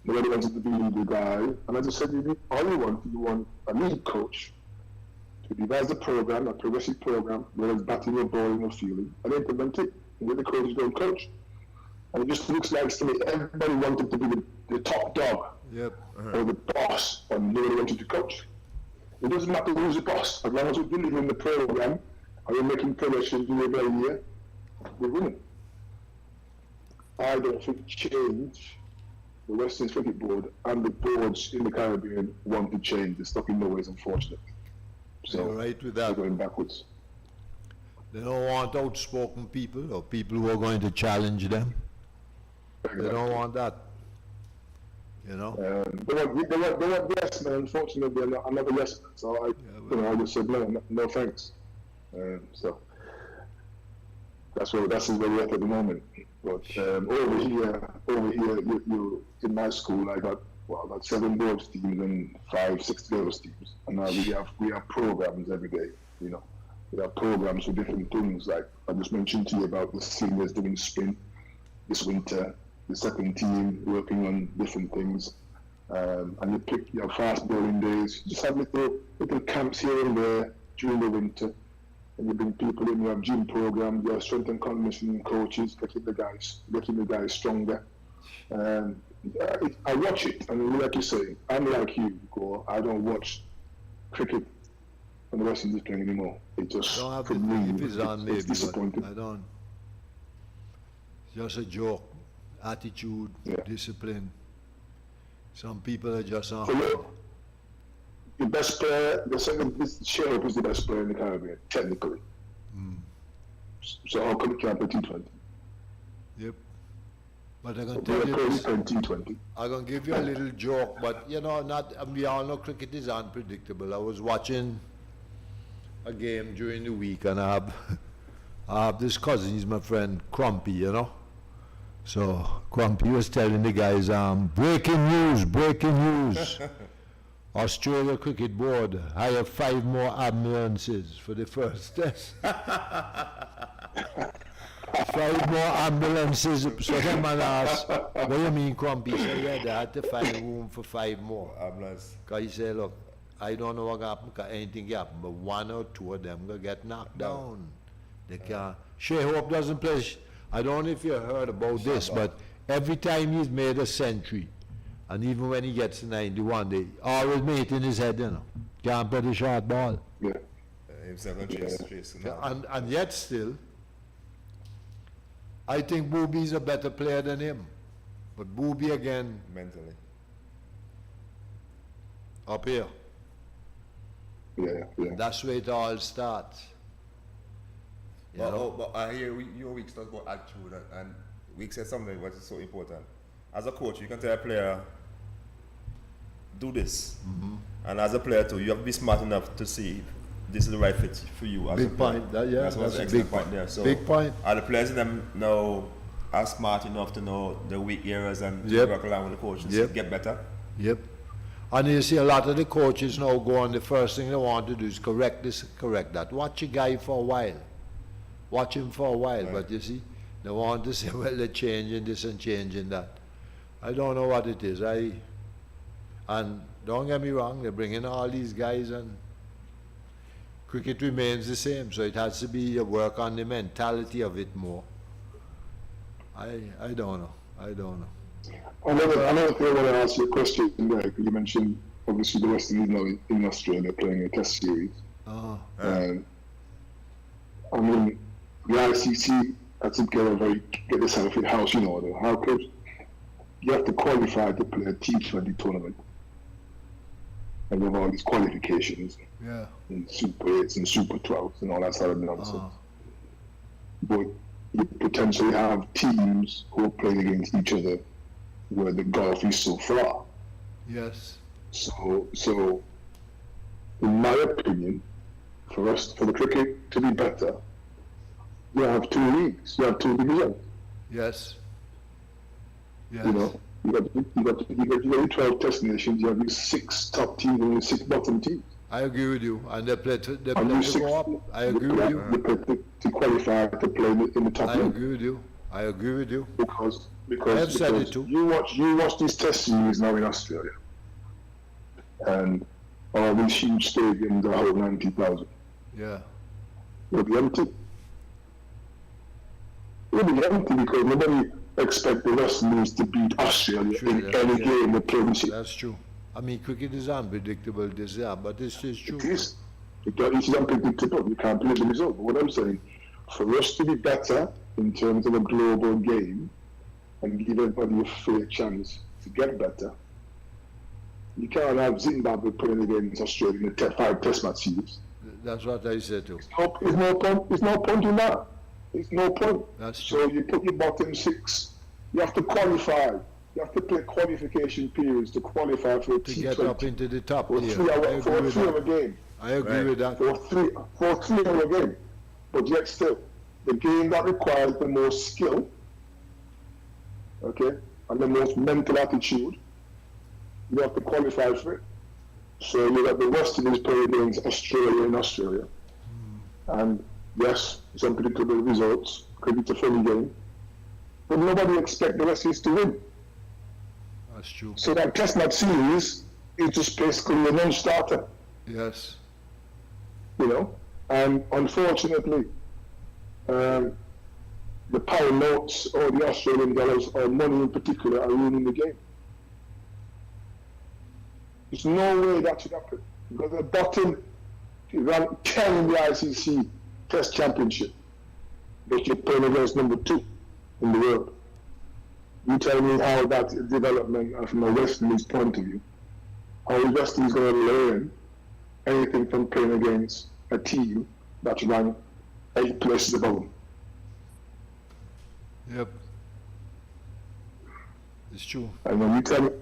Nobody wanted to be the guy. And I just said, you want a lead coach to devise a program, a progressive program, whether it's batting or bowling or fielding, and implement it. And then the coaches don't coach. And it just looks like to me, everybody wanted to be the top dog or the boss, and nobody wanted to coach. It doesn't matter who's the boss, as long as you're delivering the program and you're making progression year by year, we're winning. I don't think change, the West Indies Cricket Board and the boards in the Caribbean want to change. They're stuck in their ways, unfortunately. So you're right with that. They're going backwards. They don't want outspoken people or people who are going to challenge them. They don't want that. You know? They want yes men. Unfortunately, I'm not a yes man. So I just said no thanks. So that's where we're at the moment. But over here, you in my school, I got 7 boys teams and 5-6 girls teams, and now we have programs every day. You know, we have programs for different things. Like I just mentioned to you about the seniors doing sprint this winter. The second team working on different things, and you pick your fast bowling days. You just have little camps here and there during the winter, and you bring people in. You have gym programs, you have strength and conditioning coaches, getting the guys stronger. I watch it, and like you say, I'm like you, Gore. I don't watch cricket when the West Indies playing anymore. It just for me, it's disappointing. I don't. It's just a joke. Attitude, discipline. Some people are just on. So the best player, this Sheriff is the best player in the Caribbean, technically. So how come he can't play T20? Yep. But I'm going to tell you this. T20. I'm going to give you a little joke, but you know, we all know cricket is unpredictable. I was watching a game during the week, and I have this cousin, he's my friend, Crumpy, you know. So Crumpy was telling the guys, breaking news. Australia Cricket Board hire 5 more ambulances for the first test. 5 more ambulances. So the man asked, what do you mean, Crumpy? He said, yeah, they had to find room for 5 more. Ambulance. Because he said, look, I don't know what happened, because anything can happen, but 1 or 2 of them will get knocked down. They can't. Shea Hope doesn't play. I don't know if you heard about this, but every time he's made a century, and even when he gets to 91, they always make it in his head, you know. Can't play the short ball. Yeah. Himself and chase. And yet still, I think Booby's a better player than him. But Booby again, mentally. up here. Yeah. That's where it all starts. You know? But I hear your week talk about attitude, and Week said something which is so important. As a coach, you can tell a player, do this. And as a player too, you have to be smart enough to see if this is the right fit for you as a Big player. point. That's That's an a excellent big point there. So Big point. are the players in them now are smart enough to know the weak areas and Yep. work along with the coaches Yep. to get better? Yep. And you see a lot of the coaches now go on, the first thing they want to do is correct this, correct that. Watch a guy for a while. Watch him for a while, Right. but you see, they want to say, well, they're changing this and changing that. I don't know what it is. And don't get me wrong, they're bringing all these guys and cricket remains the same, so it has to be a work on the mentality of it more. I don't know. Another thing I want to ask you a question there, because you mentioned obviously the West Indies now in Australia playing a test series. Oh, I mean, the ICC had to get this out of the house in order. How could you have to qualify to play a T20 tournament? And with all these qualifications yeah. and Super 8s and Super 12s and all that sort of nonsense. But you potentially have teams who are playing against each other where the gulf is so far. Yes. So in my opinion, for the cricket to be better, you have 2 leagues, you have 2 divisions. Yes. Yes. You know, you got 12 test nations, you have these 6 top teams and 6 bottom teams. I agree with you. And they play to And you go up. I agree with you. They play to qualify to play in the top I league. agree with you. I agree with you. Because I have said it too. you watch these test series now in Australia, and all these huge stadiums that hold 90,000. Yeah. They'll be empty. They'll be empty because nobody expects the West Indies to beat Australia True, in yeah, any yeah. game they play this year. That's true. I mean, cricket is unpredictable, but this is true. It is. It is unpredictable. You can't predict the result. But what I'm saying, for us to be better in terms of a global game and give everybody a fair chance to get better, you can't have Zimbabwe playing against Australia in the 5 test match series. That's what I said too. There's no point in that. There's no point. That's So you put your bottom 6. You have to qualify. You have to play qualification periods to qualify for a To T20. get up into the top for a tier. 3-hour game. I agree with that. For a 3-hour game. But yet still, the game that requires the most skill, okay, and the most mental attitude, you have to qualify for it. So you got the West Indies playing against Australia in Australia. And yes, it's unpredictable results, because it's a funny game. But nobody expects the West Indies to win. That's true. So that test match series is just basically a non-starter, Yes. you know. And unfortunately, the pound notes or the Australian dollars or money in particular are ruining the game. There's no way that should happen. Because the bottom rank 10 in the ICC Test Championship, but you're playing against number 2 in the world. You tell me how that development from a West Indies point of view, how the West Indies going to learn anything from playing against a team that's ranked 8 places above them. Yep. It's true. And when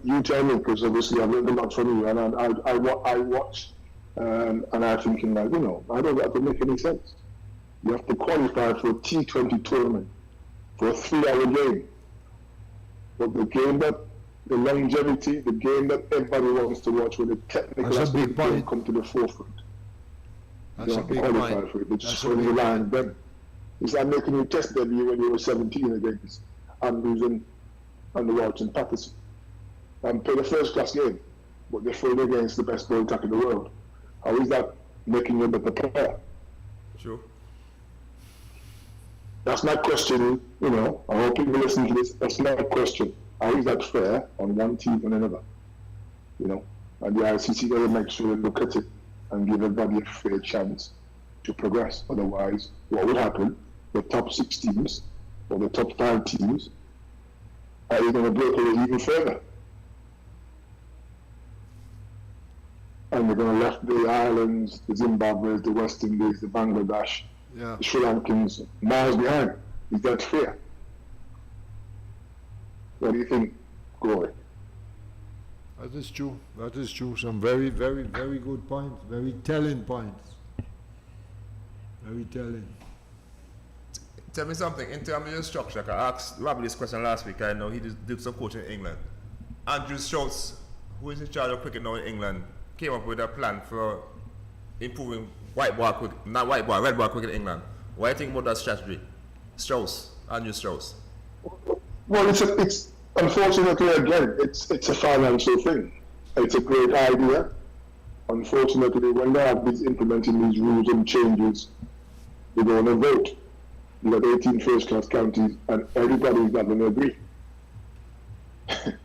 you tell me, because obviously I've learned a lot from you, and I watch, and I'm thinking like, you know, I don't that make any sense. You have to qualify for a T20 tournament for a 3-hour game. But the game that, the longevity, the game that everybody wants to watch, where the technical That's a aspect big of the game point. come to the forefront. That's You a have to big qualify point. for it. It's That's just a when big you point. line them. It's like making your test debut when you were 17 against Andrews and the Watts and Patterson. And play the first class game, but they're playing against the best ball attack in the world. How is that making you a better player? Sure. That's my question, you know. I hope people listen to this. That's my question. How is that fair on one team and another? You know, and the ICC got to make sure they look at it and give everybody a fair chance to progress. Otherwise, what would happen? The top 6 teams or the top 5 teams are you going to break it even further? And we're going to left the islands, the Zimbabwe's, the West Indies, the Bangladesh, Yeah. the Sri Lankans miles behind. Is that fair? What do you think, Glory? That is true. That is true. Some very, very, very good points. Very telling points. Very telling. Tell me something, in terms of your structure, 'cause I asked Robbie this question last week. I know he did some coaching in England. Andrew Schultz, who is in charge of cricket now in England, came up with a plan for improving red ball cricket in England. What do you think about that strategy? Andrew Strauss. Well, it's unfortunately again, it's a financial thing. It's a great idea. Unfortunately, when they have been implementing these rules and changes, they go on a vote. You got 18 first-class counties, and everybody's not going to agree.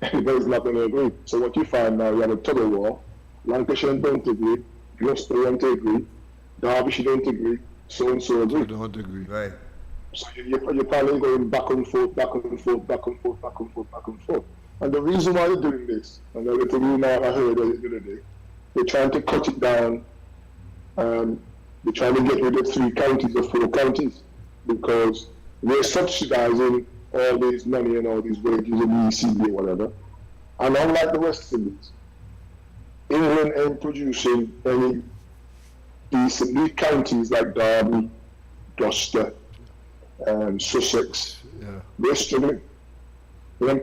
Everybody's not going to agree. So what you find now, you have a tug of war. Lancashire don't agree. Gloucester don't agree. Derbyshire don't agree. So and so agree. I don't agree. Right. So you're probably going back and forth, back and forth, back and forth, back and forth, back and forth. And the reason why they're doing this, and the little rumor I heard the other day, they're trying to cut it down. They're trying to get rid of 3 counties or 4 counties because they're subsidising all this money and all these wages in the ECB or whatever. And unlike the West Indies, England ain't producing any decent big counties like Derby, Gloucester, Sussex. Yeah. They're struggling. They ain't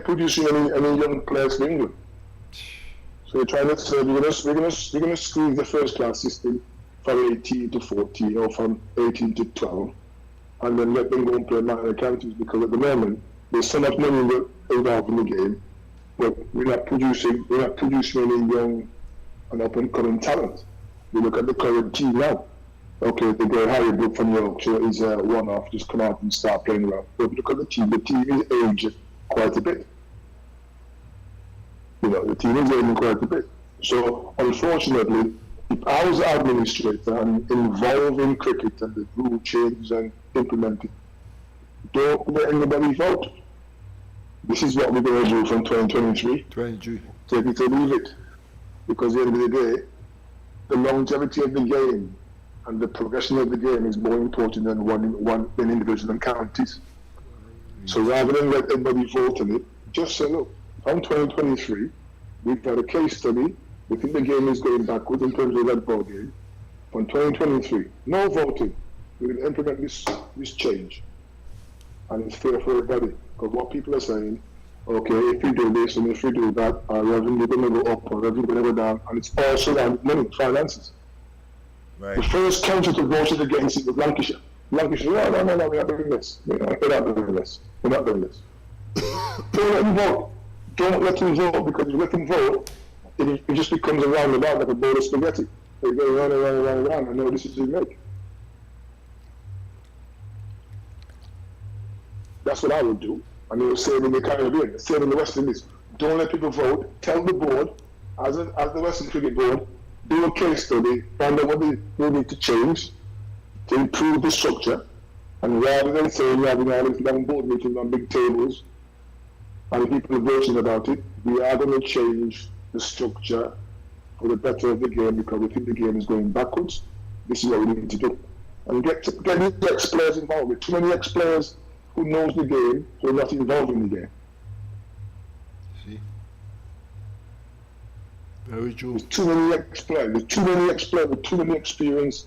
producing any young players for England. So they're trying to say we're gonna squeeze the first class system from 18 to 14 or from 18 to 12, and then let them go and play minor counties because at the moment there's so much money involved in the game, but we're not producing any young and up and coming talent. We look at the current team now. Okay, they go Harry Brook from Yorkshire is a one-off, just come out and start playing well. But look at the team is aging quite a bit. You know, the team is aging quite a bit. So, unfortunately, if I was an administrator and involved in cricket and the rule changes and implemented, don't let anybody vote. This is what we're going to do from 2023. 23. Take it or leave it. Because at the end of the day, the longevity of the game and the progression of the game is more important than one individual and counties. So rather than let everybody vote on it, just say, look, from 2023, we've got a case study. We think the game is going backwards in terms of that ball game. From 2023, no voting. We will implement this change. And it's fair for everybody. Because what people are saying, okay, if we do this and if we do that, our revenue is going to go up, our revenue is going to go down. And it's also around money, finances. Right. The first council to vote against it was Lancashire. Lancashire, no, we're not doing this. We're not doing this. We're not doing this. Don't let them vote. Don't let them vote, because if you let them vote, it just becomes a roundabout like a bowl of spaghetti. They go round and round and round and round, and no decision is made. That's what I would do. And they were saying in the Caribbean, saying in the West Indies, don't let people vote. Tell the board, as the Western Cricket Board, do a case study, find out what they need to change to improve the structure, and rather than saying we're having all these long board meetings on big tables and people are voting about it, we are going to change the structure for the better of the game because we think the game is going backwards. This is what we need to do. And get these ex-players involved. With too many ex-players who knows the game who are not involved in the game. See? Very true. There's too many ex-players with too many experience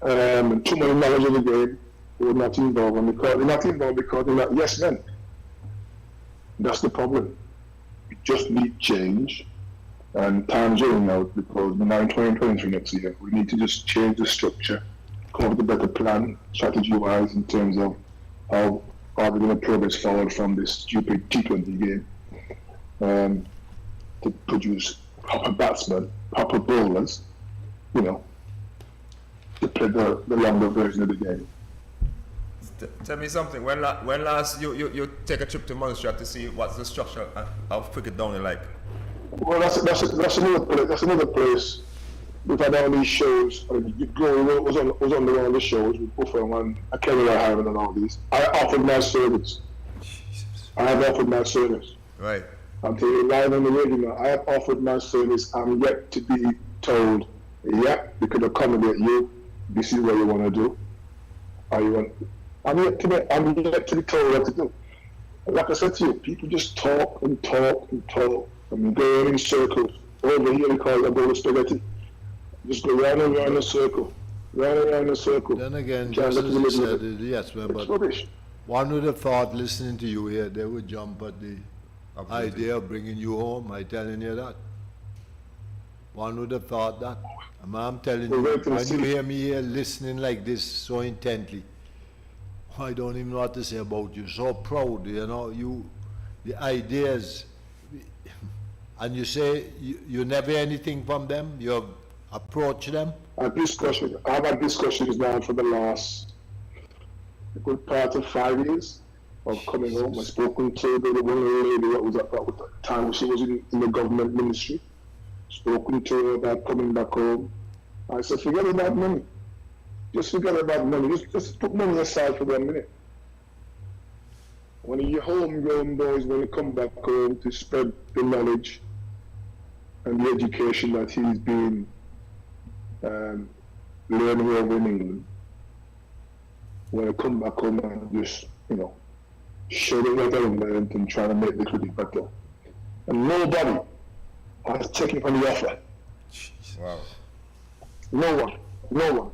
and too many knowledge of the game who are not involved. And because they're not involved because they're not yes men. That's the problem. We just need change, and time's running out because we're now in 2023 next year. We need to just change the structure, come up with a better plan, strategy-wise, in terms of how are we going to progress forward from this stupid T20 game to produce proper batsmen, proper bowlers, you know, to play the longer version of the game. Tell me something. When last you take a trip to Munster to see what's the structure of cricket down there like? Well, that's another place. We've had all these shows. I mean, Glory was on one of the shows with Buffalo and Kenny Harman and all these. I offered my service. Jesus. I have offered my service. Right. I'm telling you live on the radio now. I have offered my service. I'm yet to be told, yeah, we could accommodate you. This is what you want to do. Or you want. I'm yet to be told what to do. Like I said to you, people just talk and talk and talk. I mean, go in circles. Over here, they call it a bowl of spaghetti. Just go round and round in a circle. Round and round in a circle. Then again, Can't just look as in you the middle of said, it. yes, man, It's but rubbish. one would have thought, listening to you here, they would jump at the Absolutely. idea of bringing you home. I'm telling you that. One would have thought that. I'm telling We're you, waiting to when you see. hear me here listening like this so intently, I don't even know what to say about you. So proud, you know, the ideas, and you say you never hear anything from them, you have approached them. I've had discussions now for the last a good part of 5 years of coming home. I've spoken to the one lady that was at the time she was in the government ministry. Spoken to her about coming back home. I said, forget about money. Just forget about money. Just put money aside for 1 minute. When your homegrown boys want to come back home to spread the knowledge and the education that he's been learning over in England, when I come back home and just, show them what I learned and try to make the cricket better. And nobody has taken from the offer. Wow. No one.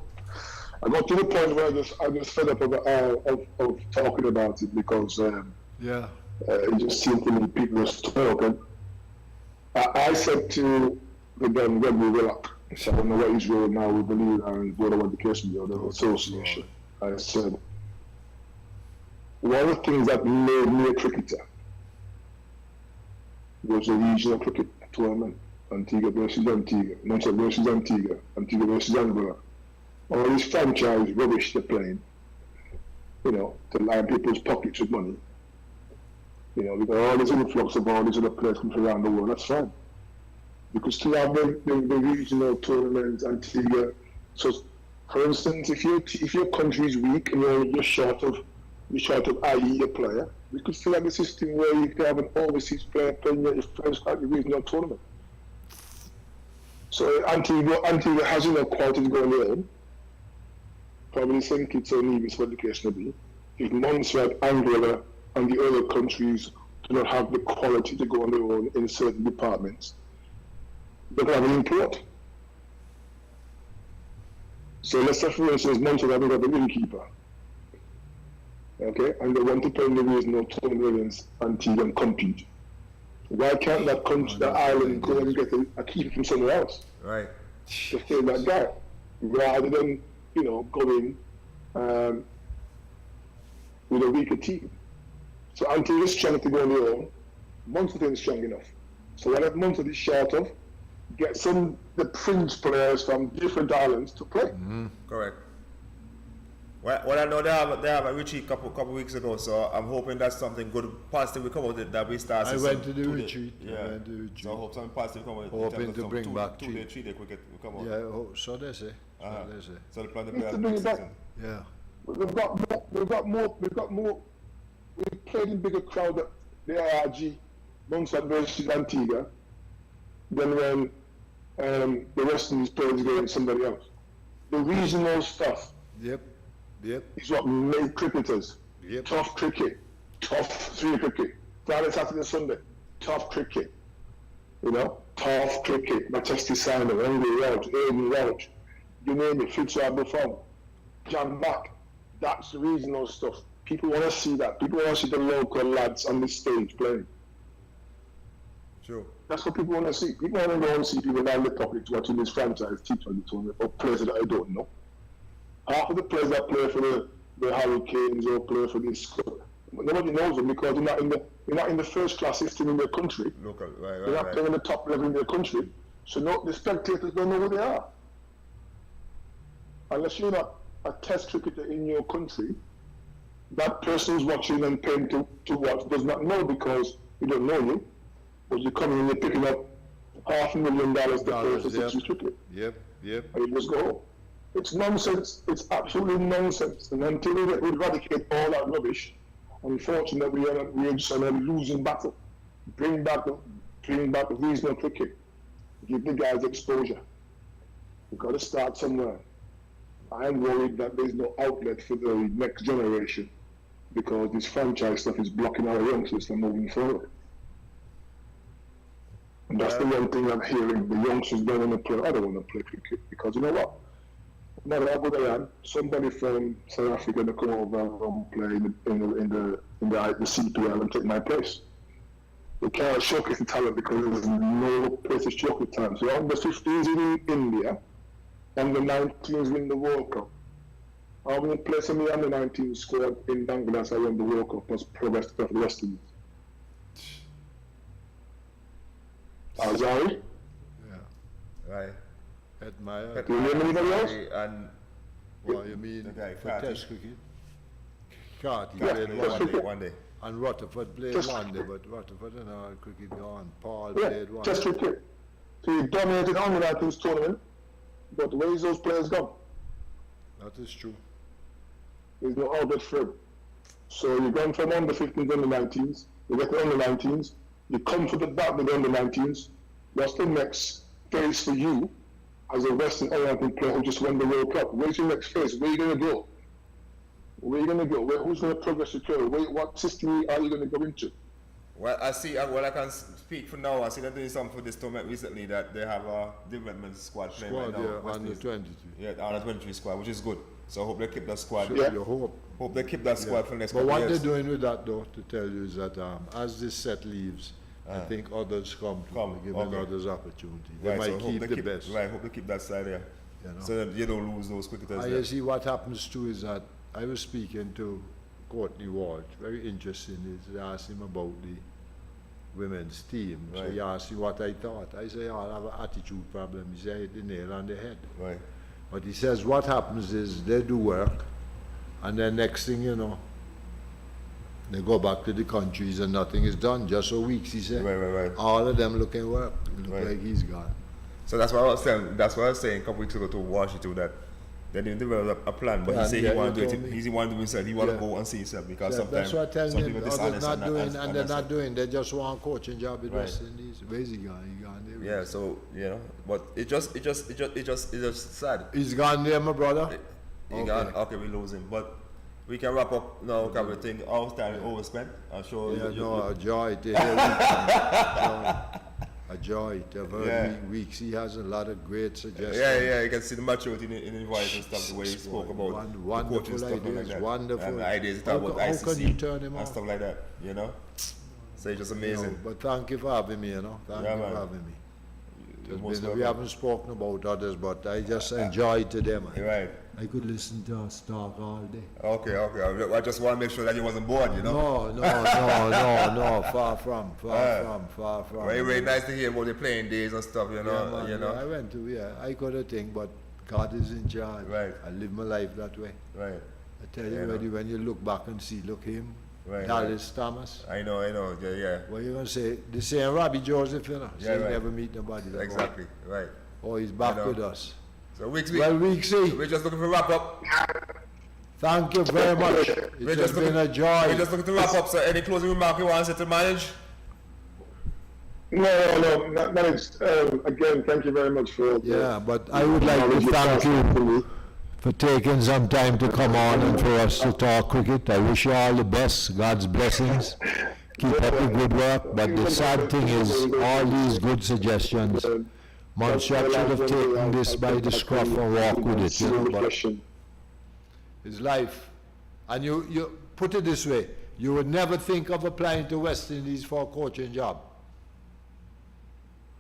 I got to the point where I just fed up of talking about it because it just seemed to me people just talking. I said to the Ben Webby Willock, so I don't know what he's doing now with the lead and Board of Education, the association. I said, one of the things that made me a cricketer was the regional cricket tournament, Antigua versus Antigua, Montserrat versus Antigua, Antigua versus Angola. All these franchise rubbish they're playing, to line people's pockets with money. We got all this influx of all these other players from around the world, that's fine. Because to have the regional tournaments, Antigua, so for instance, if your country is weak and you're short of IE a player, we could still have a system where you can have an overseas player playing your first regional tournament. So Antigua has quality to go on their own. Probably same kids or needs for education will be. If Montserrat, Angola, and the other countries do not have the quality to go on their own in certain departments, they can have an import. So let's say, for instance, Montserrat got the wicketkeeper. Okay, and they want to play in the regional tournament against Antigua and compete. Why can't that country, that island, go and get a keeper from somewhere else? Right. To play that guy, rather than going with a weaker team. So Antigua is trying to go on their own. Montserrat is strong enough. So what if Montserrat is short of, get the fringe players from different islands to play. Mm-hmm. Correct. Well, I know they have a retreat couple weeks ago, so I'm hoping that something good, positive will come out of it, that we start. I went to the retreat. Yeah. So I hope something positive come out of it. Hoping to bring back 2-day, 3-day cricket will come out. Yeah, so they say. So they plan to We play need to that bring next it back. season. Yeah. We've got more. We played in bigger crowd at the ARG, Montserrat versus Antigua, than when the West Indies played against somebody else. The regional stuff Yep. is what made cricketers. Yep. Tough cricket, tough three cricket, Friday, Saturday, Sunday, tough cricket. Tough cricket. Manchester Simon, Andy Rauch, Aiden Rauch, you name it, Fitzroy Buffon, John Back. That's the regional stuff. People want to see that. People want to see the local lads on the stage playing. True. That's what people want to see. People want to go and see people down the pockets watching this franchise T20 tournament or players that I don't know. Half of the players that play for the Hurricanes or play for this, nobody knows them because they're not in the first class system in their country. Local, right. They're not playing in the top level in their country. So the spectators don't know who they are. Unless you're not a test cricketer in your country, that person who's watching and paying to watch does not know because he don't know you. But you come in and you're picking up $500,000 to play for six cricket. Yep. And you just go home. It's nonsense. It's absolutely nonsense. And until we eradicate all that rubbish, Unfortunately, we're just on a losing battle. Bring back the regional cricket. Give the guys exposure. We've got to start somewhere. I'm worried that there's no outlet for the next generation because this franchise stuff is blocking our youngsters from moving forward. And that's the one thing I'm hearing. The youngsters don't want to play. I don't want to play cricket because you know what? No matter how good I am, somebody from South Africa to come over and play in the CPL and take my place. They can't showcase the talent because there's no place to showcase talent. So under 15s in India, under 19s win the World Cup. I'm going to play some of the under 19 squad in Bangladesh. I won the World Cup plus progress to the West Indies. Azari? Yeah. Right. Admire. Do you remember anybody else? And What you mean the guy, for Carty. Test cricket? Carty Yeah, played Test one cricket. day. one day. And Rutherford played Test- one day, but Rutherford and all cricket gone. Paul Yeah, played one just day. cricket. So he dominated on the 19s tournament, but where is those players gone? That is true. There's no outlet for him. So you're going from under 15s, under 19s, you get to under 19s, you come to the back with the under 19s. What's the next phase for you as a Western Oriental player who just won the World Cup? Where's your next phase? Where are you going to go? Where are you going to go? Who's going to progress your career? What system are you going to go into? Well, I see. Well, I can speak for now. I see they're doing something for this tournament recently that they have a development squad playing right Squad, now. yeah, West under Indies. 22. Yeah, under 23 squad, which is good. So I hope they keep that squad. So Yeah. you hope. Hope they keep that squad for the next But couple what years. they're doing with that, though, to tell you, is that as this set leaves, I think others come giving okay. others opportunity. They Right, might so hope keep they the best. Right, hope they keep that side there. You know. So that you don't lose those cricketers. And there. you see what happens too is that I was speaking to Courtney Walsh, very interesting, is I asked him about the women's team. So Right. he asked me what I thought. I say, I have an attitude problem. He said, hit the nail on the head. Right. But he says what happens is they do work, and then next thing you know, they go back to the countries and nothing is done. Just for weeks, he said. Right. All of them looking work. Look Right. like he's gone. So that's what I was saying. That's what I was saying a couple weeks ago to Washington that they didn't develop a plan, but Plan, he said yeah, he wanted you to do told it. me. He wanted to do himself. He wanted Yeah. to go and see himself because Yeah, sometimes that's what I tell some him. people Others dishonest not doing, and they're honest. not doing. They just want coaching job with Right. West Indies. Where's he gone? He gone there. Yeah. So but it just sad. He's gone there, my brother. He gone. Okay, we lose him, but we can wrap up now. Can we think our time overspent? I'm sure. Yeah, you- no, a joy to hear weeks. A joy to have heard Yeah. weeks. He has a lot of great suggestions. Yeah, you can see the maturity in his voice and stuff, the way he spoke about the Wonderful coaching stuff and like ideas, that. wonderful. And the ideas he How talk about ca- how ICC can you turn him and off? stuff like that, So it's just You know, amazing. but thank you for having me, Thank Yeah, you man. for having me. You're It's most been- we welcome. haven't spoken about others, but I just enjoy today, man. You're right. I could listen to us talk all day. Okay. I just want to make sure that you wasn't bored, No, far from. Well, very nice to hear about the playing days and stuff, Yeah, man, I went to, I could have think, but God is in charge. Right. I live my life that way. Right. I tell you, Yeah, when you look back and see, look him, Right, Dallas Thomas. I know, yeah. What you gonna say? The same Robbie Joseph, Yeah, so he right. never meet nobody. That Exactly, right. Oh, he's back know. with us. So we're Well, Weeksy, just looking for wrap up. thank you very much. We're It has just been looking, a joy. We're just looking to wrap up. So any closing remark you want to say to manage? No, again, thank you very much for Yeah, but I would like to thank you for taking some time to come on and for us to talk cricket. I wish you all the best, God's blessings. Keep up the good work, but the sad thing is, all these good suggestions, Montserrat should have taken this by the scruff and walk with it, but it's life. And you put it this way, you would never think of applying to West Indies for a coaching job.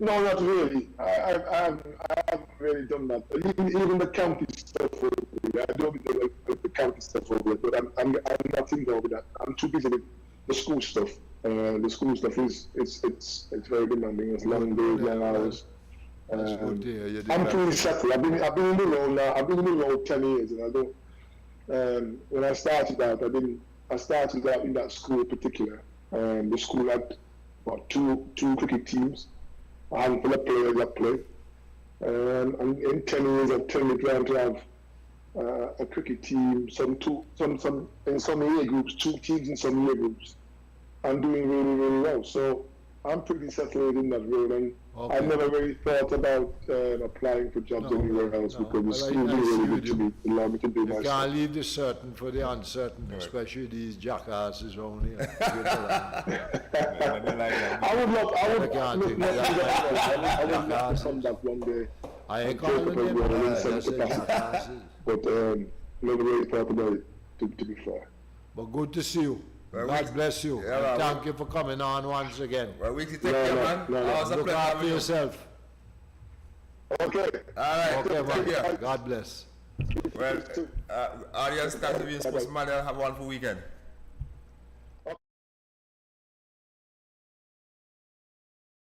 No, not really. I haven't really done that. Even the county stuff over there, I don't do the county stuff over there, but I'm not in there with that. I'm too busy with the school stuff. The school stuff it's very demanding. It's long days, long hours. That's good to hear. You did I'm that. pretty settled. I've been in the role now. I've been in the role 10 years, and I don't. When I started out, I started out in that school in particular. The school had two cricket teams, a handful of players that play. And in 10 years, I've turned it around to have a cricket team, some in some year groups, 2 teams in some year groups, and doing really, really well. So I'm pretty settled in that role, and Okay. I never really thought about applying for jobs anywhere else because the school I really, see really you good to do. me. It allowed me to do You my can't stuff. leave the certain for the uncertain, especially these jackasses around here. You know that. I would love can't think I would love to come back one day. I ain't and take calling up a them role in some that's a capacity. jackasses. But never really thought about it, to be fair. But good to see you. Well, God bless you. yeah, And well, thank you for coming on once again. Well, we take No, care, no, man. no, no. Always a Look pleasure after having you. yourself. Okay. All right. Okay, Take care. man. God bless. Well, audience, thanks for being sports. Mandela, have a wonderful weekend.